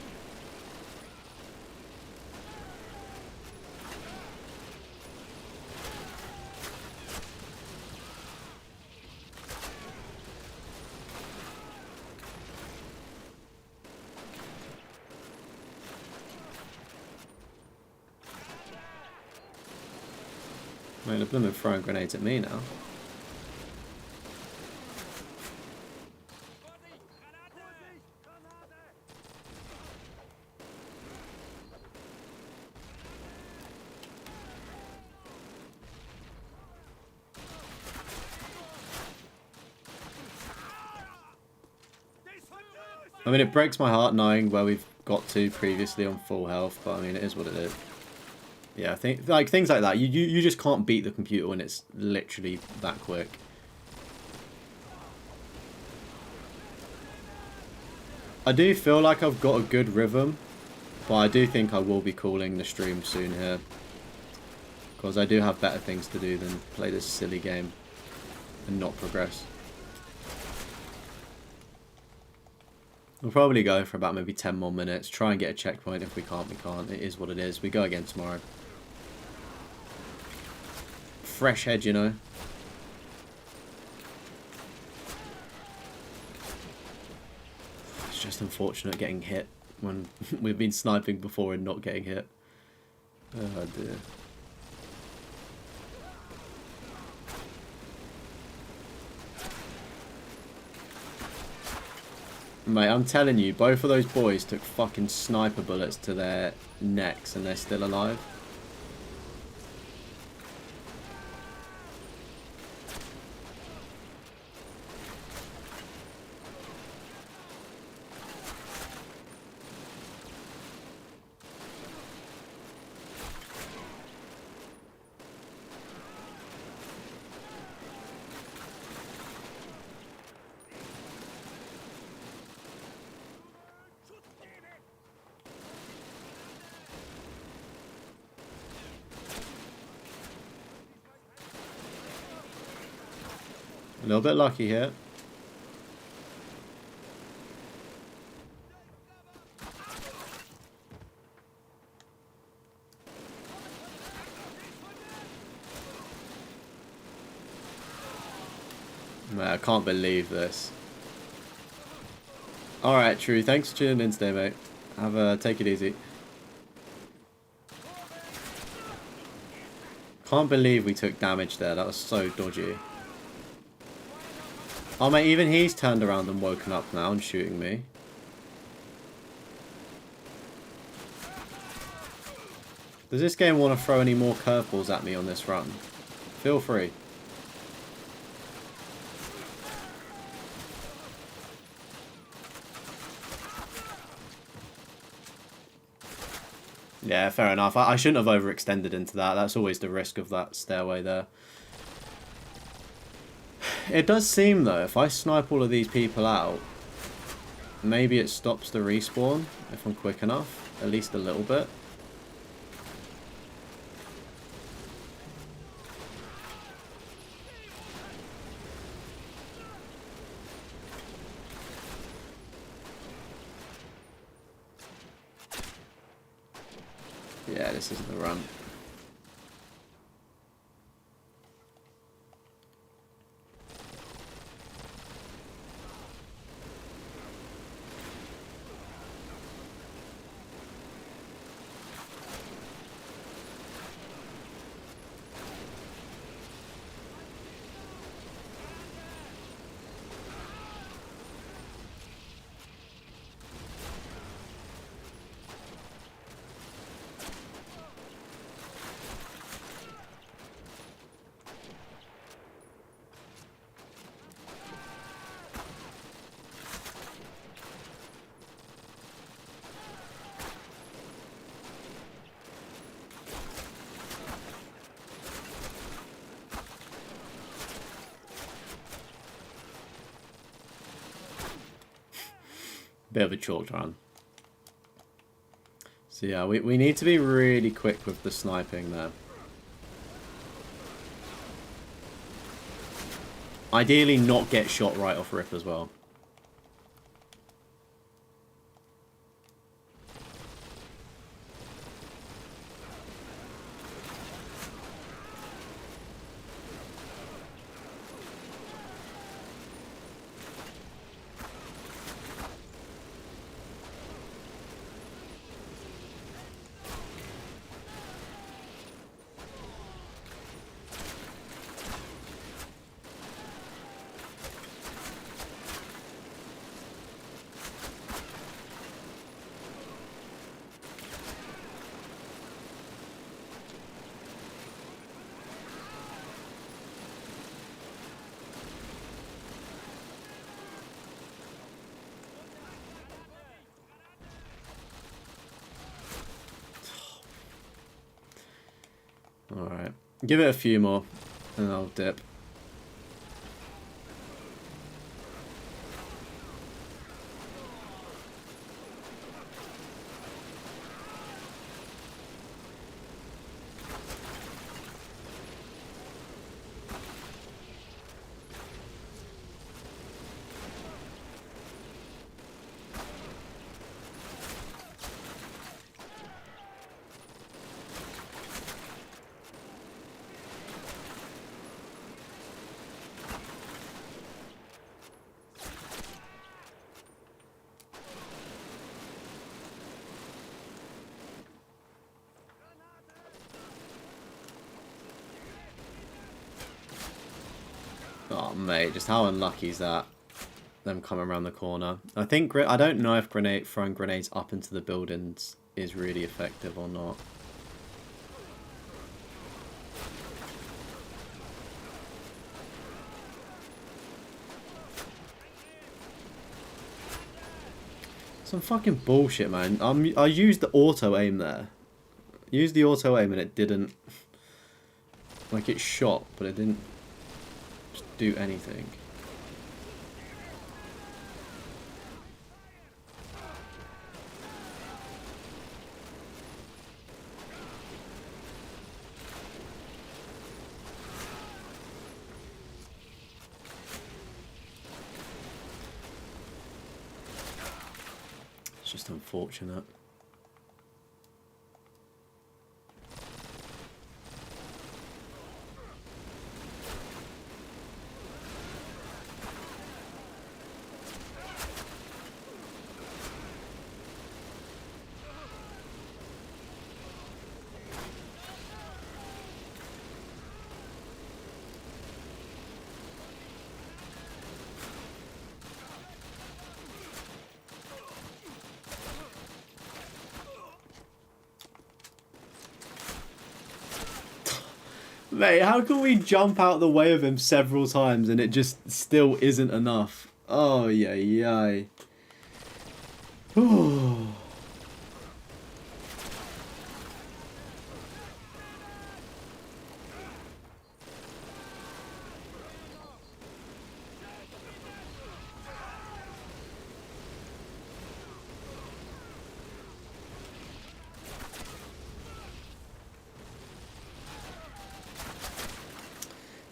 Man, the blooming throwing grenades at me now. I mean, it breaks my heart knowing where we've got to previously on full health, but I mean, it is what it is. Yeah, I think like things like that. You just can't beat the computer when it's literally that quick. I do feel like I've got a good rhythm, but I do think I will be calling the stream soon here, because I do have better things to do than play this silly game and not progress. We'll probably go for about maybe 10 more minutes, try and get a checkpoint. If we can't, we can't. It is what it is. We go again tomorrow. Fresh head, you know. It's just unfortunate getting hit when we've been sniping before and not getting hit. Oh dear. Mate, I'm telling you, both of those boys took fucking sniper bullets to their necks and they're still alive. A little bit lucky here. Man, I can't believe this. Alright, True. Thanks for tuning in today, mate. Take it easy. Can't believe we took damage there. That was so dodgy. Oh, mate, even he's turned around and woken up now and shooting me. Does this game want to throw any more curveballs at me on this run? Feel free. Yeah, fair enough. I shouldn't have overextended into that. That's always the risk of that stairway there. It does seem, though, if I snipe all of these people out, maybe it stops the respawn if I'm quick enough. At least a little bit. Yeah, this isn't the run. Bit of a chalk run. So yeah, we need to be really quick with the sniping there. Ideally not get shot right off rip as well. Alright. Give it a few more and I'll dip. Oh mate, just how unlucky is that? Them coming around the corner. I don't know if throwing grenades up into the buildings is really effective or not. Some fucking bullshit, man. I used the auto aim there. Used the auto aim and it didn't. Like it shot, but it didn't do anything. It's just unfortunate. Mate, how can we jump out the way of him several times and it just still isn't enough? Oh, yeah, yeah.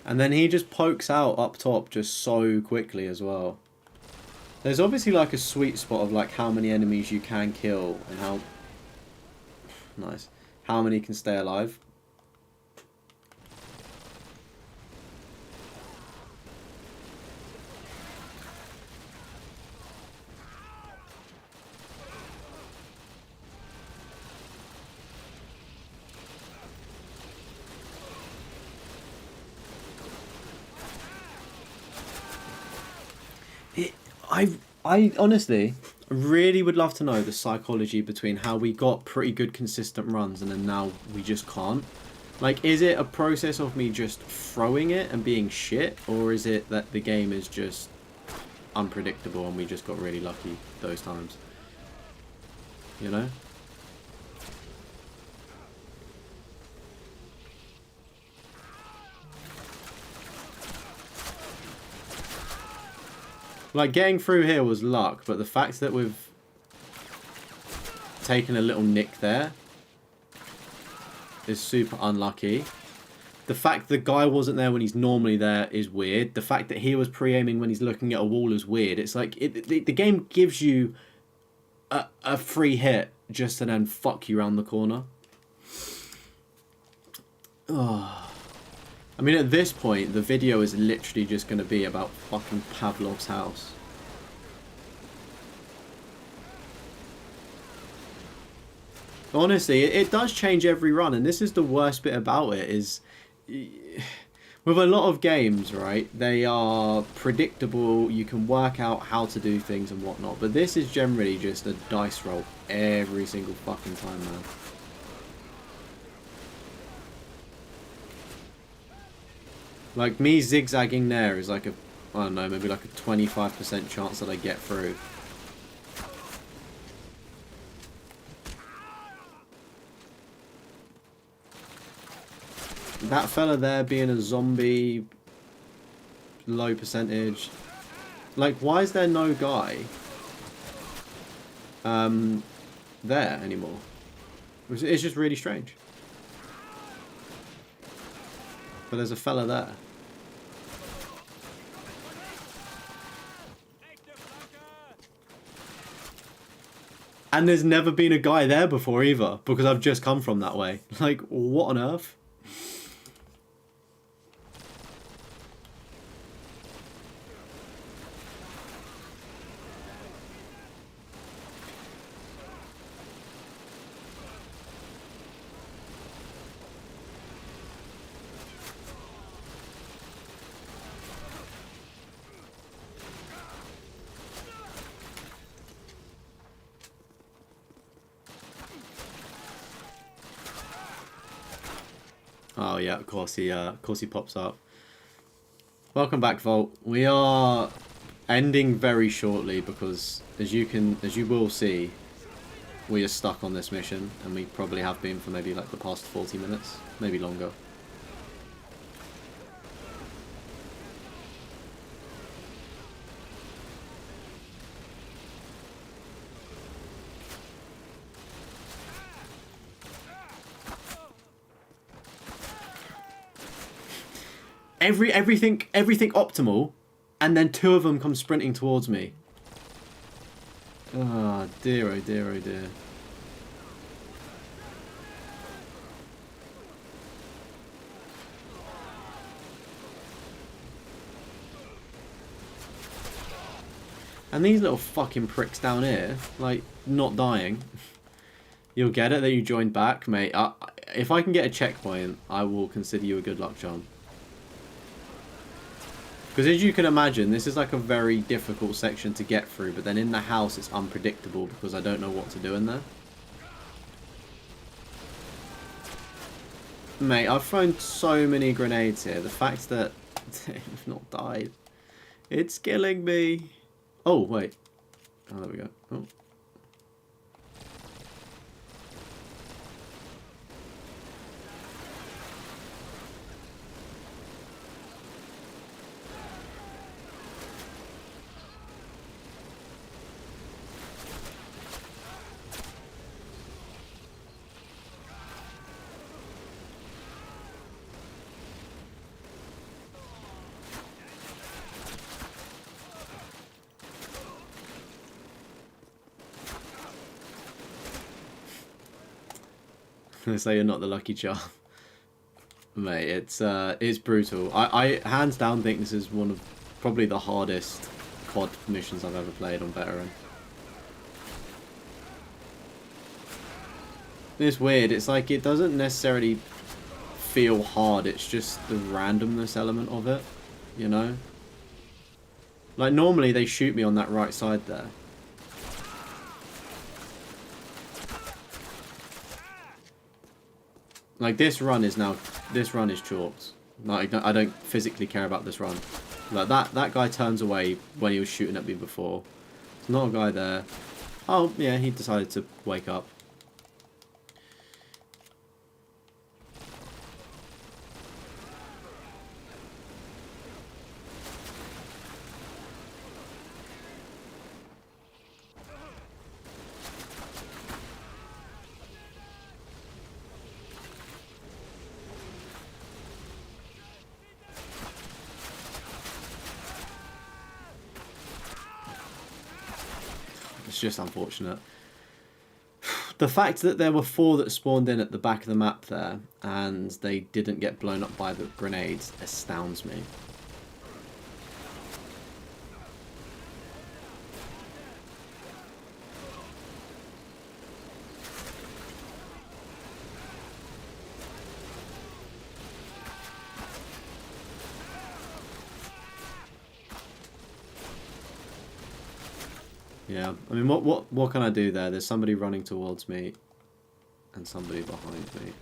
And then he just pokes out up top just so quickly as well. There's obviously like a sweet spot of like how many enemies you can kill and how... Nice. How many can stay alive. I honestly really would love to know the psychology between how we got pretty good consistent runs and then now we just can't. Like, is it a process of me just throwing it and being shit, or is it that the game is just unpredictable and we just got really lucky those times? You know? Like, getting through here was luck, but the fact that we've taken a little nick there is super unlucky. The fact the guy wasn't there when he's normally there is weird. The fact that he was pre-aiming when he's looking at a wall is weird. It's like, the game gives you a free hit just to then fuck you around the corner. Oh. I mean, at this point, the video is literally just going to be about fucking Pavlov's house. Honestly, it does change every run, and this is the worst bit about it, is... With a lot of games, right, they are predictable, you can work out how to do things and whatnot, but this is generally just a dice roll every single fucking time, man. Like, me zigzagging there is like a, I don't know, maybe like a 25% chance that I get through. That fella there being a zombie, low percentage. Like, why is there no guy there anymore? It's just really strange. But there's a fella there. And there's never been a guy there before either, because I've just come from that way. Like, what on earth? Oh yeah, of course he pops up. Welcome back, Volt. We are ending very shortly because, as you will see, we are stuck on this mission, and we probably have been for maybe like the past 40 minutes, maybe longer. Everything optimal, and then two of them come sprinting towards me. Oh dear, oh dear, oh dear. And these little fucking pricks down here, like, not dying. You'll get it that you joined back, mate. If I can get a checkpoint, I will consider you a good luck charm. Because as you can imagine, this is like a very difficult section to get through, but then in the house it's unpredictable because I don't know what to do in there. Mate, I've thrown so many grenades here. The fact that they've not died, it's killing me. Oh, wait. Oh, there we go. Oh. So you're not the lucky charm. Mate, it's brutal. I hands down think this is one of probably the hardest COD missions I've ever played on Veteran. It's weird, it's like it doesn't necessarily feel hard, it's just the randomness element of it, you know? Like normally they shoot me on that right side there. Like this run is chalked. Like I don't physically care about this run. Like that guy turns away when he was shooting at me before. There's not a guy there. Oh yeah, he decided to wake up. It's just unfortunate. The fact that there were 4 that spawned in at the back of the map there and they didn't get blown up by the grenades astounds me. Yeah, I mean, what can I do there? There's somebody running towards me and somebody behind me.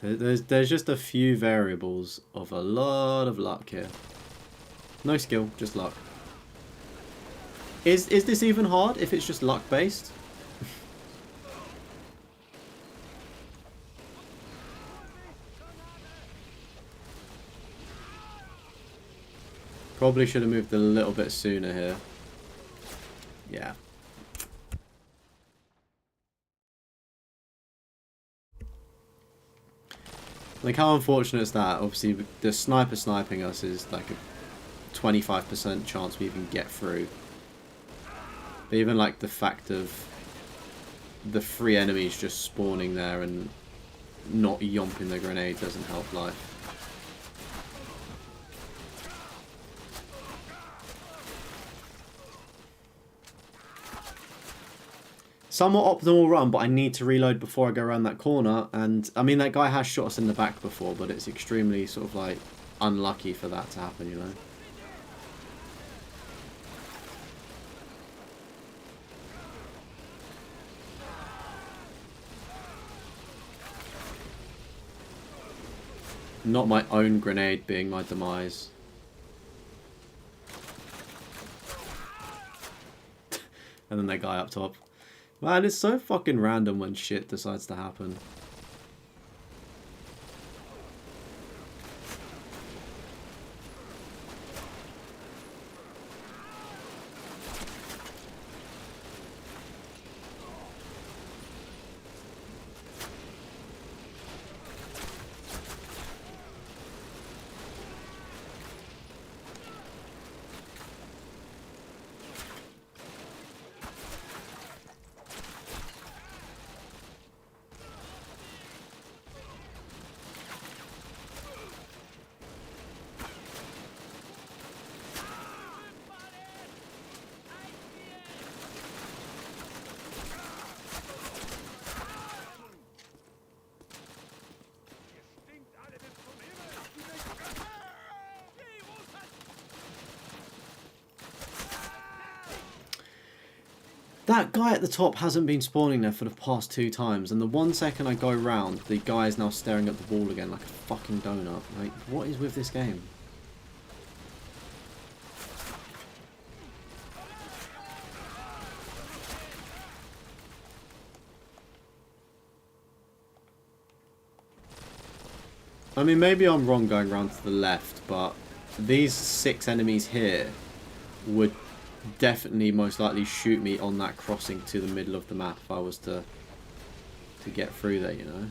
There's just a few variables of a lot of luck here. No skill, just luck. Is this even hard if it's just luck based? Probably should have moved a little bit sooner here. Yeah. Like how unfortunate is that? Obviously the sniper sniping us is like a 25% chance we even get through. But even like the fact of the 3 enemies just spawning there and not yomping the grenade doesn't help life. Somewhat optimal run, but I need to reload before I go around that corner. And I mean, that guy has shot us in the back before, but it's extremely sort of like unlucky for that to happen, you know? Not my own grenade being my demise. And then that guy up top. Man, it's so fucking random when shit decides to happen. That guy at the top hasn't been spawning there for the past 2 times, and the 1 second I go round, the guy is now staring at the wall again like a fucking donut. Like, what is with this game? I mean, maybe I'm wrong going round to the left, but these 6 enemies here would definitely most likely shoot me on that crossing to the middle of the map if I was to get through there, you know?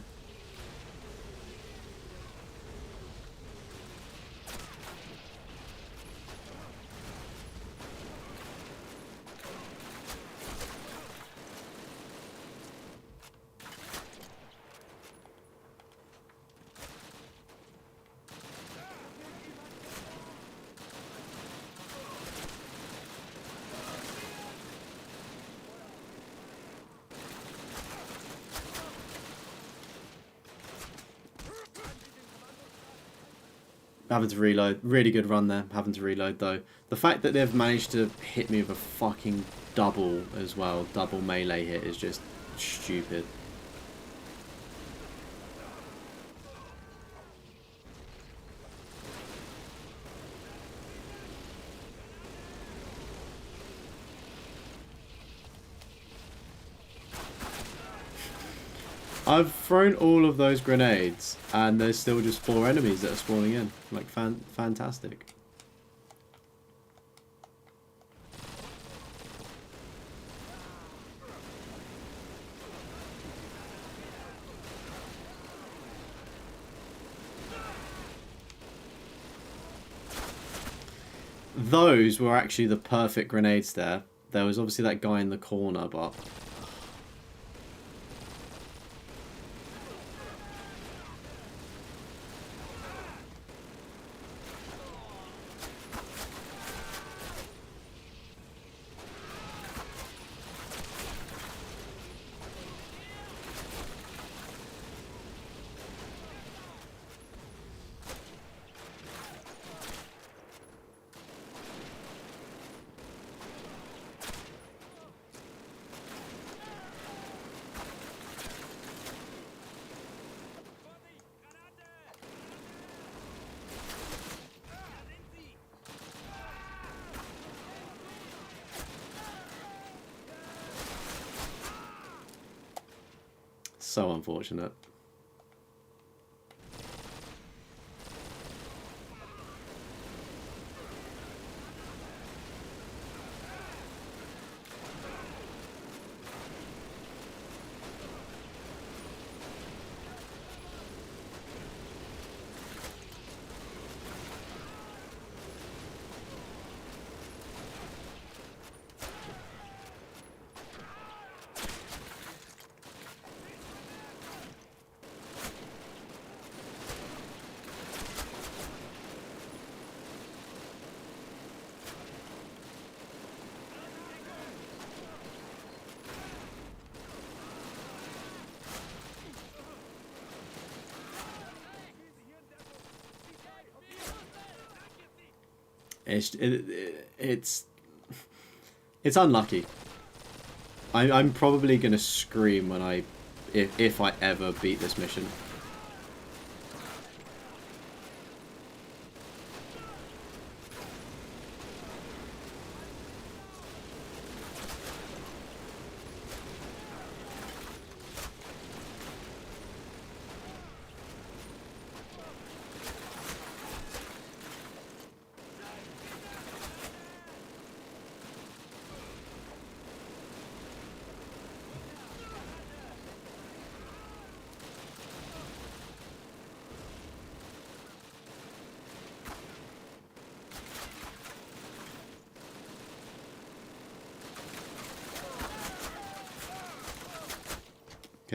Having to reload. Really good run there. Having to reload though. The fact that they've managed to hit me with a fucking double as well, double melee hit, is just stupid. I've thrown all of those grenades, and there's still just 4 enemies that are spawning in. Like, fantastic. Those were actually the perfect grenades there. There was obviously that guy in the corner, but... so unfortunate. It's unlucky. I'm probably gonna scream when if I ever beat this mission.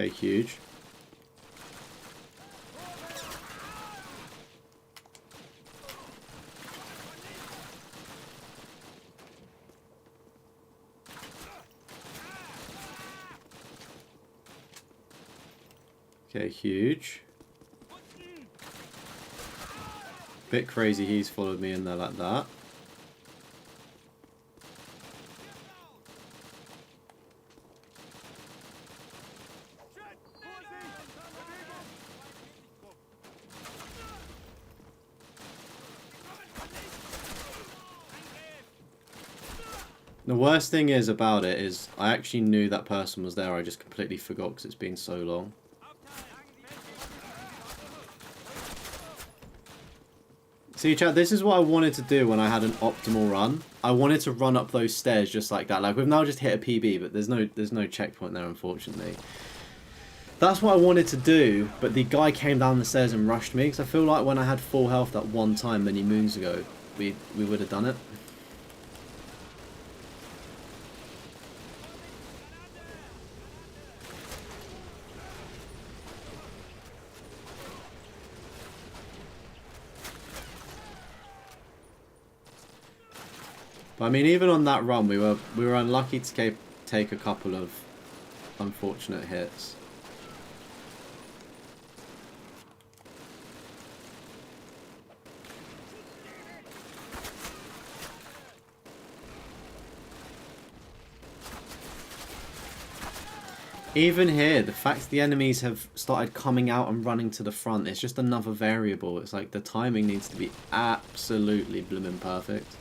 Okay, huge. Okay, huge. Bit crazy he's followed me in there like that. The worst thing is about it is I actually knew that person was there. I just completely forgot because it's been so long. See, chat, this is what I wanted to do when I had an optimal run. I wanted to run up those stairs just like that. Like, we've now just hit a PB, but there's no checkpoint there, unfortunately. That's what I wanted to do, but the guy came down the stairs and rushed me, because I feel like when I had full health that one time many moons ago, we would have done it. But I mean, even on that run, we were unlucky to take a couple of unfortunate hits. Even here, the fact the enemies have started coming out and running to the front, it's just another variable. It's like the timing needs to be absolutely blooming perfect.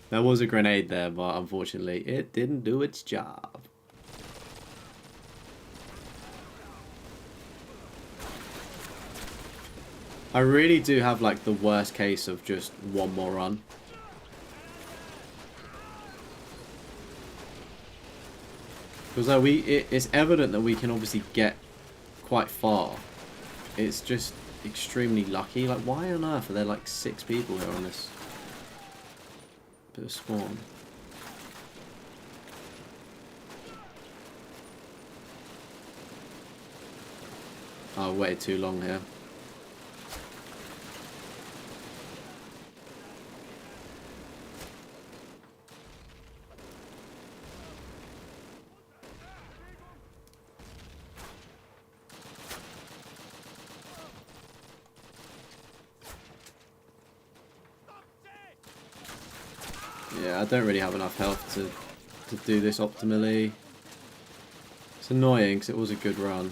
There was a grenade there, but unfortunately it didn't do its job. I really do have like the worst case of just one more run. Because like it's evident that we can obviously get quite far. It's just extremely lucky. Like, why on earth are there like 6 people here on this bit of spawn? Oh, I waited too long here. Yeah, I don't really have enough health to do this optimally. It's annoying because it was a good run.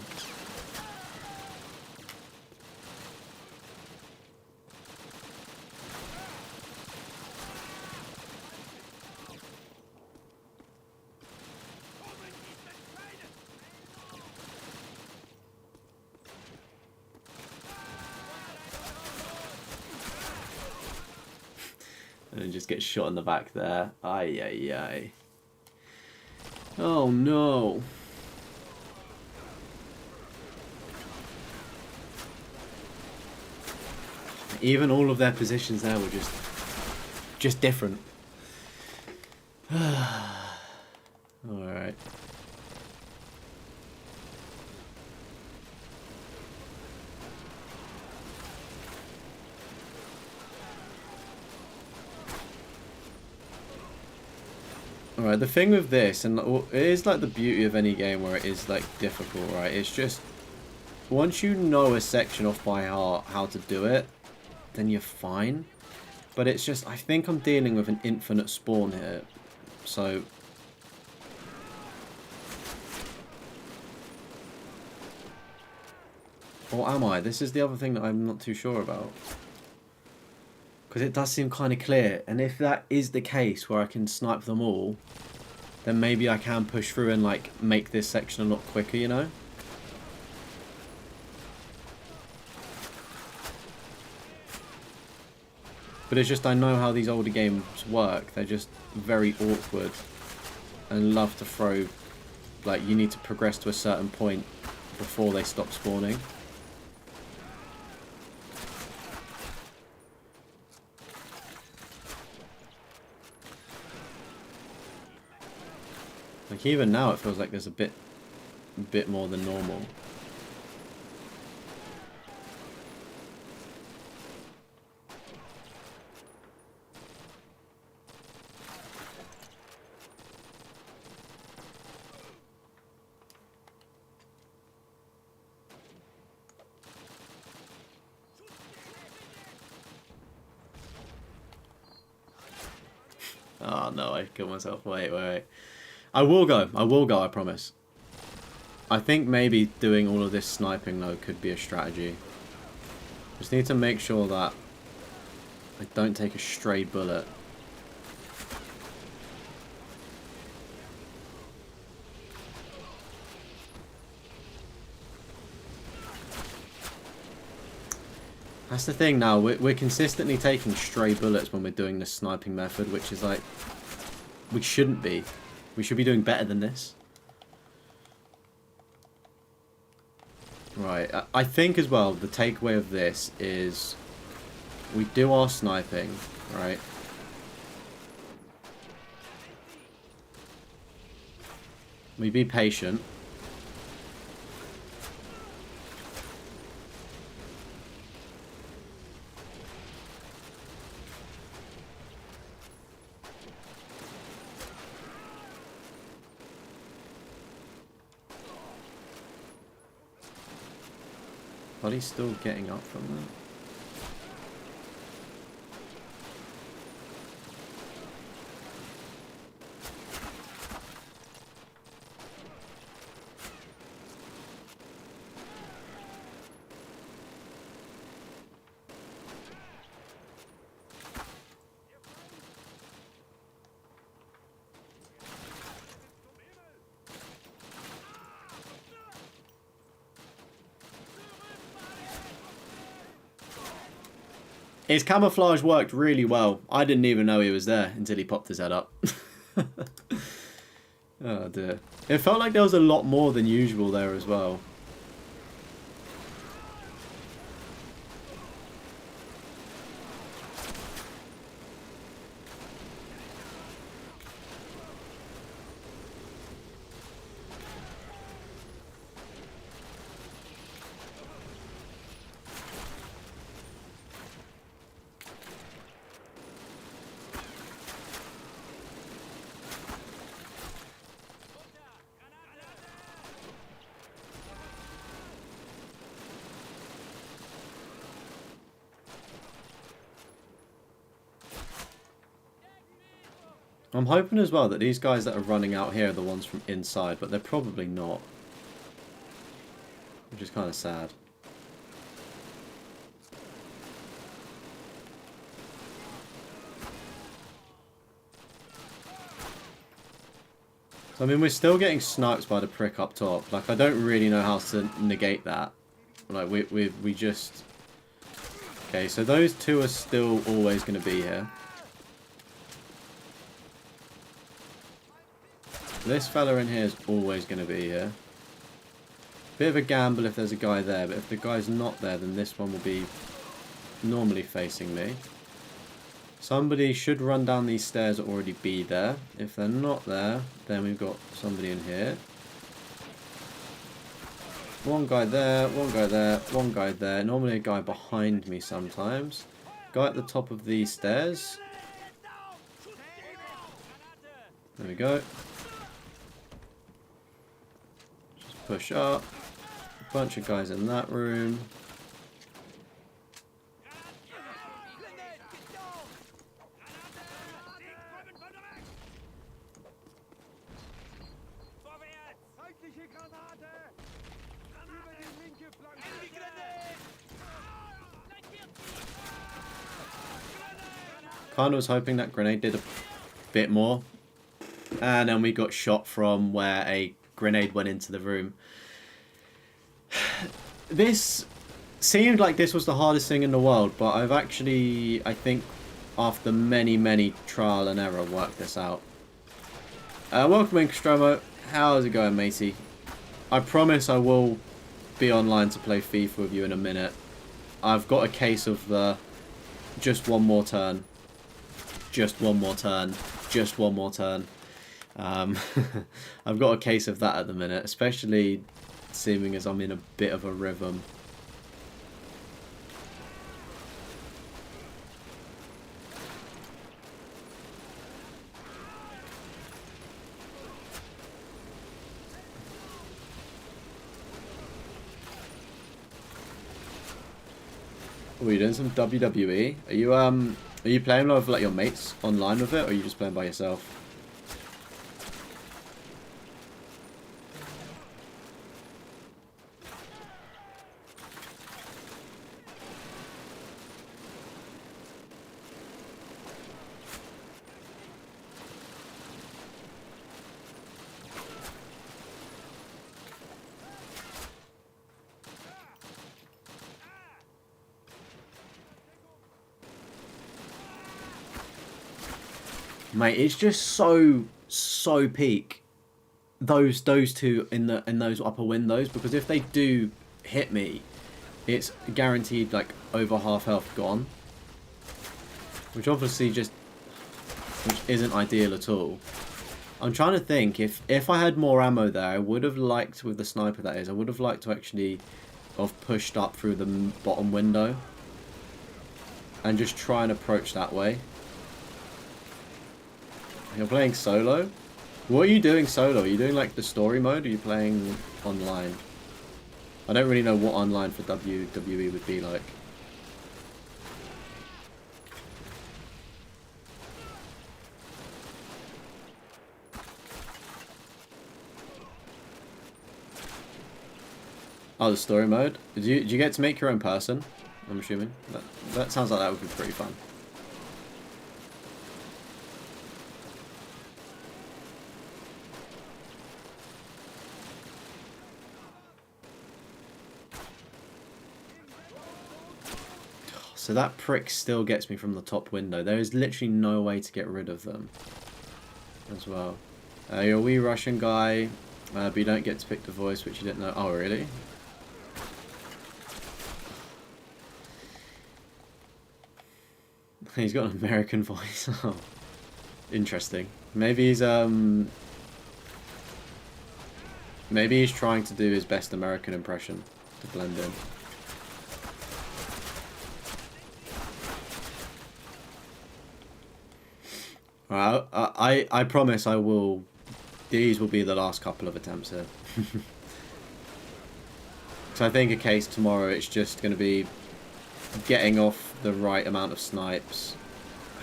And just get shot in the back there. Ay, ay, ay. Oh, no. Even all of their positions there were just different. Alright. Alright, the thing with this, and it is like the beauty of any game where it is like difficult, right? It's just, once you know a section off by heart how to do it, then you're fine. But it's just, I think I'm dealing with an infinite spawn here. So, or am I? This is the other thing that I'm not too sure about. Because it does seem kind of clear. And if that is the case where I can snipe them all, then maybe I can push through and like make this section a lot quicker, you know? But it's just, I know how these older games work. They're just very awkward and love to throw, like, you need to progress to a certain point before they stop spawning. Like, even now it feels like there's a bit more than normal. Oh no, I killed myself. Wait. I will go, I promise. I think maybe doing all of this sniping though could be a strategy. Just need to make sure that I don't take a stray bullet. That's the thing now, we're consistently taking stray bullets when we're doing this sniping method, which is like, we shouldn't be. We should be doing better than this. Right, I think as well, the takeaway of this is we do our sniping, right? We be patient. But he's still getting up from that. His camouflage worked really well. I didn't even know he was there until he popped his head up. Oh dear. It felt like there was a lot more than usual there as well. I'm hoping as well that these guys that are running out here are the ones from inside, but they're probably not. Which is kind of sad. So, I mean, we're still getting sniped by the prick up top. Like, I don't really know how to negate that. Like, we just... Okay, so those two are still always going to be here. This fella in here is always going to be here. Bit of a gamble if there's a guy there, but if the guy's not there, then this one will be normally facing me. Somebody should run down these stairs or already be there. If they're not there, then we've got somebody in here. One guy there, one guy there, one guy there. Normally a guy behind me sometimes. Guy at the top of these stairs. There we go. Just push up. A bunch of guys in that room. Kind of was hoping that grenade did a bit more. And then we got shot from where a grenade went into the room. This seemed like this was the hardest thing in the world, but I've actually, I think, after many trial and error, worked this out. Welcome in, Castromo. How's it going, matey? I promise I will be online to play FIFA with you in a minute. I've got a case of just one more turn. Just one more turn. Just one more turn. I've got a case of that at the minute, especially seeming as I'm in a bit of a rhythm. Oh, you doing some WWE? Are you Are you playing with like your mates online with it, or are you just playing by yourself? Mate, it's just so peak. Those two in those upper windows, because if they do hit me, it's guaranteed like over half health gone, which obviously which isn't ideal at all. I'm trying to think if I had more ammo there, I would have liked, with the sniper that is, I would have liked to actually have pushed up through the bottom window and just try and approach that way. You're playing solo? What are you doing solo? Are you doing like the story mode, or are you playing online? I don't really know what online for WWE would be like. Oh, the story mode? Do you get to make your own person? I'm assuming. That sounds like that would be pretty fun. So that prick still gets me from the top window. There is literally no way to get rid of them as well. You're a wee Russian guy, but you don't get to pick the voice, which you didn't know. Oh, really? He's got an American voice. Oh, interesting. Maybe he's trying to do his best American impression to blend in. Alright, I promise I will. These will be the last couple of attempts here. So I think a case tomorrow, it's just going to be getting off the right amount of snipes,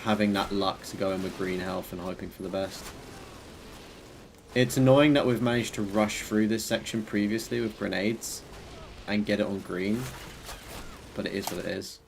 having that luck to go in with green health and hoping for the best. It's annoying that we've managed to rush through this section previously with grenades and get it on green, but it is what it is.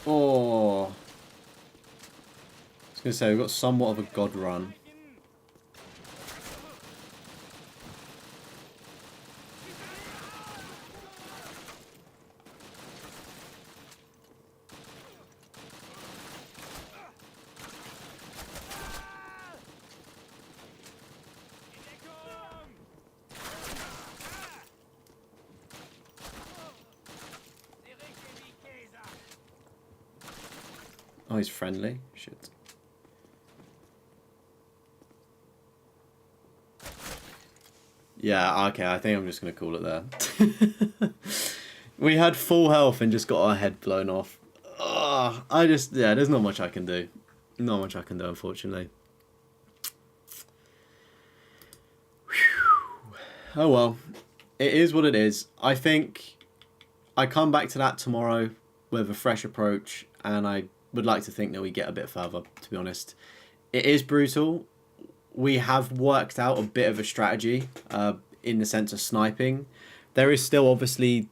Oh, I was gonna say we've got somewhat of a god run. Oh, he's friendly? Shit. Yeah, okay, I think I'm just going to call it there. We had full health and just got our head blown off. There's not much I can do. Not much I can do, unfortunately. Whew. Oh well, it is what it is. I think I come back to that tomorrow with a fresh approach, and I would like to think that we get a bit further, to be honest. It is brutal. We have worked out a bit of a strategy in the sense of sniping. There is still obviously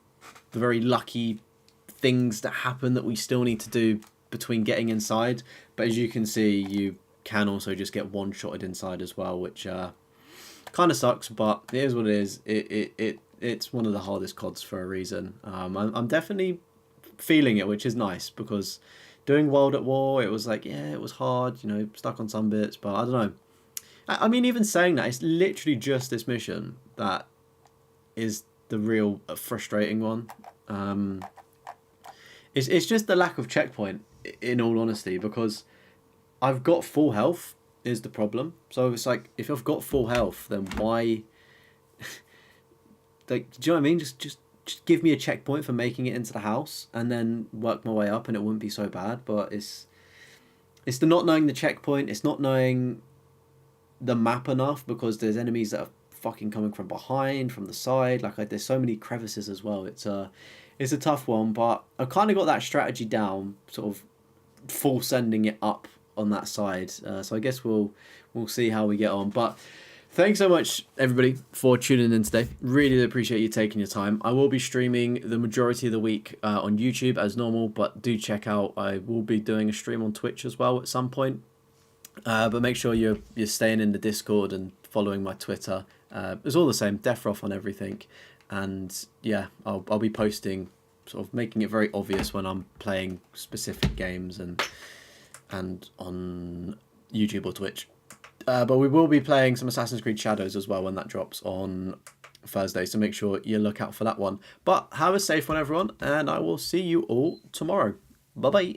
the very lucky things that happen that we still need to do between getting inside. But as you can see, you can also just get one-shotted inside as well, which kind of sucks, but it is what it is. It's one of the hardest CODs for a reason. I'm definitely feeling it, which is nice, because doing World at War, it was like, yeah, it was hard, you know, stuck on some bits, but I don't know. I mean, even saying that, it's literally just this mission that is the real frustrating one. It's just the lack of checkpoint, in all honesty, because I've got full health is the problem. So it's like, if I've got full health, then why... like, do you know what I mean? Just give me a checkpoint for making it into the house, and then work my way up, and it wouldn't be so bad. But it's the not knowing the checkpoint. It's not knowing the map enough, because there's enemies that are fucking coming from behind, from the side. Like, there's so many crevices as well. It's a tough one, but I kind of got that strategy down, sort of full sending it up on that side. So I guess we'll see how we get on. But thanks so much, everybody, for tuning in today. Really appreciate you taking your time. I will be streaming the majority of the week on YouTube as normal, but do check out, I will be doing a stream on Twitch as well at some point. But make sure you're staying in the Discord and following my Twitter. It's all the same, Deathroff on everything. And yeah, I'll be posting, sort of making it very obvious when I'm playing specific games and on YouTube or Twitch. But we will be playing some Assassin's Creed Shadows as well when that drops on Thursday, so make sure you look out for that one. But have a safe one, everyone, and I will see you all tomorrow. Bye-bye.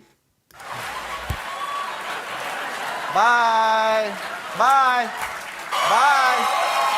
Bye. Bye. Bye.